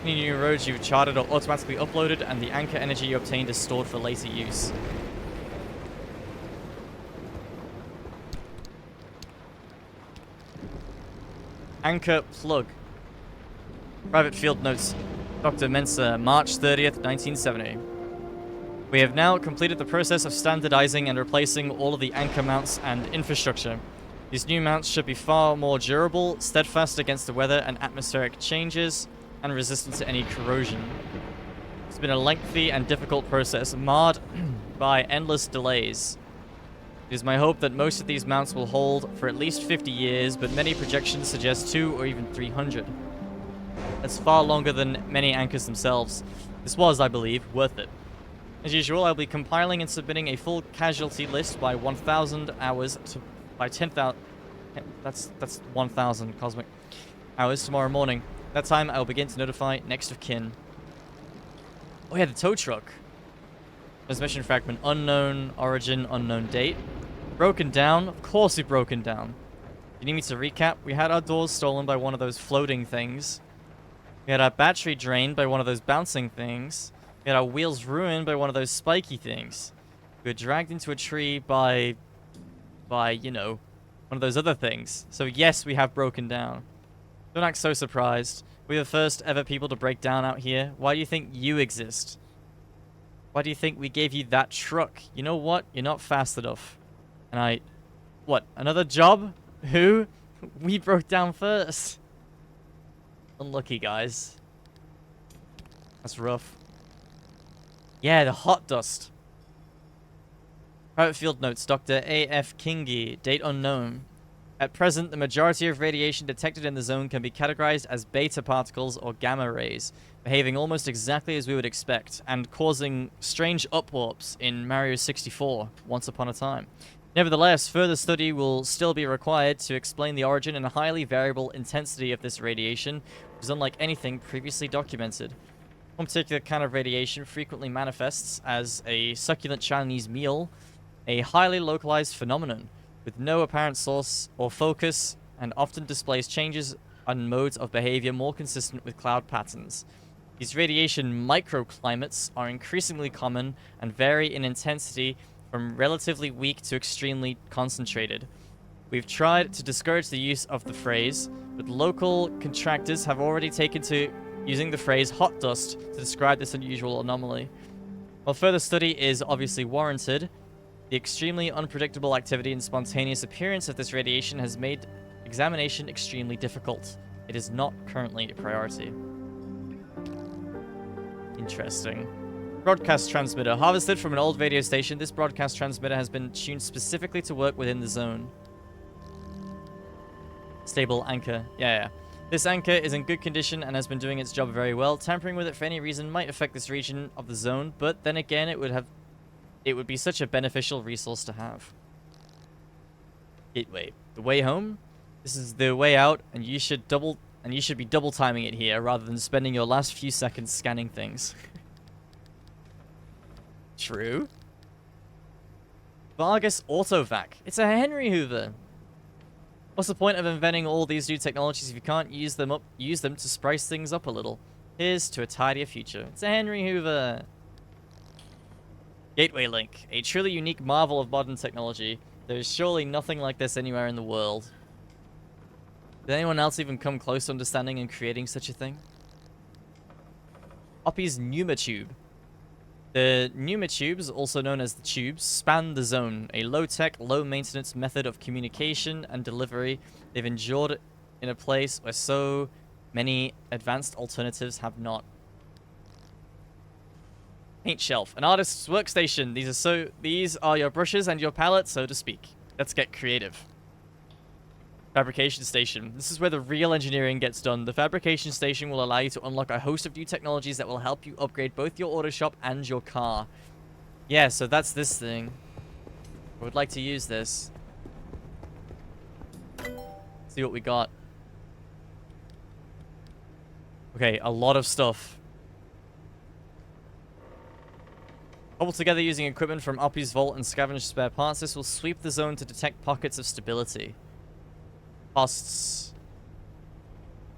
Any new roads you've charted are automatically uploaded, and the anchor energy you obtained is stored for later use. Anchor plug. Private field notes. Dr. Mensa, March 30th, 1970. We have now completed the process of standardizing and replacing all of the anchor mounts and infrastructure. These new mounts should be far more durable, steadfast against the weather and atmospheric changes, and resistant to any corrosion. It's been a lengthy and difficult process, marred by endless delays. It is my hope that most of these mounts will hold for at least 50 years, but many projections suggest 200 or even 300. That's far longer than many anchors themselves. This was, I believe, worth it. As usual, I'll be compiling and submitting a full casualty list by 1,000 hours by 10,000. That's 1,000 cosmic hours tomorrow morning. That time, I will begin to notify next of kin. Oh yeah, the tow truck. Transmission fragment unknown, origin unknown date. Broken down? Of course we broken down. You need me to recap? We had our doors stolen by one of those floating things. We had our battery drained by one of those bouncing things. We had our wheels ruined by one of those spiky things. We were dragged into a tree by, you know, one of those other things. So yes, we have broken down. Don't act so surprised. We're the first ever people to break down out here. Why do you think you exist? Why do you think we gave you that truck? You know what? You're not fast enough. And what? Another job? Who? We broke down first. Unlucky, guys. That's rough. Yeah, the hot dust. Private field notes, Dr. A.F. Kingi, date unknown. At present, the majority of radiation detected in the zone can be categorized as beta particles or gamma rays, behaving almost exactly as we would expect, and causing strange upwarps in Mario 64, once upon a time. Nevertheless, further study will still be required to explain the origin and highly variable intensity of this radiation, which is unlike anything previously documented. One particular kind of radiation frequently manifests as a succulent Chinese meal, a highly localized phenomenon, with no apparent source or focus, and often displays changes and modes of behavior more consistent with cloud patterns. These radiation microclimates are increasingly common and vary in intensity from relatively weak to extremely concentrated. We've tried to discourage the use of the phrase, but local contractors have already taken to using the phrase hot dust to describe this unusual anomaly. While further study is obviously warranted, the extremely unpredictable activity and spontaneous appearance of this radiation has made examination extremely difficult. It is not currently a priority. Interesting. Broadcast transmitter. Harvested from an old radio station, this broadcast transmitter has been tuned specifically to work within the zone. Stable anchor. Yeah. This anchor is in good condition and has been doing its job very well. Tampering with it for any reason might affect this region of the zone, but then again, it would be such a beneficial resource to have. Gateway. The way home? This is the way out, and you should be double timing it here rather than spending your last few seconds scanning things. True. Vargas Autovac. It's a Henry Hoover. What's the point of inventing all these new technologies if you can't use them to spice things up a little? Here's to a tidier future. It's a Henry Hoover. Gateway Link. A truly unique marvel of modern technology. There is surely nothing like this anywhere in the world. Did anyone else even come close to understanding and creating such a thing? Oppie's Pneumatube. The pneumatubes, also known as the tubes, span the zone, a low-tech, low-maintenance method of communication and delivery. They've endured in a place where so many advanced alternatives have not. Paint shelf, an artist's workstation. These are your brushes and your palette, so to speak. Let's get creative. Fabrication station. This is where the real engineering gets done. The fabrication station will allow you to unlock a host of new technologies that will help you upgrade both your auto shop and your car. Yeah, so that's this thing. I would like to use this. See what we got. Okay, a lot of stuff. Cobbled together using equipment from Oppie's vault and scavenge spare parts, this will sweep the zone to detect pockets of stability. Costs.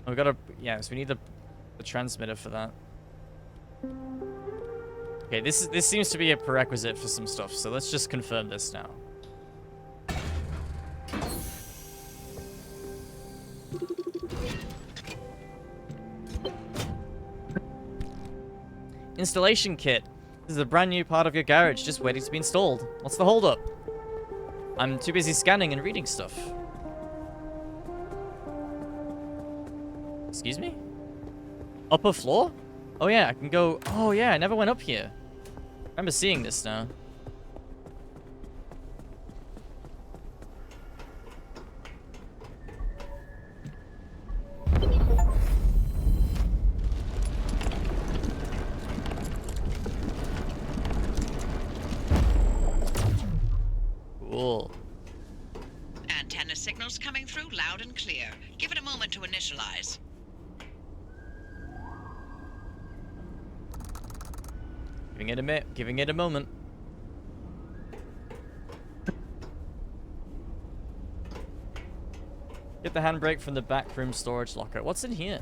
Oh, we gotta... Yeah, so we need the transmitter for that. Okay, this seems to be a prerequisite for some stuff, so let's just confirm this now. Installation kit. This is a brand new part of your garage, just waiting to be installed. What's the holdup? I'm too busy scanning and reading stuff. Excuse me? Upper floor? Oh yeah, I can go... Oh yeah, I never went up here. I remember seeing this now. Cool. Antenna signals coming through loud and clear. Give it a moment to initialize. Giving it a moment. Get the handbrake from the back room storage locker. What's in here?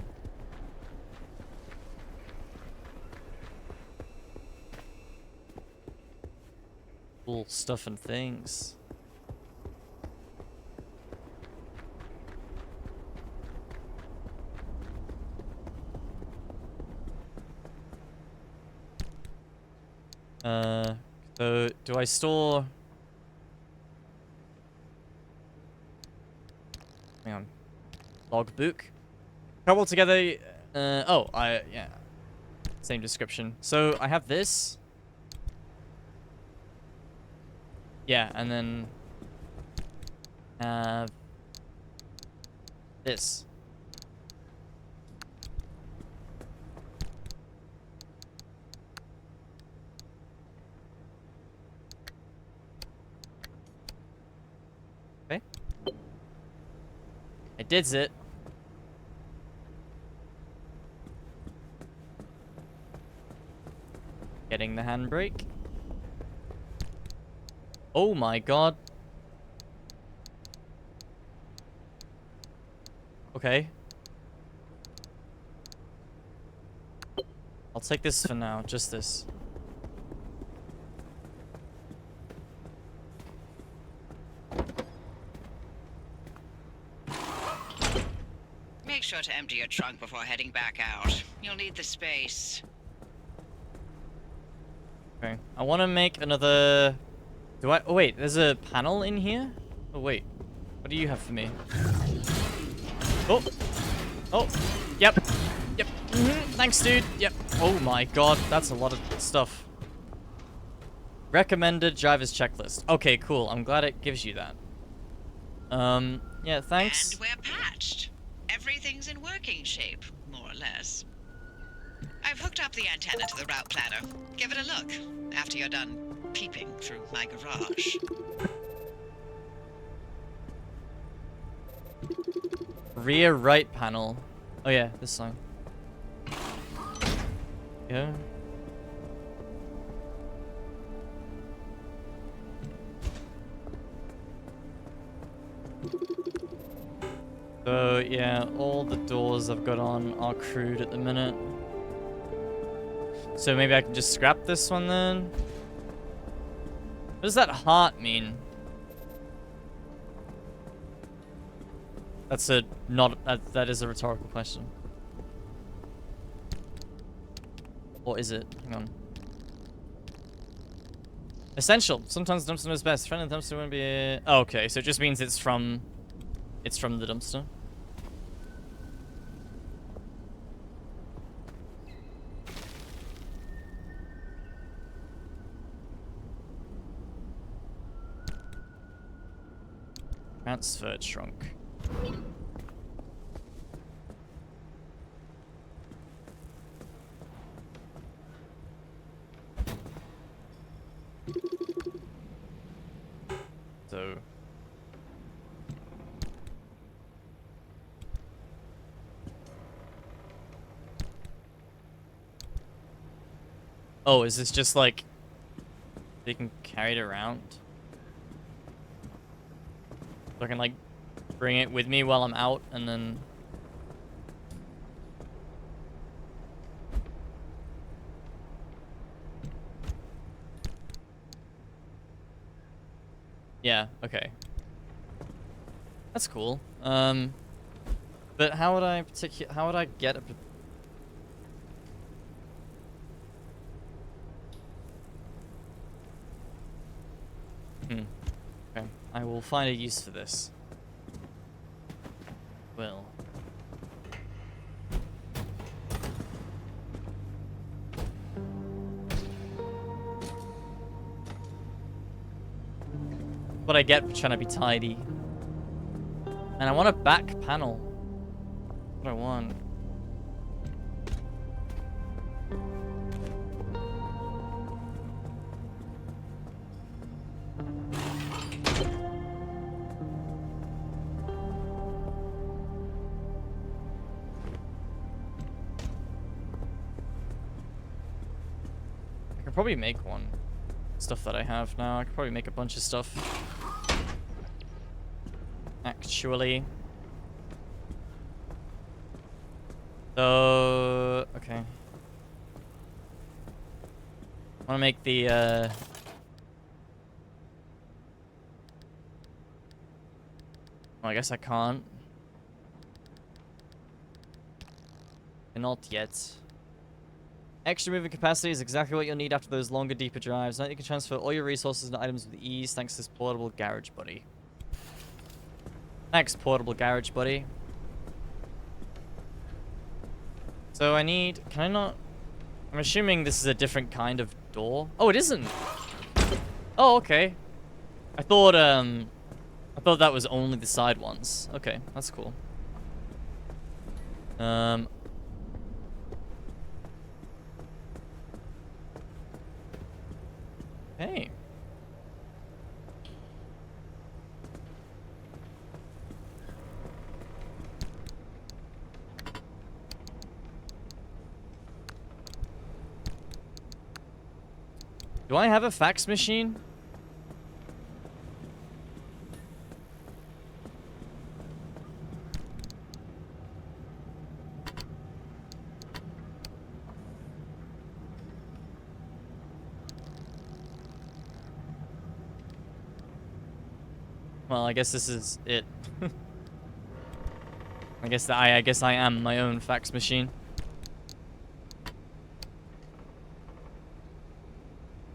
Cool stuff and things. So do I store? Hang on. Logbook. Cobble together. Yeah. Same description. So I have this. Yeah, and then have this. Okay. I did it. Getting the handbrake. Oh my god. Okay. I'll take this for now, just this. Make sure to empty your trunk before heading back out. You'll need the space. Okay. I want to make another... Do I... Oh, wait. There's a panel in here? Oh, wait. What do you have for me? Oh. Oh. Yep. Yep. Thanks, dude. Yep. Oh, my God. That's a lot of stuff. Recommended driver's checklist. Okay, cool. I'm glad it gives you that. Yeah, thanks. And we're patched. Everything's in working shape, more or less. I've hooked up the antenna to the route planner. Give it a look after you're done peeping through my garage. Rear right panel. Oh yeah, this side. Yeah. So yeah, all the doors I've got on are crude at the minute. So maybe I can just scrap this one then? What does that heart mean? That's a not that is a rhetorical question. Or is it? Hang on. Essential. Sometimes the dumpster knows best. Friend of the dumpster won't be. Oh, okay, so it just means it's from the dumpster. Transfer trunk. So oh, is this just like they can carry it around? So I can like bring it with me while I'm out and then yeah, okay. That's cool. But how would I get a okay. I will find a use for this. Well. What I get for trying to be tidy. And I want a back panel. What I want. I could probably make one. Stuff that I have now. I could probably make a bunch of stuff. Actually. So, okay. I want to make the, well, I guess I can't. Not yet. Extra moving capacity is exactly what you'll need after those longer, deeper drives. Now you can transfer all your resources and items with ease thanks to this portable garage buddy. Thanks, portable garage buddy. So I need... Can I not... I'm assuming this is a different kind of door. Oh, it isn't! Oh, okay. I thought that was only the side ones. Okay, that's cool. Hey. Do I have a fax machine? Well, I guess this is it. I guess I am my own fax machine.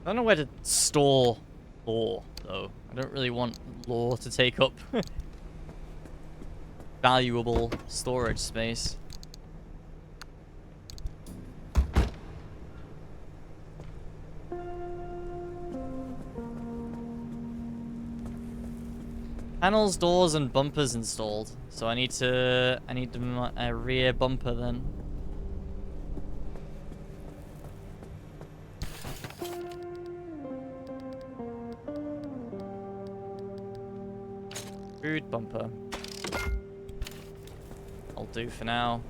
I don't know where to store lore, though. I don't really want lore to take up valuable storage space. Panels, doors, and bumpers installed. So I need a rear bumper then. Crude bumper. I'll do for now.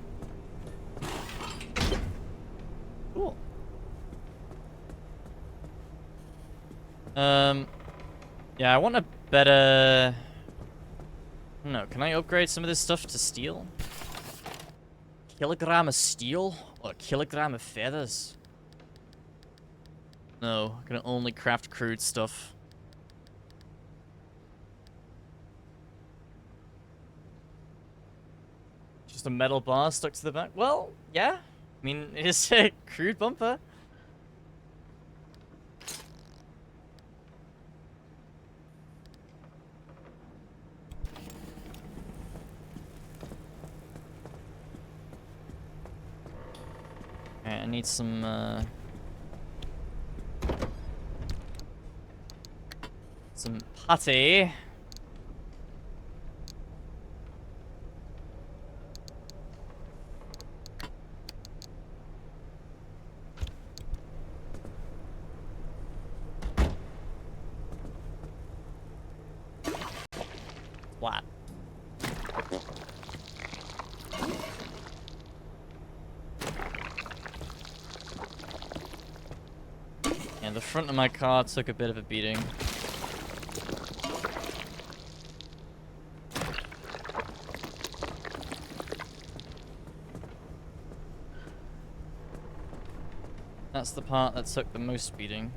Cool. Yeah, I want a better... No, can I upgrade some of this stuff to steel? Kilogram of steel? Or a kilogram of feathers? No, I can only craft crude stuff. Just a metal bar stuck to the back? Well, yeah. I mean, it's a crude bumper. I need some, putty. Flat. Yeah, the front of my car took a bit of a beating. That's the part that took the most beating.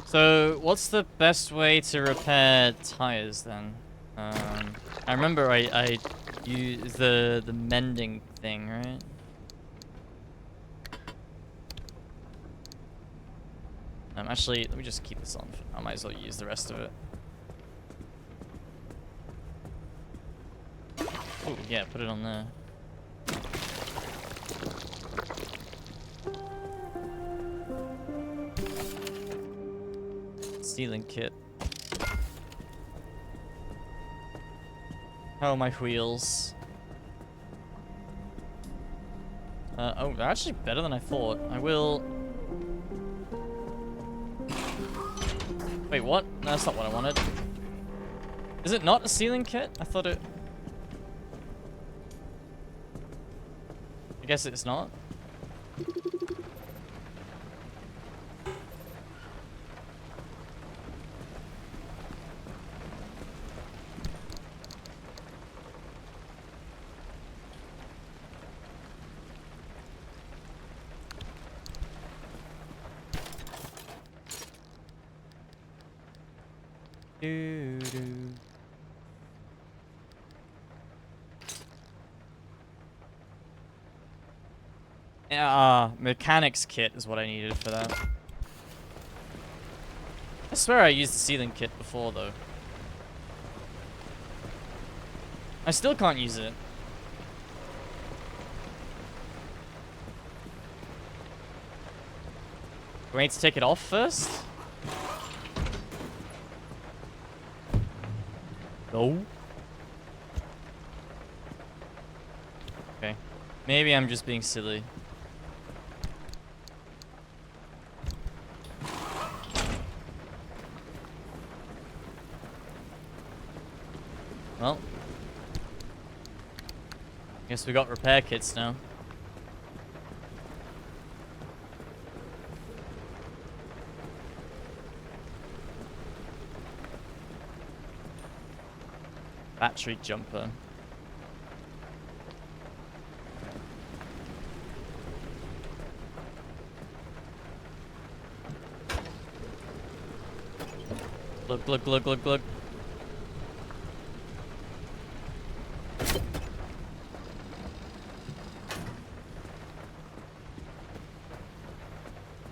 So, what's the best way to repair tires then? I remember I used the mending thing, right? Actually, let me just keep this on. I might as well use the rest of it. Oh, yeah, put it on there. Stealing kit. Oh, my wheels. Oh, they're actually better than I thought. I will... Wait, what? No, that's not what I wanted. Is it not a ceiling kit? I thought it... I guess it's not. Doo-doo. Mechanics kit is what I needed for that. I swear I used the sealing kit before, though. I still can't use it. Do I need to take it off first? No. Okay. Maybe I'm just being silly. Well. Guess we got repair kits now. Battery jumper. Glug, glug, glug, glug, glug.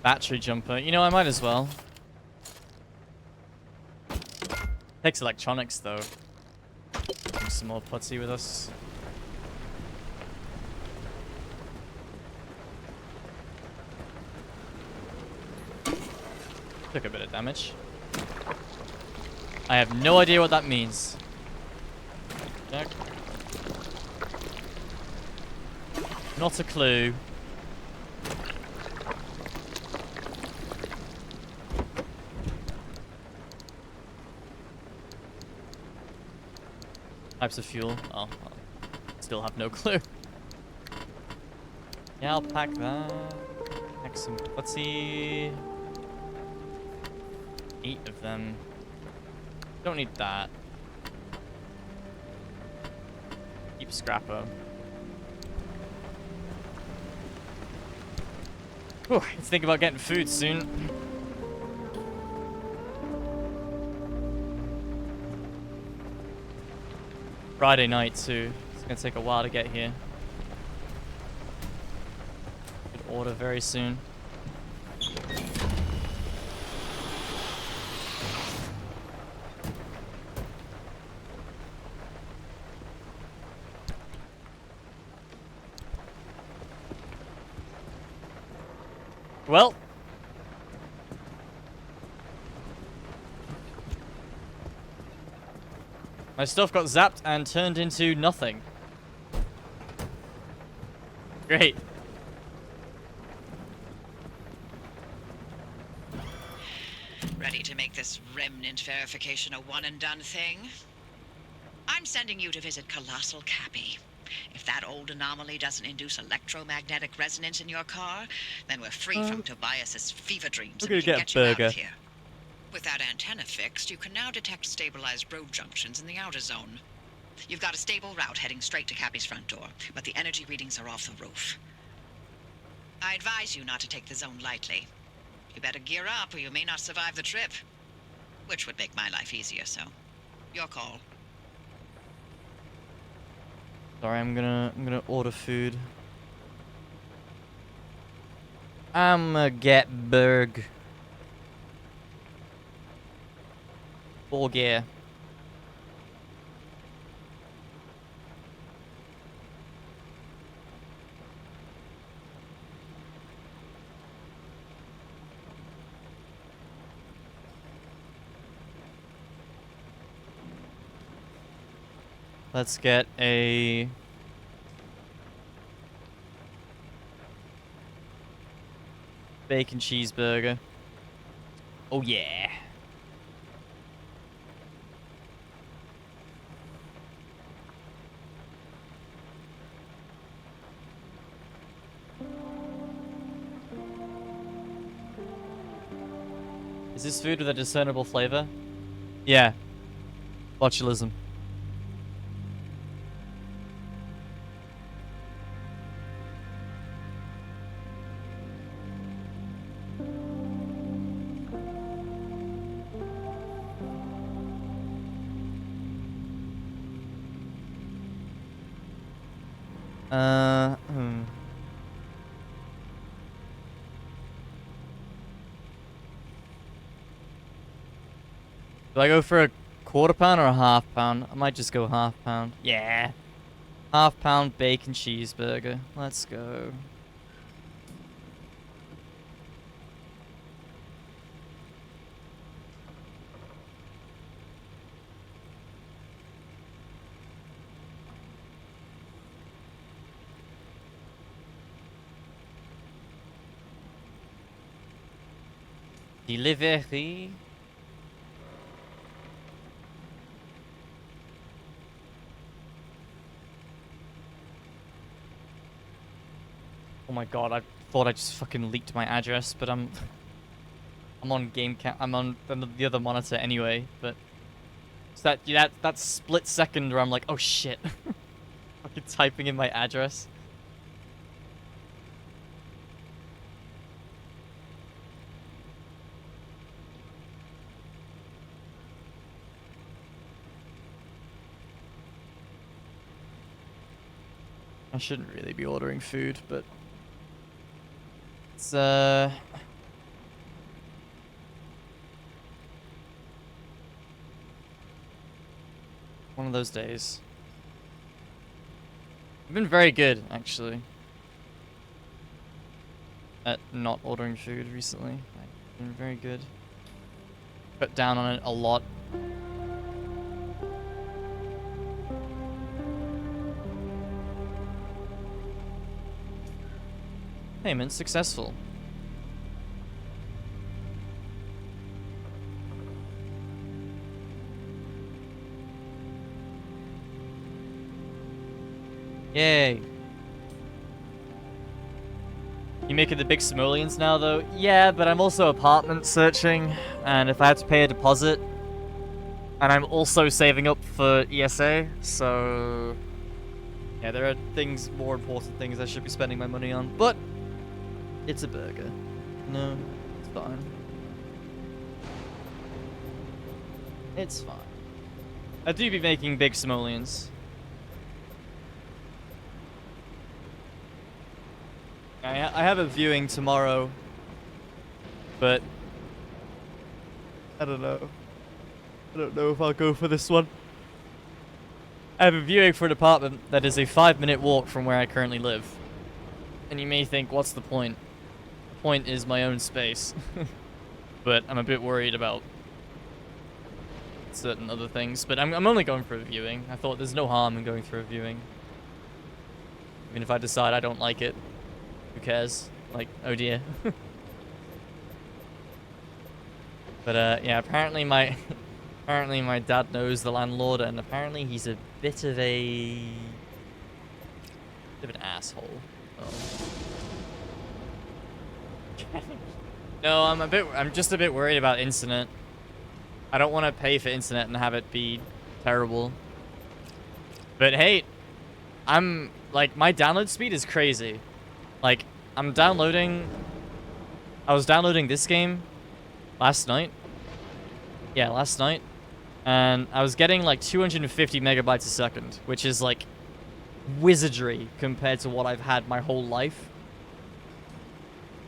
Battery jumper. You know, I might as well. Takes electronics, though. Bring some more putty with us. Took a bit of damage. I have no idea what that means. Check. Not a clue. Types of fuel. Oh, well, still have no clue. Yeah, I'll pack that. Pack some. Let's see. 8 of them. Don't need that. Keep scrapper. Whew, let's think about getting food soon. Friday night too. It's gonna take a while to get here. Could order very soon. Well. My stuff got zapped and turned into nothing. Great. Ready to make this remnant verification a one-and-done thing? I'm sending you to visit Colossal Cappy. If that old anomaly doesn't induce electromagnetic resonance in your car, then we're free from Tobias's fever dreams and we can get you out of here. With that antenna fixed, you can now detect stabilized road junctions in the outer zone. You've got a stable route heading straight to Cappy's front door, but the energy readings are off the roof. I advise you not to take the zone lightly. You better gear up or you may not survive the trip. Which would make my life easier, so your call. Sorry, I'm gonna order food. I'ma get burg. Burger. Let's get a bacon cheeseburger. Oh yeah. Is this food with a discernible flavor? Yeah. Botulism. Hmm. Do I go for a quarter pound or a half pound? I might just go half pound. Yeah. Half pound bacon cheeseburger. Let's go. Delivery. Oh my god, I thought I just fucking leaked my address, but I'm on game cam. I'm on the other monitor anyway, but it's that split second where I'm like, oh shit. Fucking typing in my address. I shouldn't really be ordering food, but it's one of those days. I've been very good, actually, at not ordering food recently. I've been very good. Cut down on it a lot. Payment successful. Yay. You making the big simoleons now, though? Yeah, but I'm also apartment searching, and if I have to pay a deposit, and I'm also saving up for ESA, so yeah, there are things, more important things I should be spending my money on, but it's a burger. No, it's fine. It's fine. I do be making big simoleons. I have a viewing tomorrow, but I don't know. I don't know if I'll go for this one. I have a viewing for an apartment that is a 5-minute walk from where I currently live. And you may think, what's the point? The point is my own space. But I'm a bit worried about certain other things. But I'm only going for a viewing. I thought there's no harm in going for a viewing. Even if I decide I don't like it. Who cares? Like, oh dear. But yeah, apparently my dad knows the landlord, and apparently he's a bit of an asshole. Oh. No, I'm just a bit worried about internet. I don't want to pay for internet and have it be terrible. But hey, I'm like, my download speed is crazy. Like, I was downloading this game last night. Yeah, last night. And I was getting like 250 megabytes a second, which is like wizardry compared to what I've had my whole life.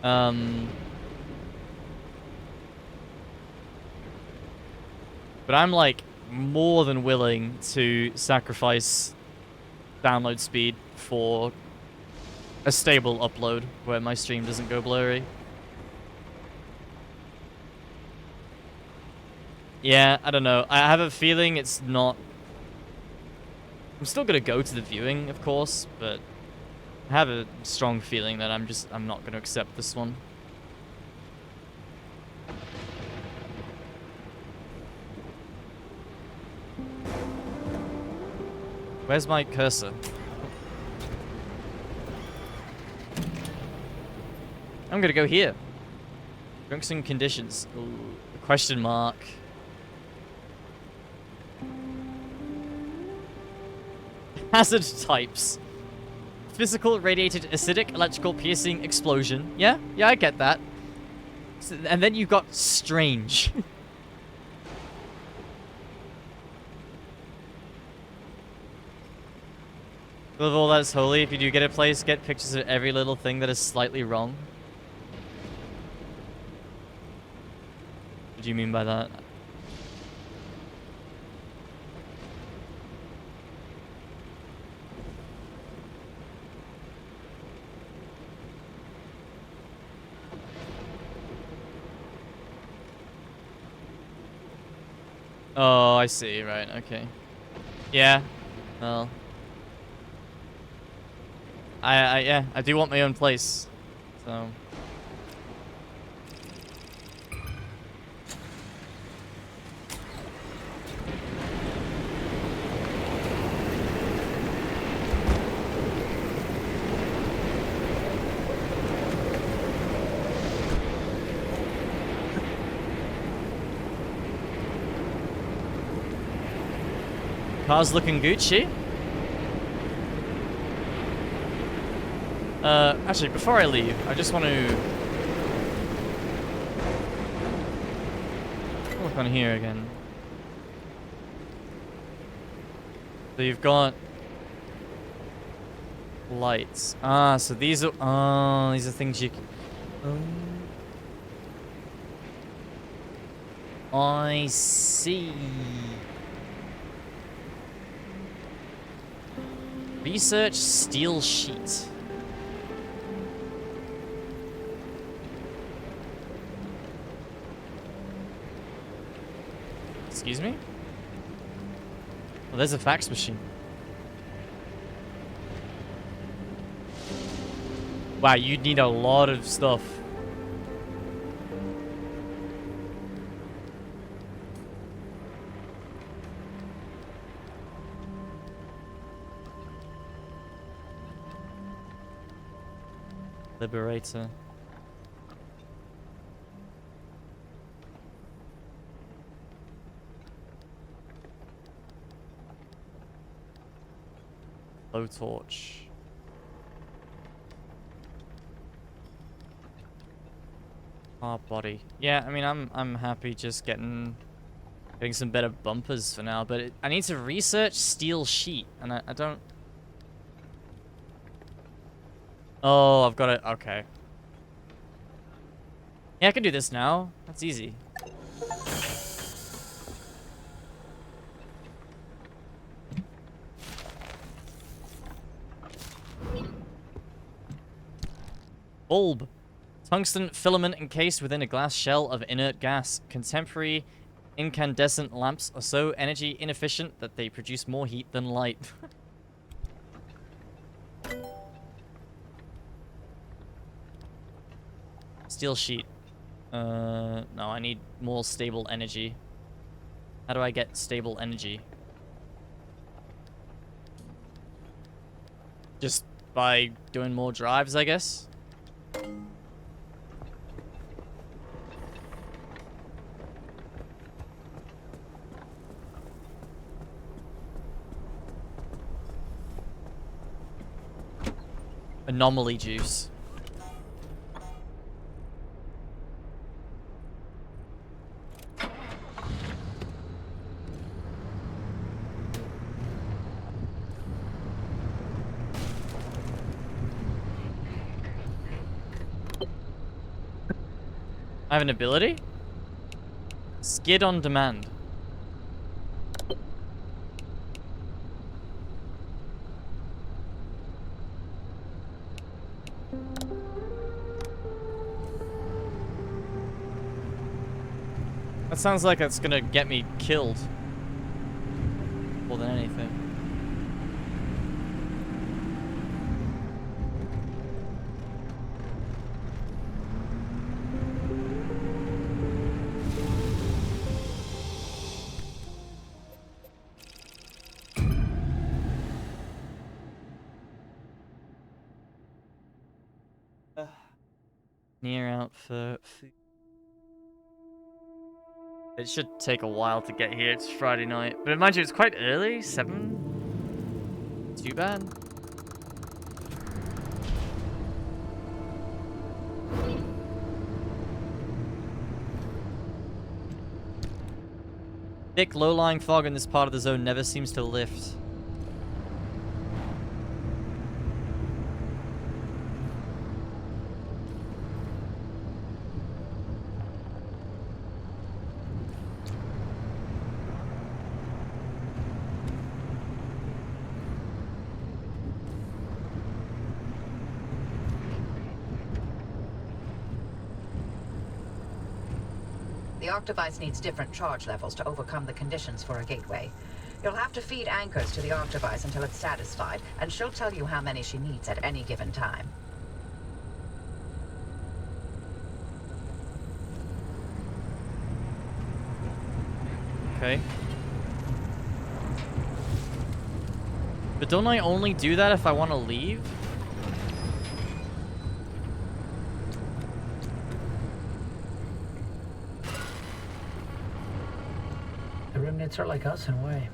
But I'm like more than willing to sacrifice download speed for a stable upload where my stream doesn't go blurry. Yeah, I don't know. I have a feeling it's not... I'm still gonna go to the viewing, of course, but I have a strong feeling that I'm not gonna accept this one. Where's my cursor? I'm gonna go here. Drinks and conditions. Ooh, question mark. Hazard types. Physical, radiated, acidic, electrical, piercing, explosion. Yeah, I get that. So, and then you've got strange. With all that is holy, if you do get a place, get pictures of every little thing that is slightly wrong. What do you mean by that? Oh, I see. Right. Okay. Yeah. Well. Yeah, I do want my own place. So. Car's looking Gucci. Actually, before I leave, I just want to look on here again. So you've got lights. Ah, so these are these are things you can. I see. Research steel sheet. Excuse me? Well, there's a fax machine. Wow, you'd need a lot of stuff. Liberator. Blowtorch. Hard body. Yeah, I mean, I'm happy just getting some better bumpers for now, but I need to research steel sheet, and I don't. Oh, I've got it. Okay. Yeah, I can do this now. That's easy. Bulb. Tungsten filament encased within a glass shell of inert gas. Contemporary incandescent lamps are so energy inefficient that they produce more heat than light. Steel sheet. No, I need more stable energy. How do I get stable energy? Just by doing more drives, I guess? Anomaly juice. I have an ability? Skid on demand. That sounds like it's gonna get me killed. More than anything. Near out for food. It should take a while to get here. It's Friday night. But mind you, it's quite early. 7? Too bad. Thick, low-lying fog in this part of the zone never seems to lift. The Octovice needs different charge levels to overcome the conditions for a gateway. You'll have to feed anchors to the Octovice until it's satisfied, and she'll tell you how many she needs at any given time. Okay. But don't I only do that if I want to leave? The remnants are like us in a way.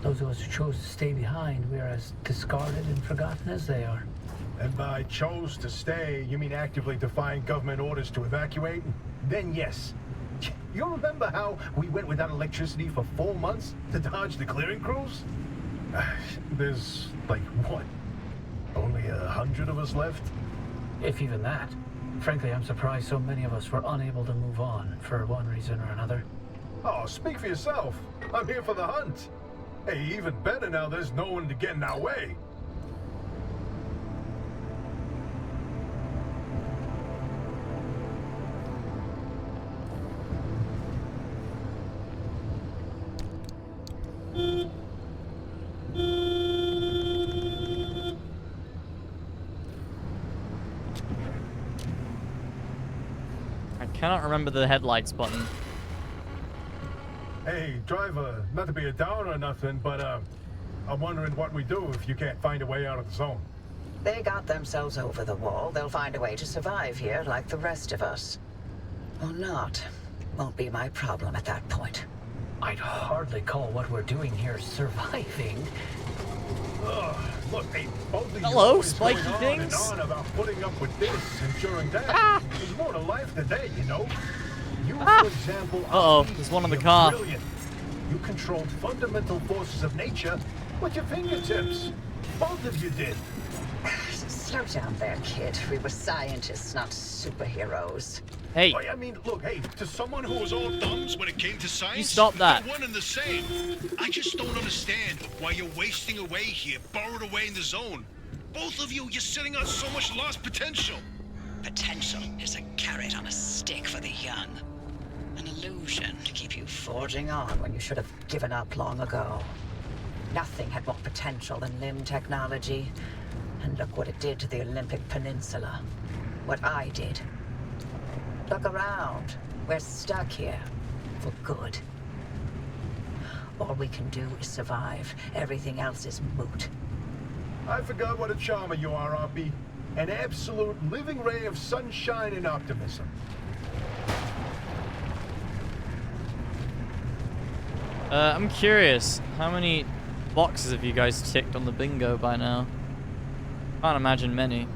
Those of us who chose to stay behind, we are as discarded and forgotten as they are. And by chose to stay, you mean actively defying government orders to evacuate? Then yes. You remember how we went without electricity for 4 months to dodge the clearing crews? There's, like, what? Only 100 of us left? If even that. Frankly, I'm surprised so many of us were unable to move on for one reason or another. Oh, speak for yourself. I'm here for the hunt. Hey, even better now there's no one to get in our way. I cannot remember the headlights button. Hey, driver, not to be a downer or nothing, but I'm wondering what we do if you can't find a way out of the zone. They got themselves over the wall. They'll find a way to survive here like the rest of us. Or not. Won't be my problem at that point. I'd hardly call what we're doing here surviving. Look, hey, both of you Hello, always spiky going things. on and on about putting up with this, enduring that. There's more to life today, you know? You, for example, Uh-oh, are there's one in the you're car. brilliant. You controlled fundamental forces of nature with your fingertips. Both of you did. Slow down there, kid. We were scientists, not superheroes. Hey, I mean, look, hey, to someone who was all thumbs when it came to science, you stop that. they're one and the same. I just don't understand why you're wasting away here, borrowed away in the zone. Both of you, you're sitting on so much lost potential. Potential is a carrot on a stick for the young. An illusion to keep you Forging on when you should have given up long ago. Nothing had more potential than limb technology. And look what it did to the Olympic Peninsula. What I did. Look around. We're stuck here. For good. All we can do is survive. Everything else is moot. I forgot what a charmer you are, RP. An absolute living ray of sunshine and optimism. I'm curious. How many boxes have you guys ticked on the bingo by now? Can't imagine many.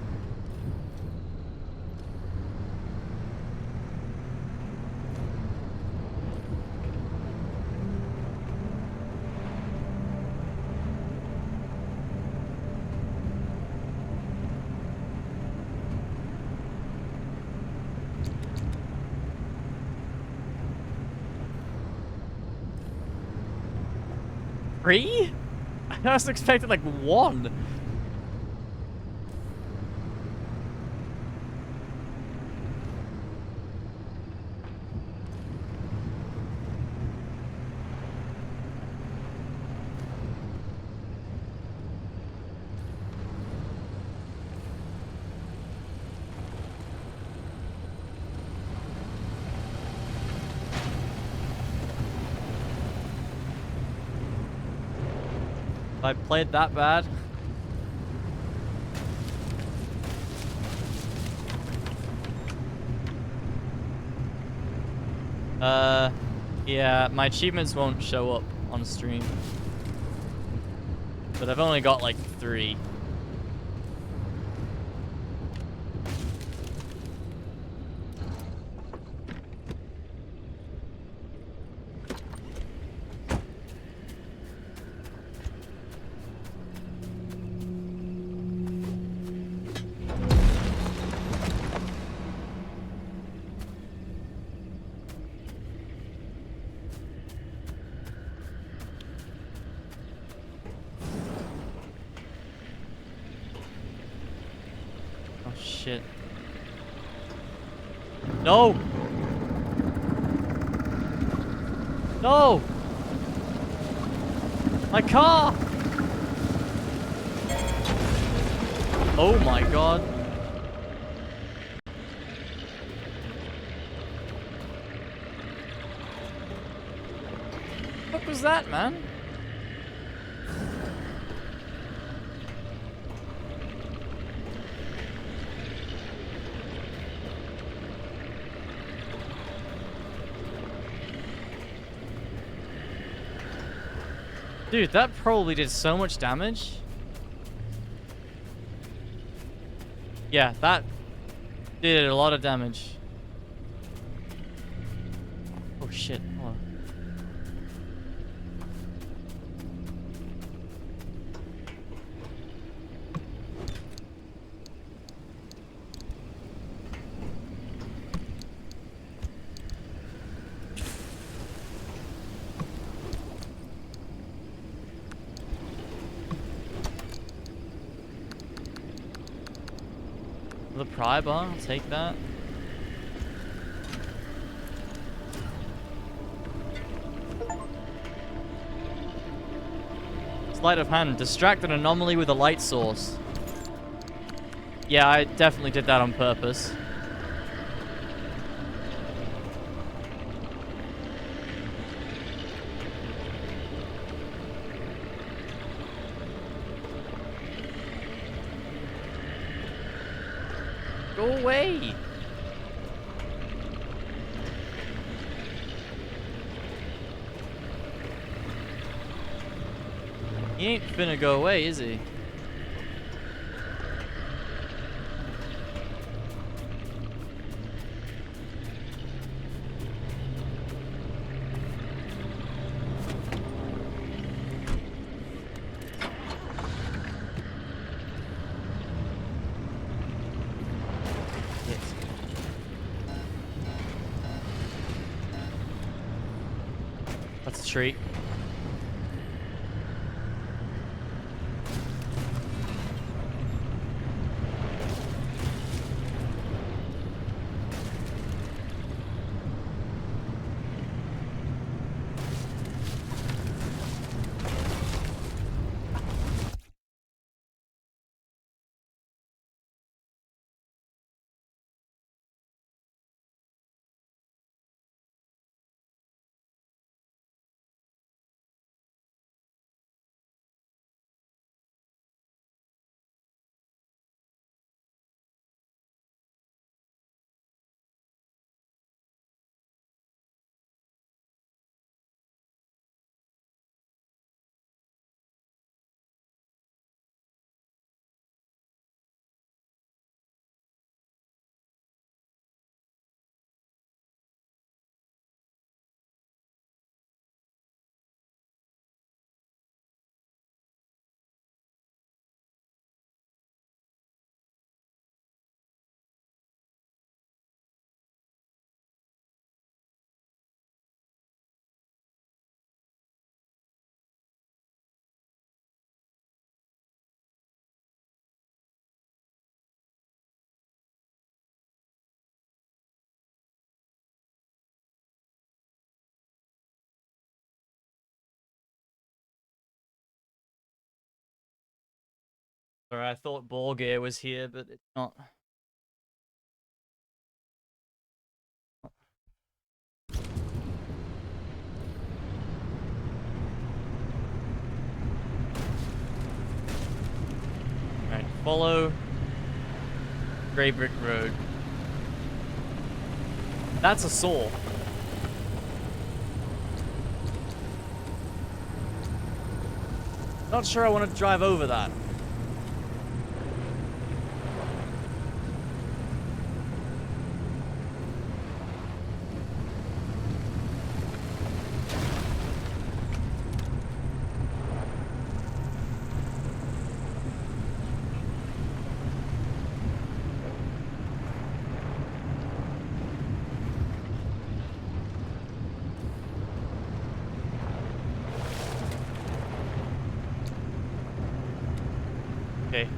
Three? I was expecting like one. I played that bad. Yeah, my achievements won't show up on stream. But I've only got like 3. Shit. No! No! My car! Oh my god. What was that, man? Dude, that probably did so much damage. Yeah, that did a lot of damage. Oh shit. Hold on. The pry bar, I'll take that. Sleight of hand. Distract an anomaly with a light source. Yeah, I definitely did that on purpose. Go away! He ain't finna go away, is he? Yes. That's a treat. Sorry, I thought ball gear was here, but it's not. Alright, follow Grey Brick Road. That's a saw. Not sure I want to drive over that. Okay.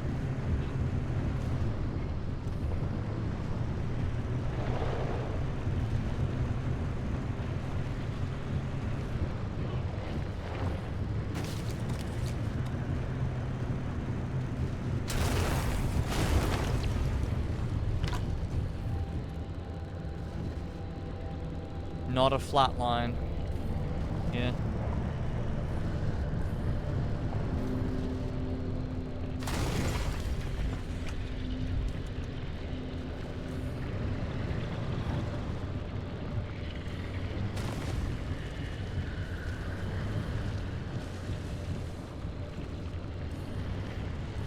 not a flat line. Yeah.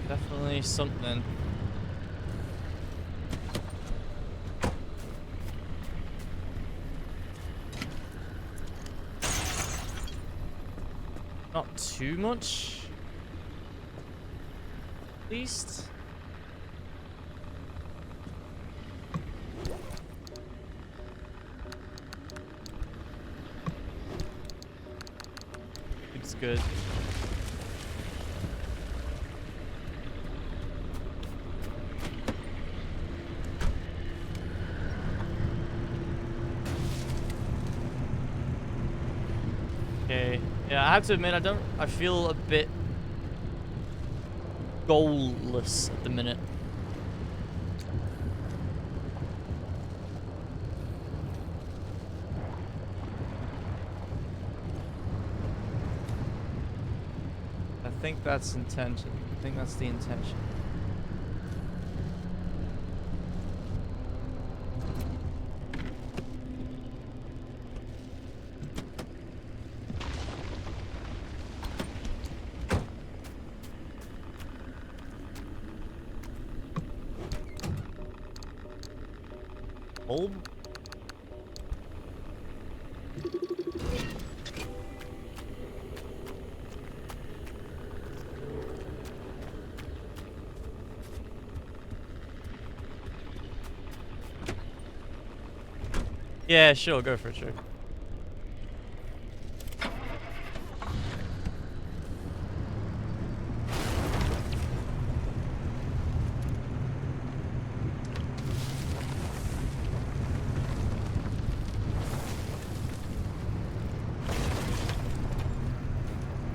Definitely something. Not too much. At least. It's good. Okay. Yeah, I have to admit, I feel a bit goalless at the minute. I think that's intention. I think that's the intention. Bulb? Yeah, sure, go for it, sure.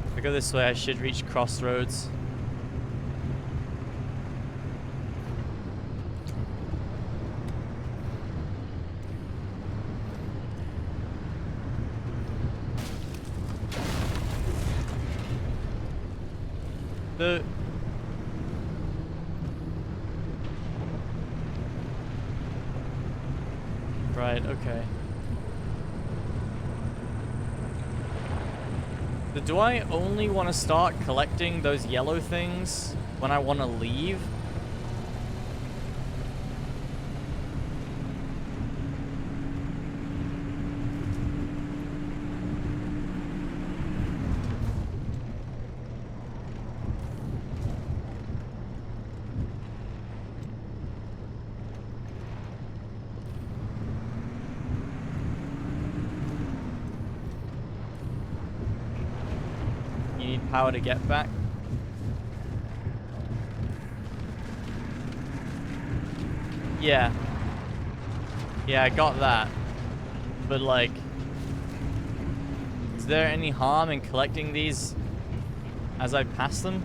If I go this way, I should reach Crossroads. The right, okay. So do I only want to start collecting those yellow things when I want to leave? You need power to get back? Yeah. Yeah, I got that. But like, is there any harm in collecting these as I pass them?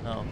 No.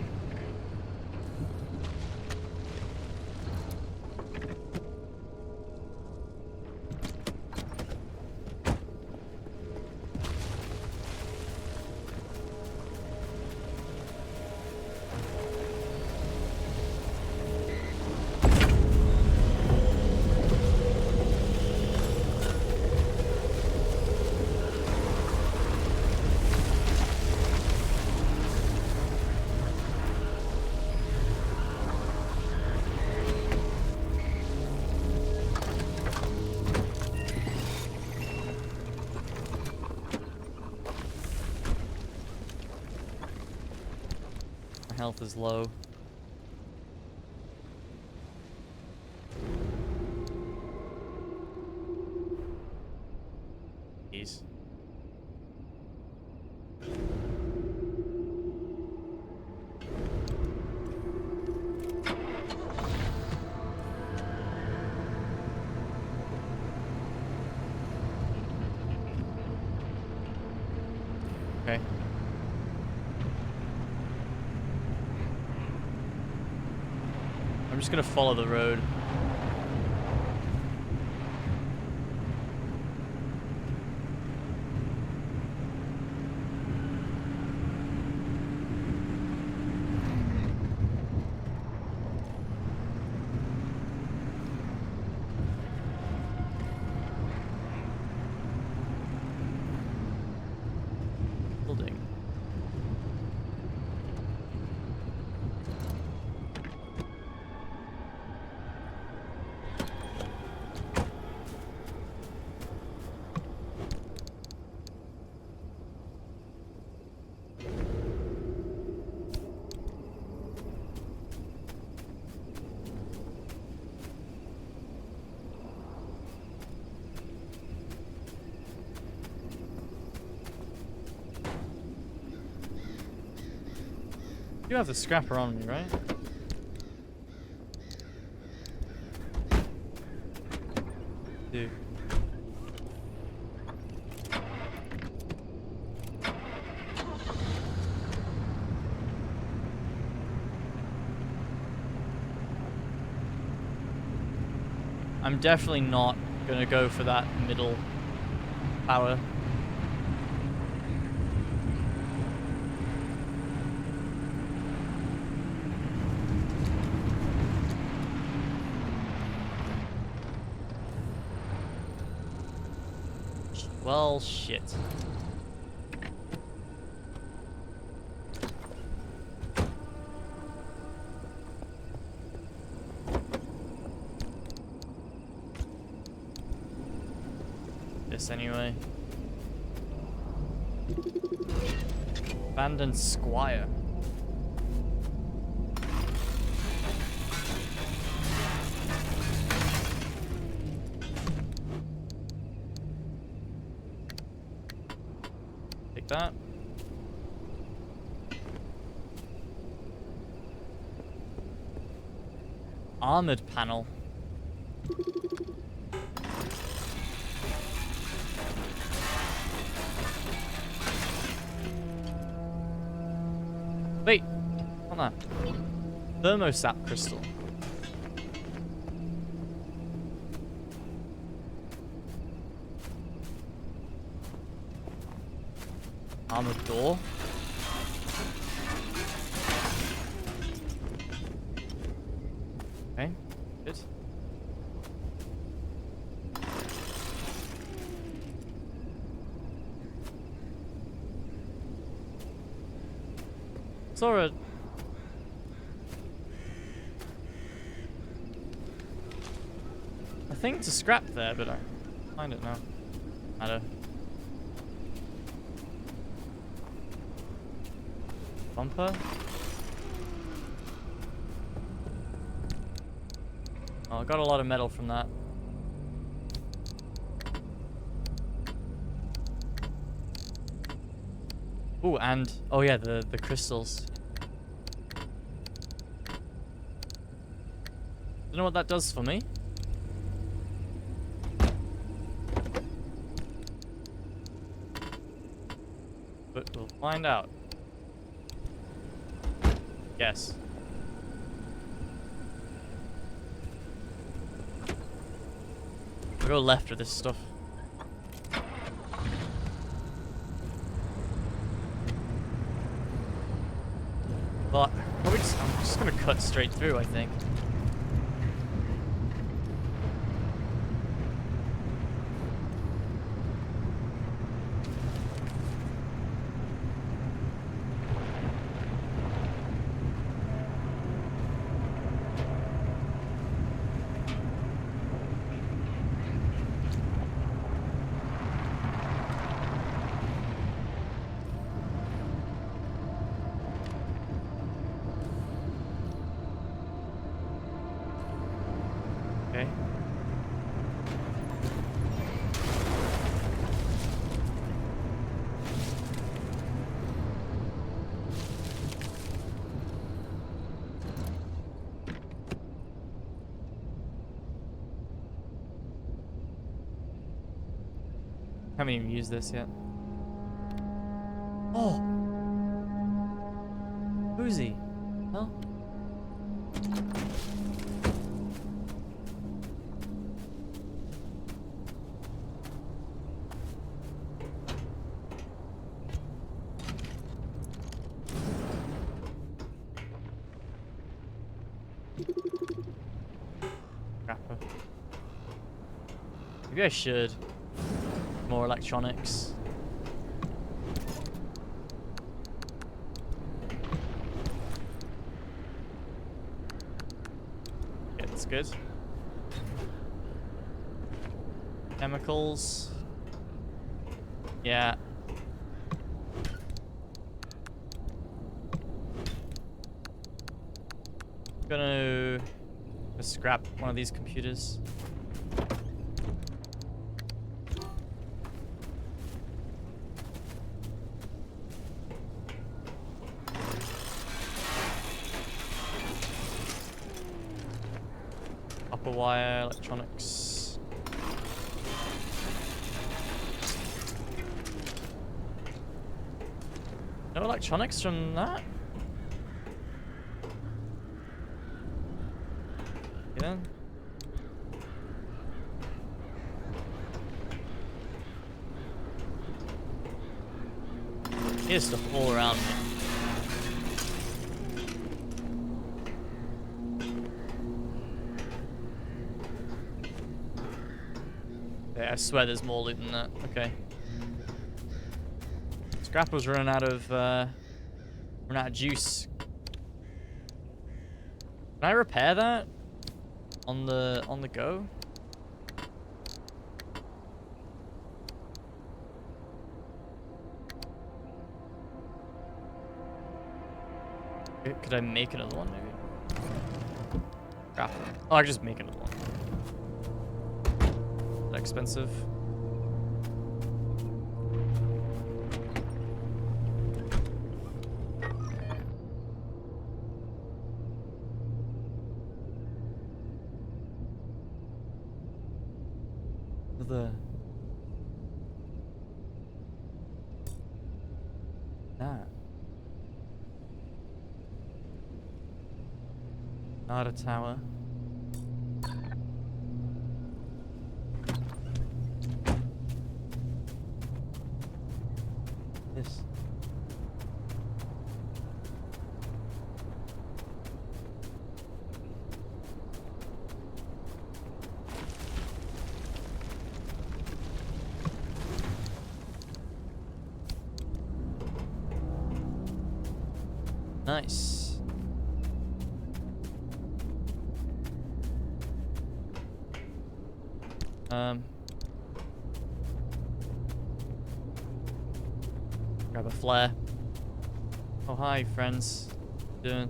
My health is low. Jeez. I'm just gonna follow the road. Building. You have the scrapper on me, right? Do. I'm definitely not gonna go for that middle power. Well, shit. This anyway. Abandoned Squire. Take that. Armored panel. Wait, hold on. Thermosap crystal. Armored door. Okay, good. Saw a thing to scrap there, but I can't find it now. Matter. Bumper. Oh, I got a lot of metal from that. Ooh, and oh yeah, the crystals. Don't know what that does for me. But we'll find out. Yes. I'll go left with this stuff. But I'm just gonna cut straight through, I think. Okay. Haven't even used this yet. Oh! Who's he? Huh? Maybe I should. More electronics. Yeah, that's good. Chemicals. Yeah. Gonna scrap one of these computers. Copper wire, electronics. No electronics from that? Yeah. Here's stuff all around me. Yeah, I swear there's more loot than that. Okay. Scrap was running out of juice. Can I repair that on the go? Could I make another one maybe? Crap. Oh, I can just make another one. Is that expensive? Not a tower. This. Nice. Grab a flare. Oh, hi, friends. How you doing?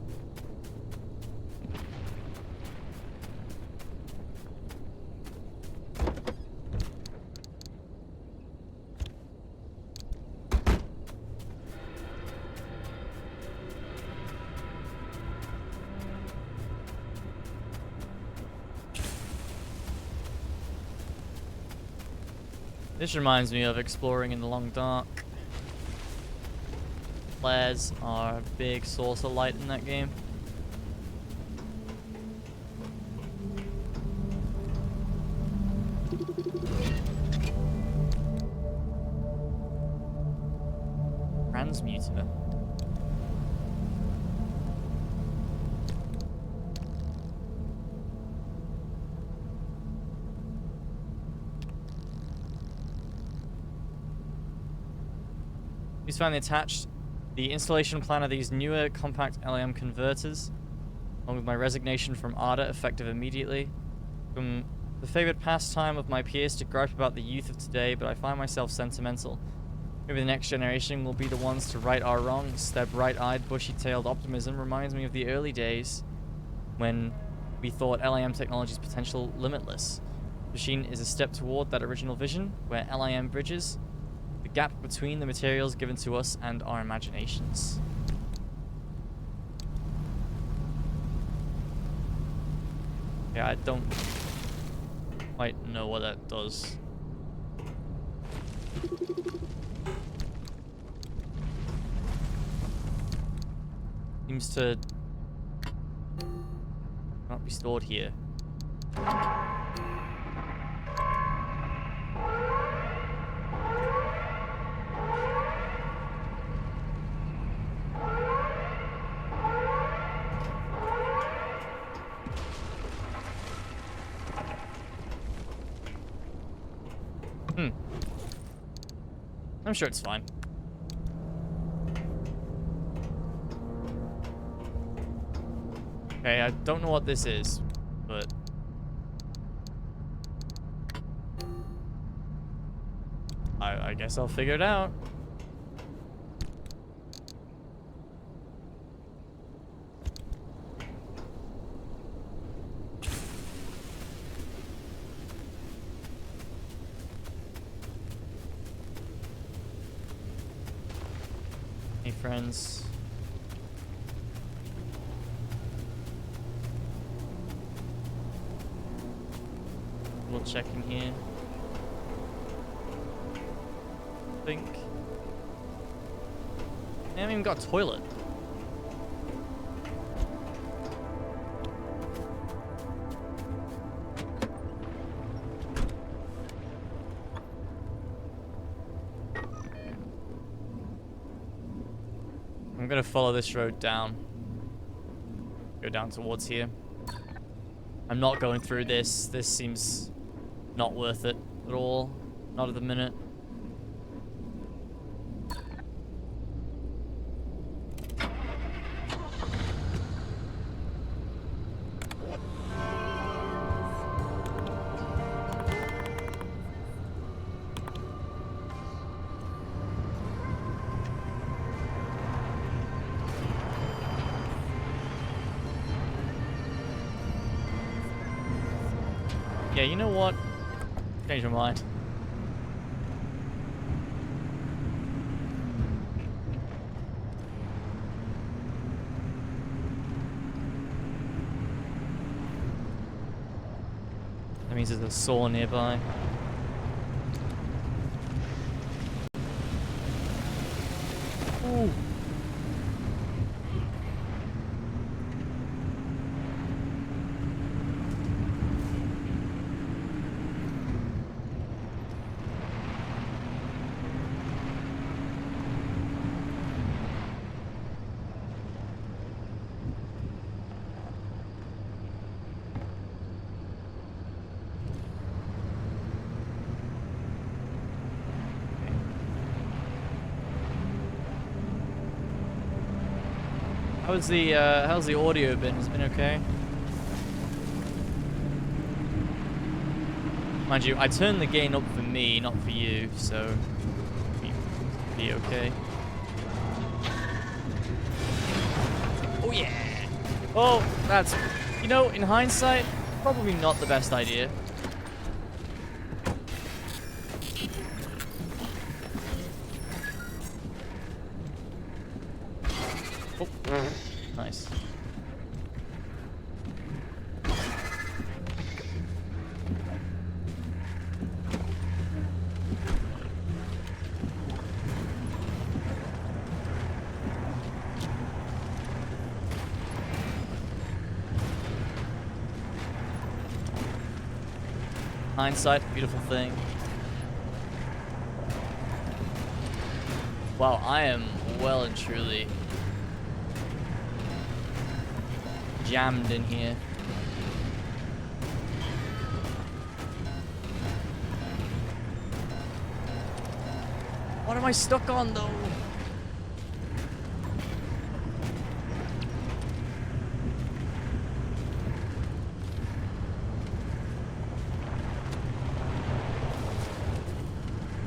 This reminds me of exploring in the long dark. Flares are a big source of light in that game. Transmuter. Please find attached the installation plan of these newer compact LAM converters, along with my resignation from ARDA effective immediately. From the favored pastime of my peers to gripe about the youth of today, but I find myself sentimental. Maybe the next generation will be the ones to right our wrongs. Their bright-eyed, bushy-tailed optimism reminds me of the early days when we thought LAM technology's potential limitless. Machine is a step toward that original vision, where LAM bridges the gap between the materials given to us and our imaginations. Yeah, I don't quite know what that does. Seems to not be stored here. I'm sure it's fine. Okay, I don't know what this is, but... I guess I'll figure it out. Hey, friends. We'll check in here. Think. I haven't even got a toilet. I'm gonna follow this road down. Go down towards here. I'm not going through this. This seems not worth it at all. Not at the minute. Yeah, you know what? Change my mind. That means there's a saw nearby. Ooh. How's the audio been? Has it been okay? Mind you, I turned the gain up for me, not for you, so be okay. Oh yeah! Oh, that's, you know, in hindsight, probably not the best idea. Oh, nice. Hindsight, beautiful thing. Wow, I am well and truly jammed in here. What am I stuck on though?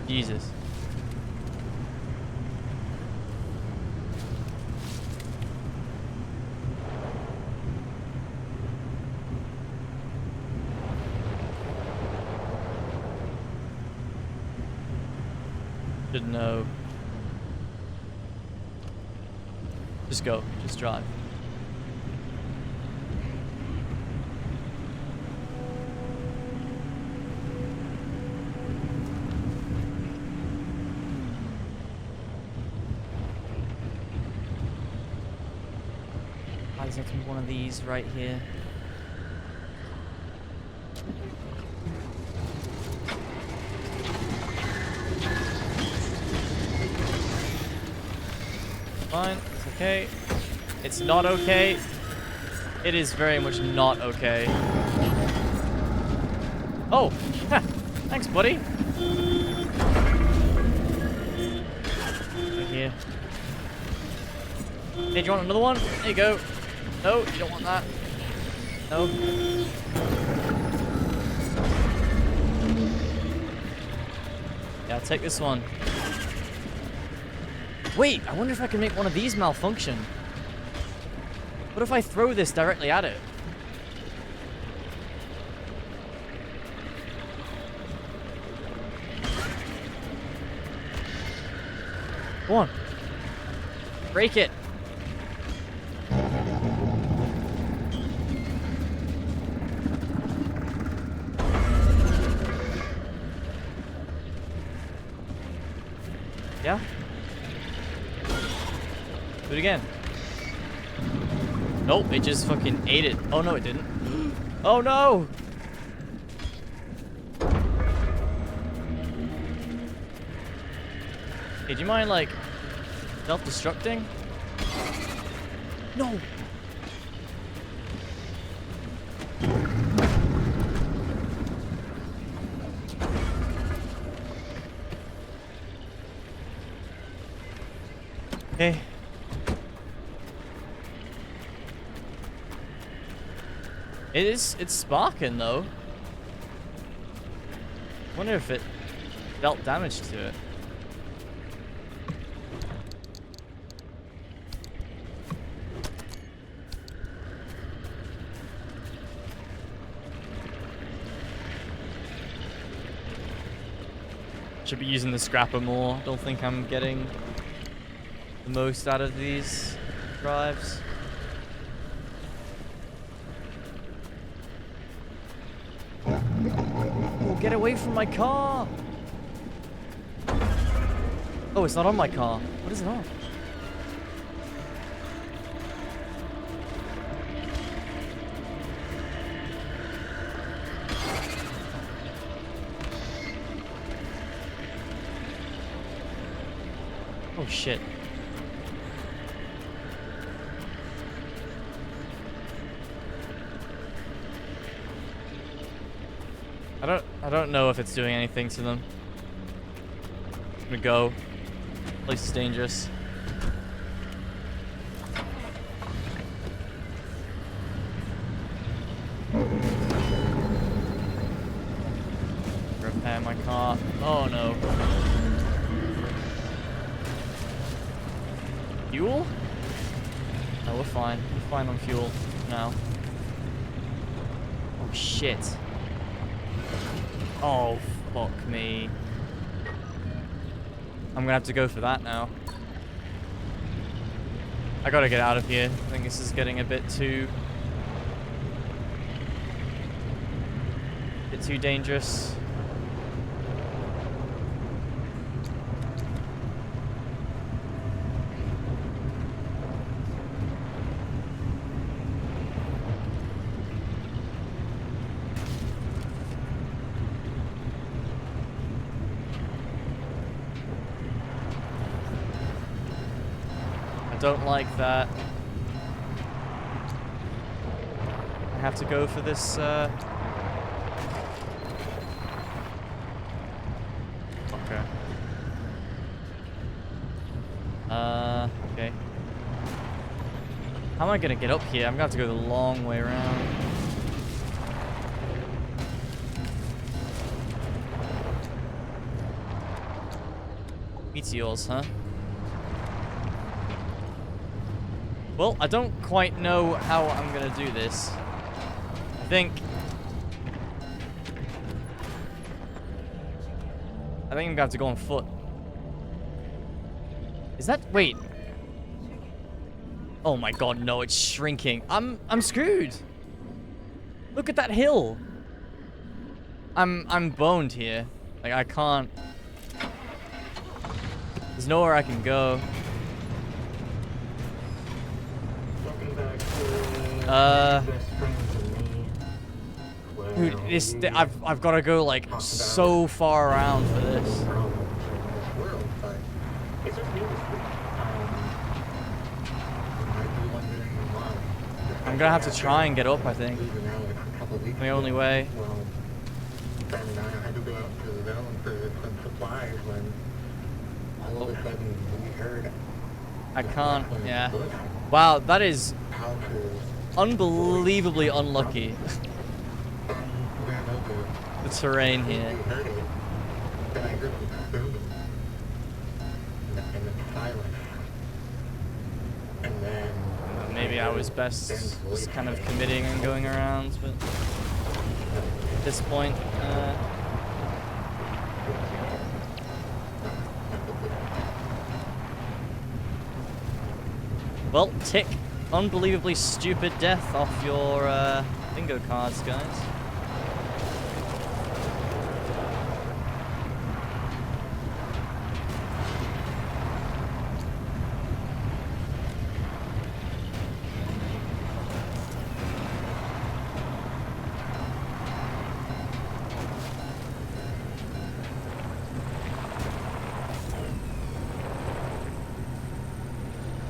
Jesus. Should know. Just go. Just drive. There's actually one of these right here. Fine, it's okay. It's not okay. It is very much not okay. Oh, thanks, buddy. Right here. Hey, do you want another one? There you go. No, you don't want that. No. Yeah, I'll take this one. Wait, I wonder if I can make one of these malfunction. What if I throw this directly at it? Go on. Break it. Yeah? Do it again. Nope, it just fucking ate it. Oh no, it didn't. Oh no! Hey, do you mind, like, self-destructing? No! Okay. It's sparking though. Wonder if it dealt damage to it. Should be using the scrapper more. Don't think I'm getting the most out of these drives. Oh, get away from my car! Oh, it's not on my car. What is it on? Oh shit. I don't know if it's doing anything to them. I'm gonna go. Place is dangerous. Repair my car. Oh no. Fuel? No, we're fine. We're fine on fuel now. Oh shit. Oh, fuck me. I'm gonna have to go for that now. I gotta get out of here. I think this is getting a bit too dangerous. I don't like that. I have to go for this, okay. Okay. How am I gonna get up here? I'm gonna have to go the long way around. Meteors, huh? Well, I don't quite know how I'm gonna do this. I think I'm gonna have to go on foot. Is that... Wait. Oh my god, no, it's shrinking. I'm screwed. Look at that hill. I'm boned here. Like, I can't... There's nowhere I can go. Dude, I've got to go like so far around for this. I'm gonna have to try and get up, I think. The only way. And I had to go out to the zone for some supplies when all of a sudden we heard I can't, yeah. bush Wow, that is houses unbelievably unlucky. ran over. The terrain We here. heard it. Then I heard the boom and the silence. And then Maybe I was best just kind of committing and going around, but at this point, well, tick unbelievably stupid death off your bingo cards, guys.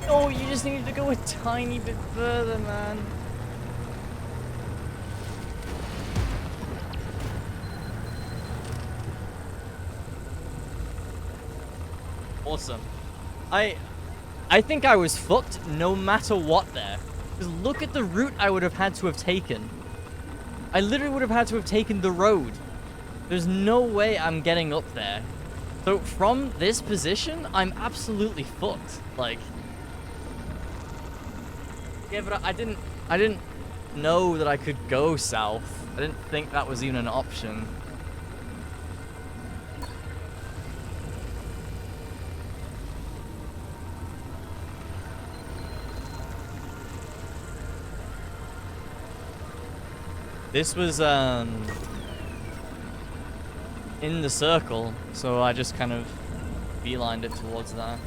Oh, you just needed to go a tiny bit further, man. Awesome. I think I was fucked no matter what there. Because look at the route I would have had to have taken. I literally would have had to have taken the road. There's no way I'm getting up there. So from this position, I'm absolutely fucked. Like, yeah, but I didn't know that I could go south. I didn't think that was even an option. This was in the circle, so I just kind of beelined it towards that.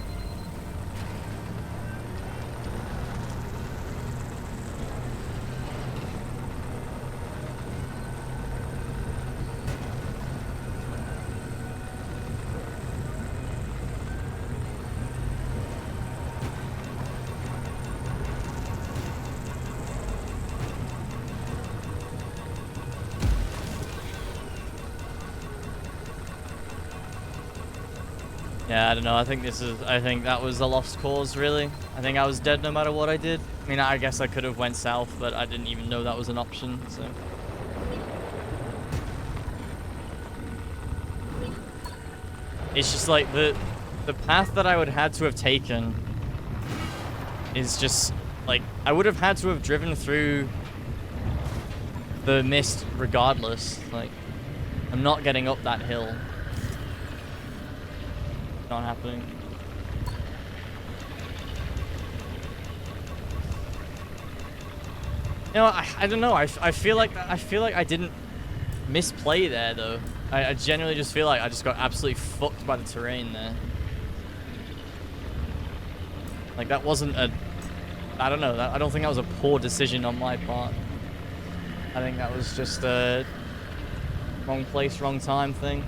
Yeah, I don't know. I think that was a lost cause, really. I think I was dead no matter what I did. I mean, I guess I could have went south, but I didn't even know that was an option, so. It's just like the path that I would had to have taken is just like I would have had to have driven through the mist regardless. Like, I'm not getting up that hill. Not happening. You know, I don't know. I feel like I didn't misplay there though. I genuinely just feel like I just got absolutely fucked by the terrain there. Like that wasn't a. I don't know. I don't think that was a poor decision on my part. I think that was just a wrong place, wrong time thing.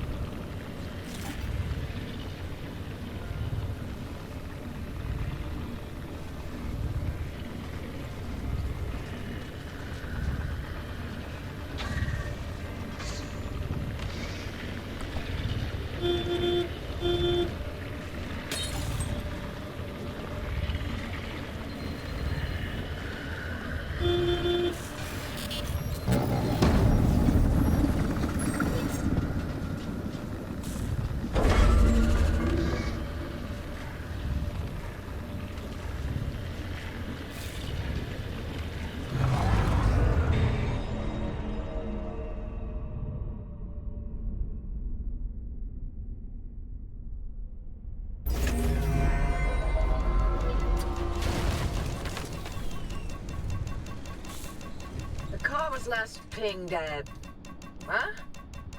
Last pinged huh?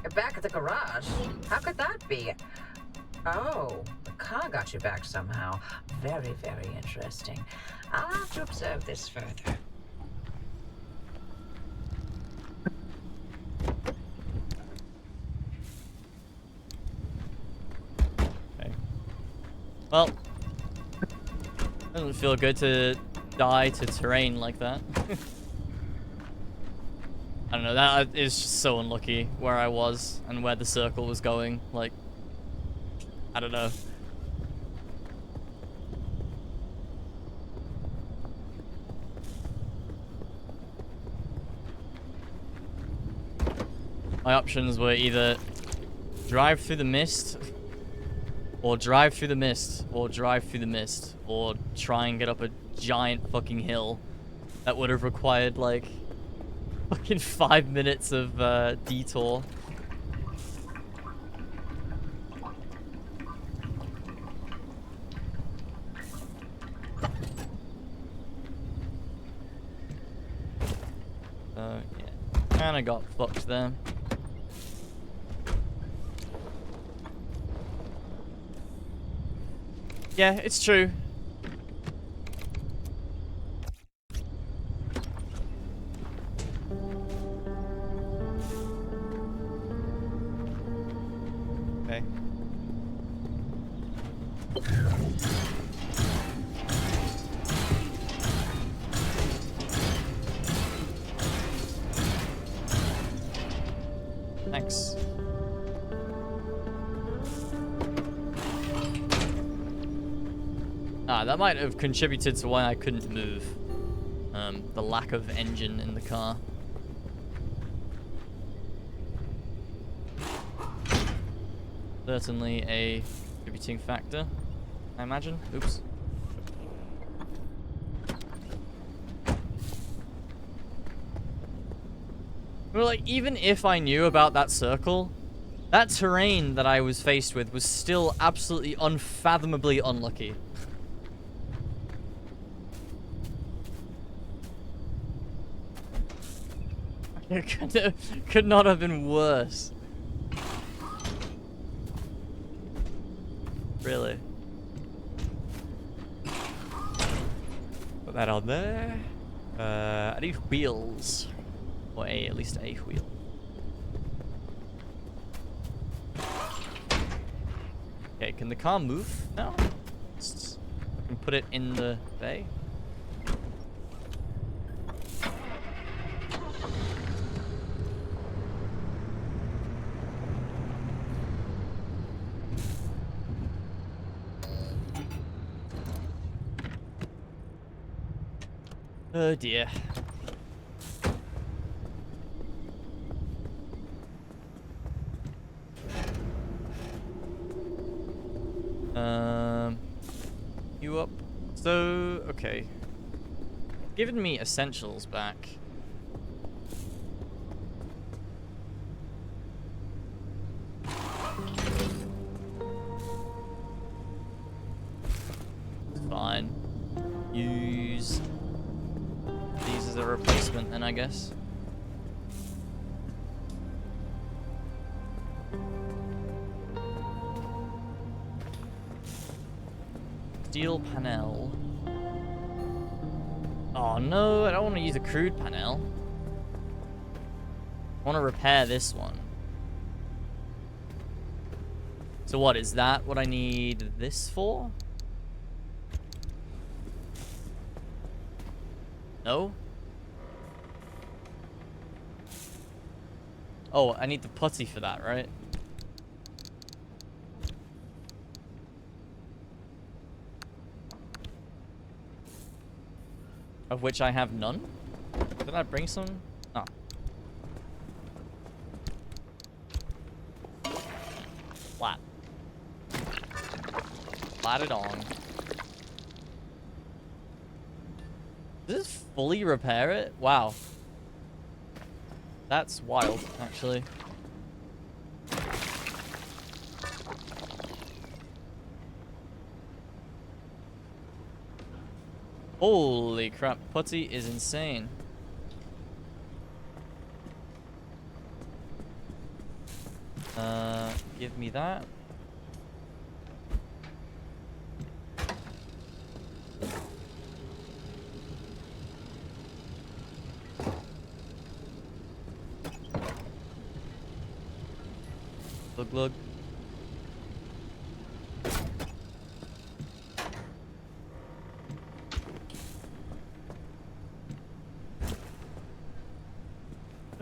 You're back at the garage. How could that be? Oh, the car got you back somehow. Very, very interesting. I'll have to observe this further. Okay. Well, doesn't feel good to die to terrain like that. I don't know, that is just so unlucky where I was and where the circle was going. Like, I don't know. My options were either drive through the mist, or drive through the mist, or drive through the mist, or try and get up a giant fucking hill that would have required, like, fucking 5 minutes of detour. So, yeah, kinda got fucked there. Yeah, it's true. Okay. Thanks. Ah, that might have contributed to why I couldn't move. The lack of engine in the car. Certainly a contributing factor, I imagine. Oops. Well, like, even if I knew about that circle, that terrain that I was faced with was still absolutely unfathomably unlucky. It could not have been worse. Really. Put that on there. I need wheels. Or at least a wheel. Okay, can the car move now? I can put it in the bay. Oh dear. You up? So, okay. Given me essentials back. Fine. Use these as a replacement then, I guess. Steel panel. Oh no, I don't want to use a crude panel. I want to repair this one. So what, is that what I need this for? No? Oh, I need the putty for that, right? Of which I have none? Did I bring some? Oh. Flat. Flat it on. Does this fully repair it? Wow. That's wild, actually. Holy crap, putty is insane. Give me that. Glug glug.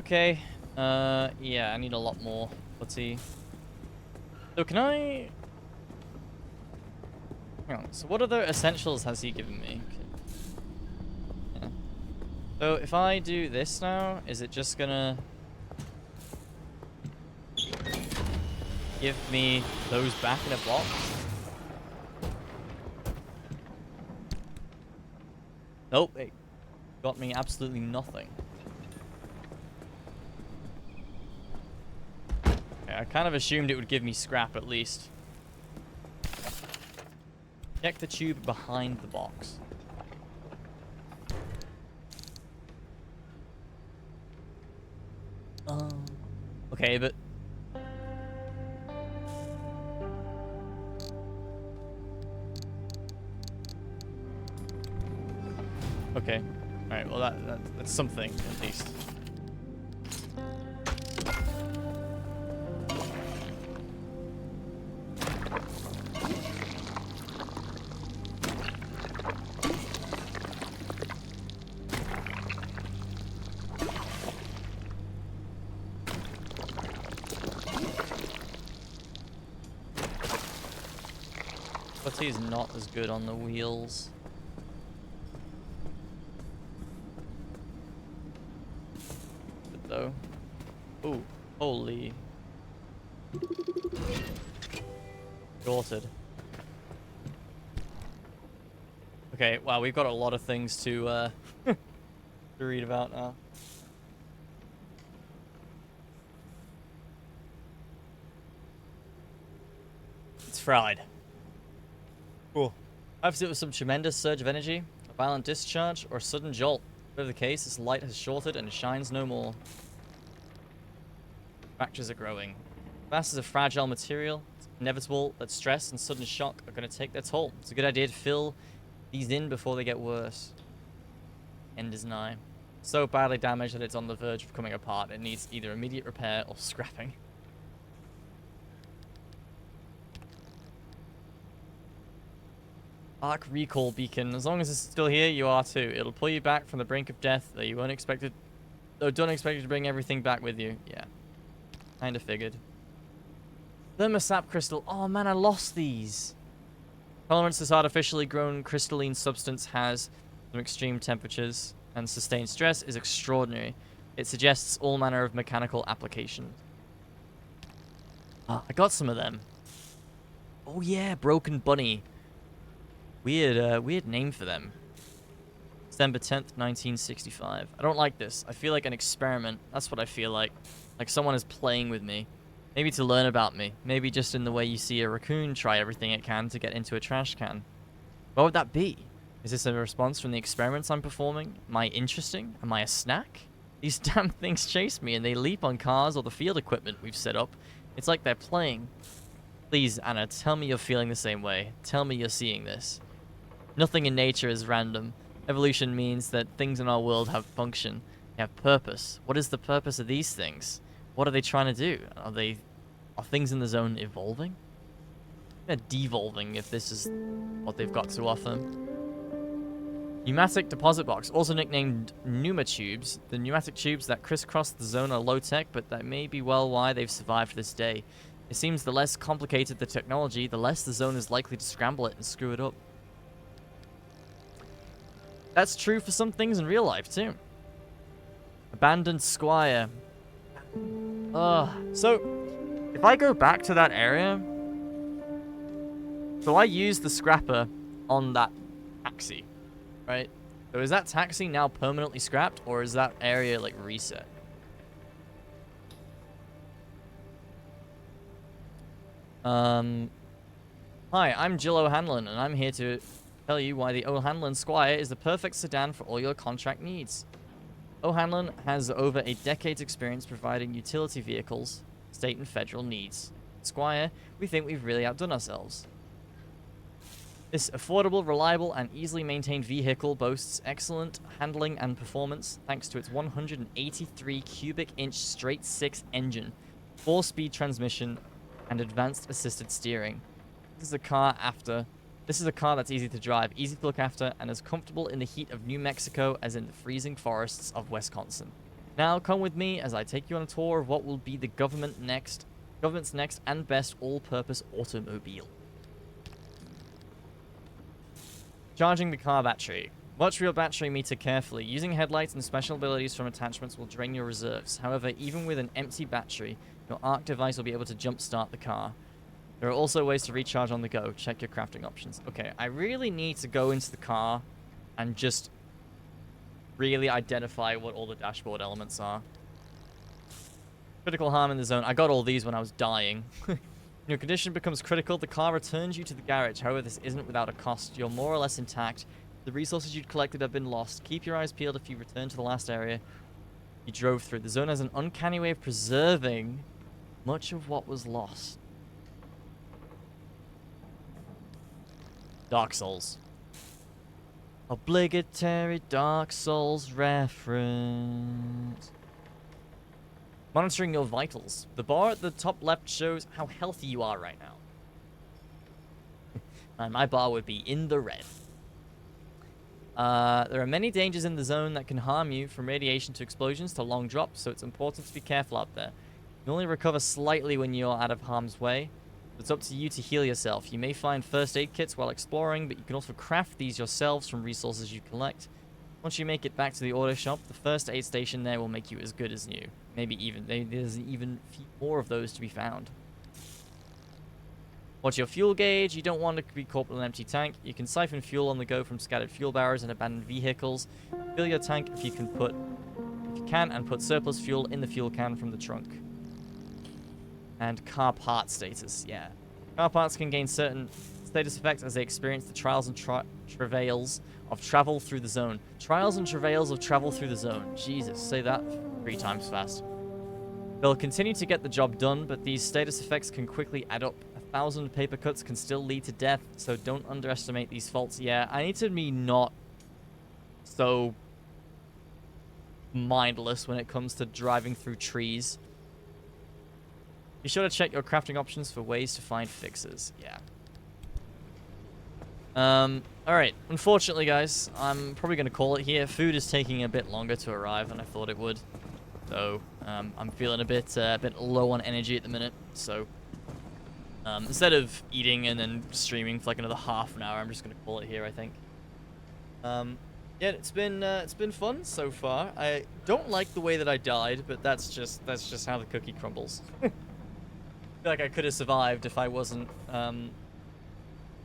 Okay. Yeah, I need a lot more. Let's see. So can I... Hang on. So what other essentials has he given me? Yeah. So if I do this now, is it just gonna give me those back in a box? Nope, it got me absolutely nothing. Okay, I kind of assumed it would give me scrap at least. Check the tube behind the box. Okay, but... Okay. Alright, well that's something, at least. Quality is not as good on the wheels. But though. Ooh, holy. Sorted. Okay, wow, we've got a lot of things to to read about now. It's fried. Cool. Perhaps it was some tremendous surge of energy, a violent discharge, or a sudden jolt. Whatever the case, this light has shorted and it shines no more. Fractures are growing. Glass is a fragile material. It's inevitable that stress and sudden shock are going to take their toll. It's a good idea to fill these in before they get worse. End is nigh. So badly damaged that it's on the verge of coming apart. It needs either immediate repair or scrapping. Arc recall beacon. As long as it's still here, you are too. It'll pull you back from the brink of death that you weren't expected. Though don't expect you to bring everything back with you. Yeah. Kinda figured. Thermosap crystal. Oh man, I lost these. Tolerance to this artificially grown crystalline substance has some extreme temperatures, and sustained stress is extraordinary. It suggests all manner of mechanical applications. Ah, I got some of them. Oh yeah, Broken Bunny. Weird name for them. December 10th, 1965. I don't like this. I feel like an experiment. That's what I feel like. Like someone is playing with me. Maybe to learn about me. Maybe just in the way you see a raccoon try everything it can to get into a trash can. What would that be? Is this a response from the experiments I'm performing? Am I interesting? Am I a snack? These damn things chase me and they leap on cars or the field equipment we've set up. It's like they're playing. Please, Anna, tell me you're feeling the same way. Tell me you're seeing this. Nothing in nature is random. Evolution means that things in our world have function. They have purpose. What is the purpose of these things? What are they trying to do? Are things in the zone evolving? They're devolving if this is what they've got to offer. Pneumatic deposit box, also nicknamed pneuma tubes. The pneumatic tubes that crisscross the zone are low-tech, but that may be well why they've survived this day. It seems the less complicated the technology, the less the zone is likely to scramble it and screw it up. That's true for some things in real life, too. Abandoned Squire. So, if I go back to that area... So I used the scrapper on that taxi, right? So is that taxi now permanently scrapped, or is that area, like, reset? Hi, I'm Jill O'Hanlon, and I'm here to tell you why the O'Hanlon Squire is the perfect sedan for all your contract needs. O'Hanlon has over a decade's experience providing utility vehicles, state and federal needs. Squire, we think we've really outdone ourselves. This affordable, reliable, and easily maintained vehicle boasts excellent handling and performance thanks to its 183 cubic inch straight-six engine, 4-speed transmission, and advanced assisted steering. This is a car that's easy to drive, easy to look after, and as comfortable in the heat of New Mexico as in the freezing forests of Wisconsin. Now come with me as I take you on a tour of what will be the government's next and best all-purpose automobile. Charging the car battery. Watch your battery meter carefully. Using headlights and special abilities from attachments will drain your reserves. However, even with an empty battery, your ARC device will be able to jump-start the car. There are also ways to recharge on the go. Check your crafting options. Okay, I really need to go into the car and just really identify what all the dashboard elements are. Critical harm in the zone. I got all these when I was dying. Your condition becomes critical. The car returns you to the garage. However, this isn't without a cost. You're more or less intact. The resources you'd collected have been lost. Keep your eyes peeled if you return to the last area you drove through. The zone has an uncanny way of preserving much of what was lost. Dark Souls. Obligatory Dark Souls reference. Monitoring your vitals. The bar at the top left shows how healthy you are right now. And my bar would be in the red. There are many dangers in the zone that can harm you, from radiation to explosions to long drops, so it's important to be careful out there. You only recover slightly when you're out of harm's way. It's up to you to heal yourself. You may find first aid kits while exploring, but you can also craft these yourselves from resources you collect. Once you make it back to the auto shop, the first aid station there will make you as good as new. Maybe there's even a few more of those to be found. Watch your fuel gauge. You don't want to be caught with an empty tank. You can siphon fuel on the go from scattered fuel barrels and abandoned vehicles. Fill your tank if you can, and put surplus fuel in the fuel can from the trunk. And car part status, yeah. Car parts can gain certain status effects as they experience the trials and travails of travel through the zone. Trials and travails of travel through the zone. Jesus, say that 3 times fast. They'll continue to get the job done, but these status effects can quickly add up. 1,000 paper cuts can still lead to death, so don't underestimate these faults. Yeah, I need to be not so mindless when it comes to driving through trees. Be sure to check your crafting options for ways to find fixes. Yeah. Alright. Unfortunately, guys, I'm probably going to call it here. Food is taking a bit longer to arrive than I thought it would. So, I'm feeling a bit low on energy at the minute. So, instead of eating and then streaming for like another half an hour, I'm just going to call it here, I think. Yeah, it's been fun so far. I don't like the way that I died, but that's just how the cookie crumbles. I feel like I could have survived if I wasn't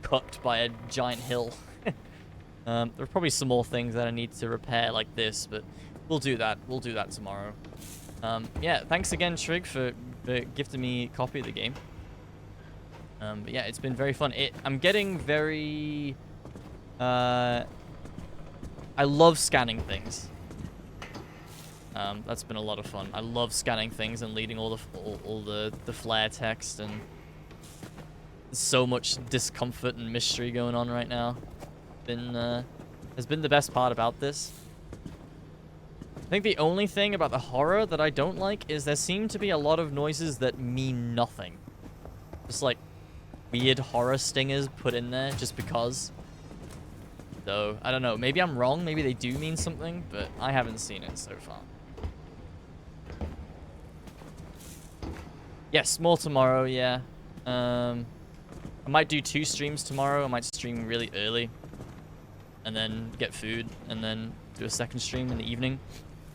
cooked by a giant hill. There are probably some more things that I need to repair like this, but we'll do that. We'll do that tomorrow. Yeah, thanks again, Trig, for gifting me a copy of the game. But yeah, it's been very fun. I'm getting very... I love scanning things. That's been a lot of fun. I love scanning things and leading all the flare text, and there's so much discomfort and mystery going on right now. Has been the best part about this. I think the only thing about the horror that I don't like is there seem to be a lot of noises that mean nothing. Just like weird horror stingers put in there just because. So, I don't know. Maybe I'm wrong. Maybe they do mean something, but I haven't seen it so far. Yes, more tomorrow, yeah. I might do 2 streams tomorrow. I might stream really early. And then get food. And then do a second stream in the evening.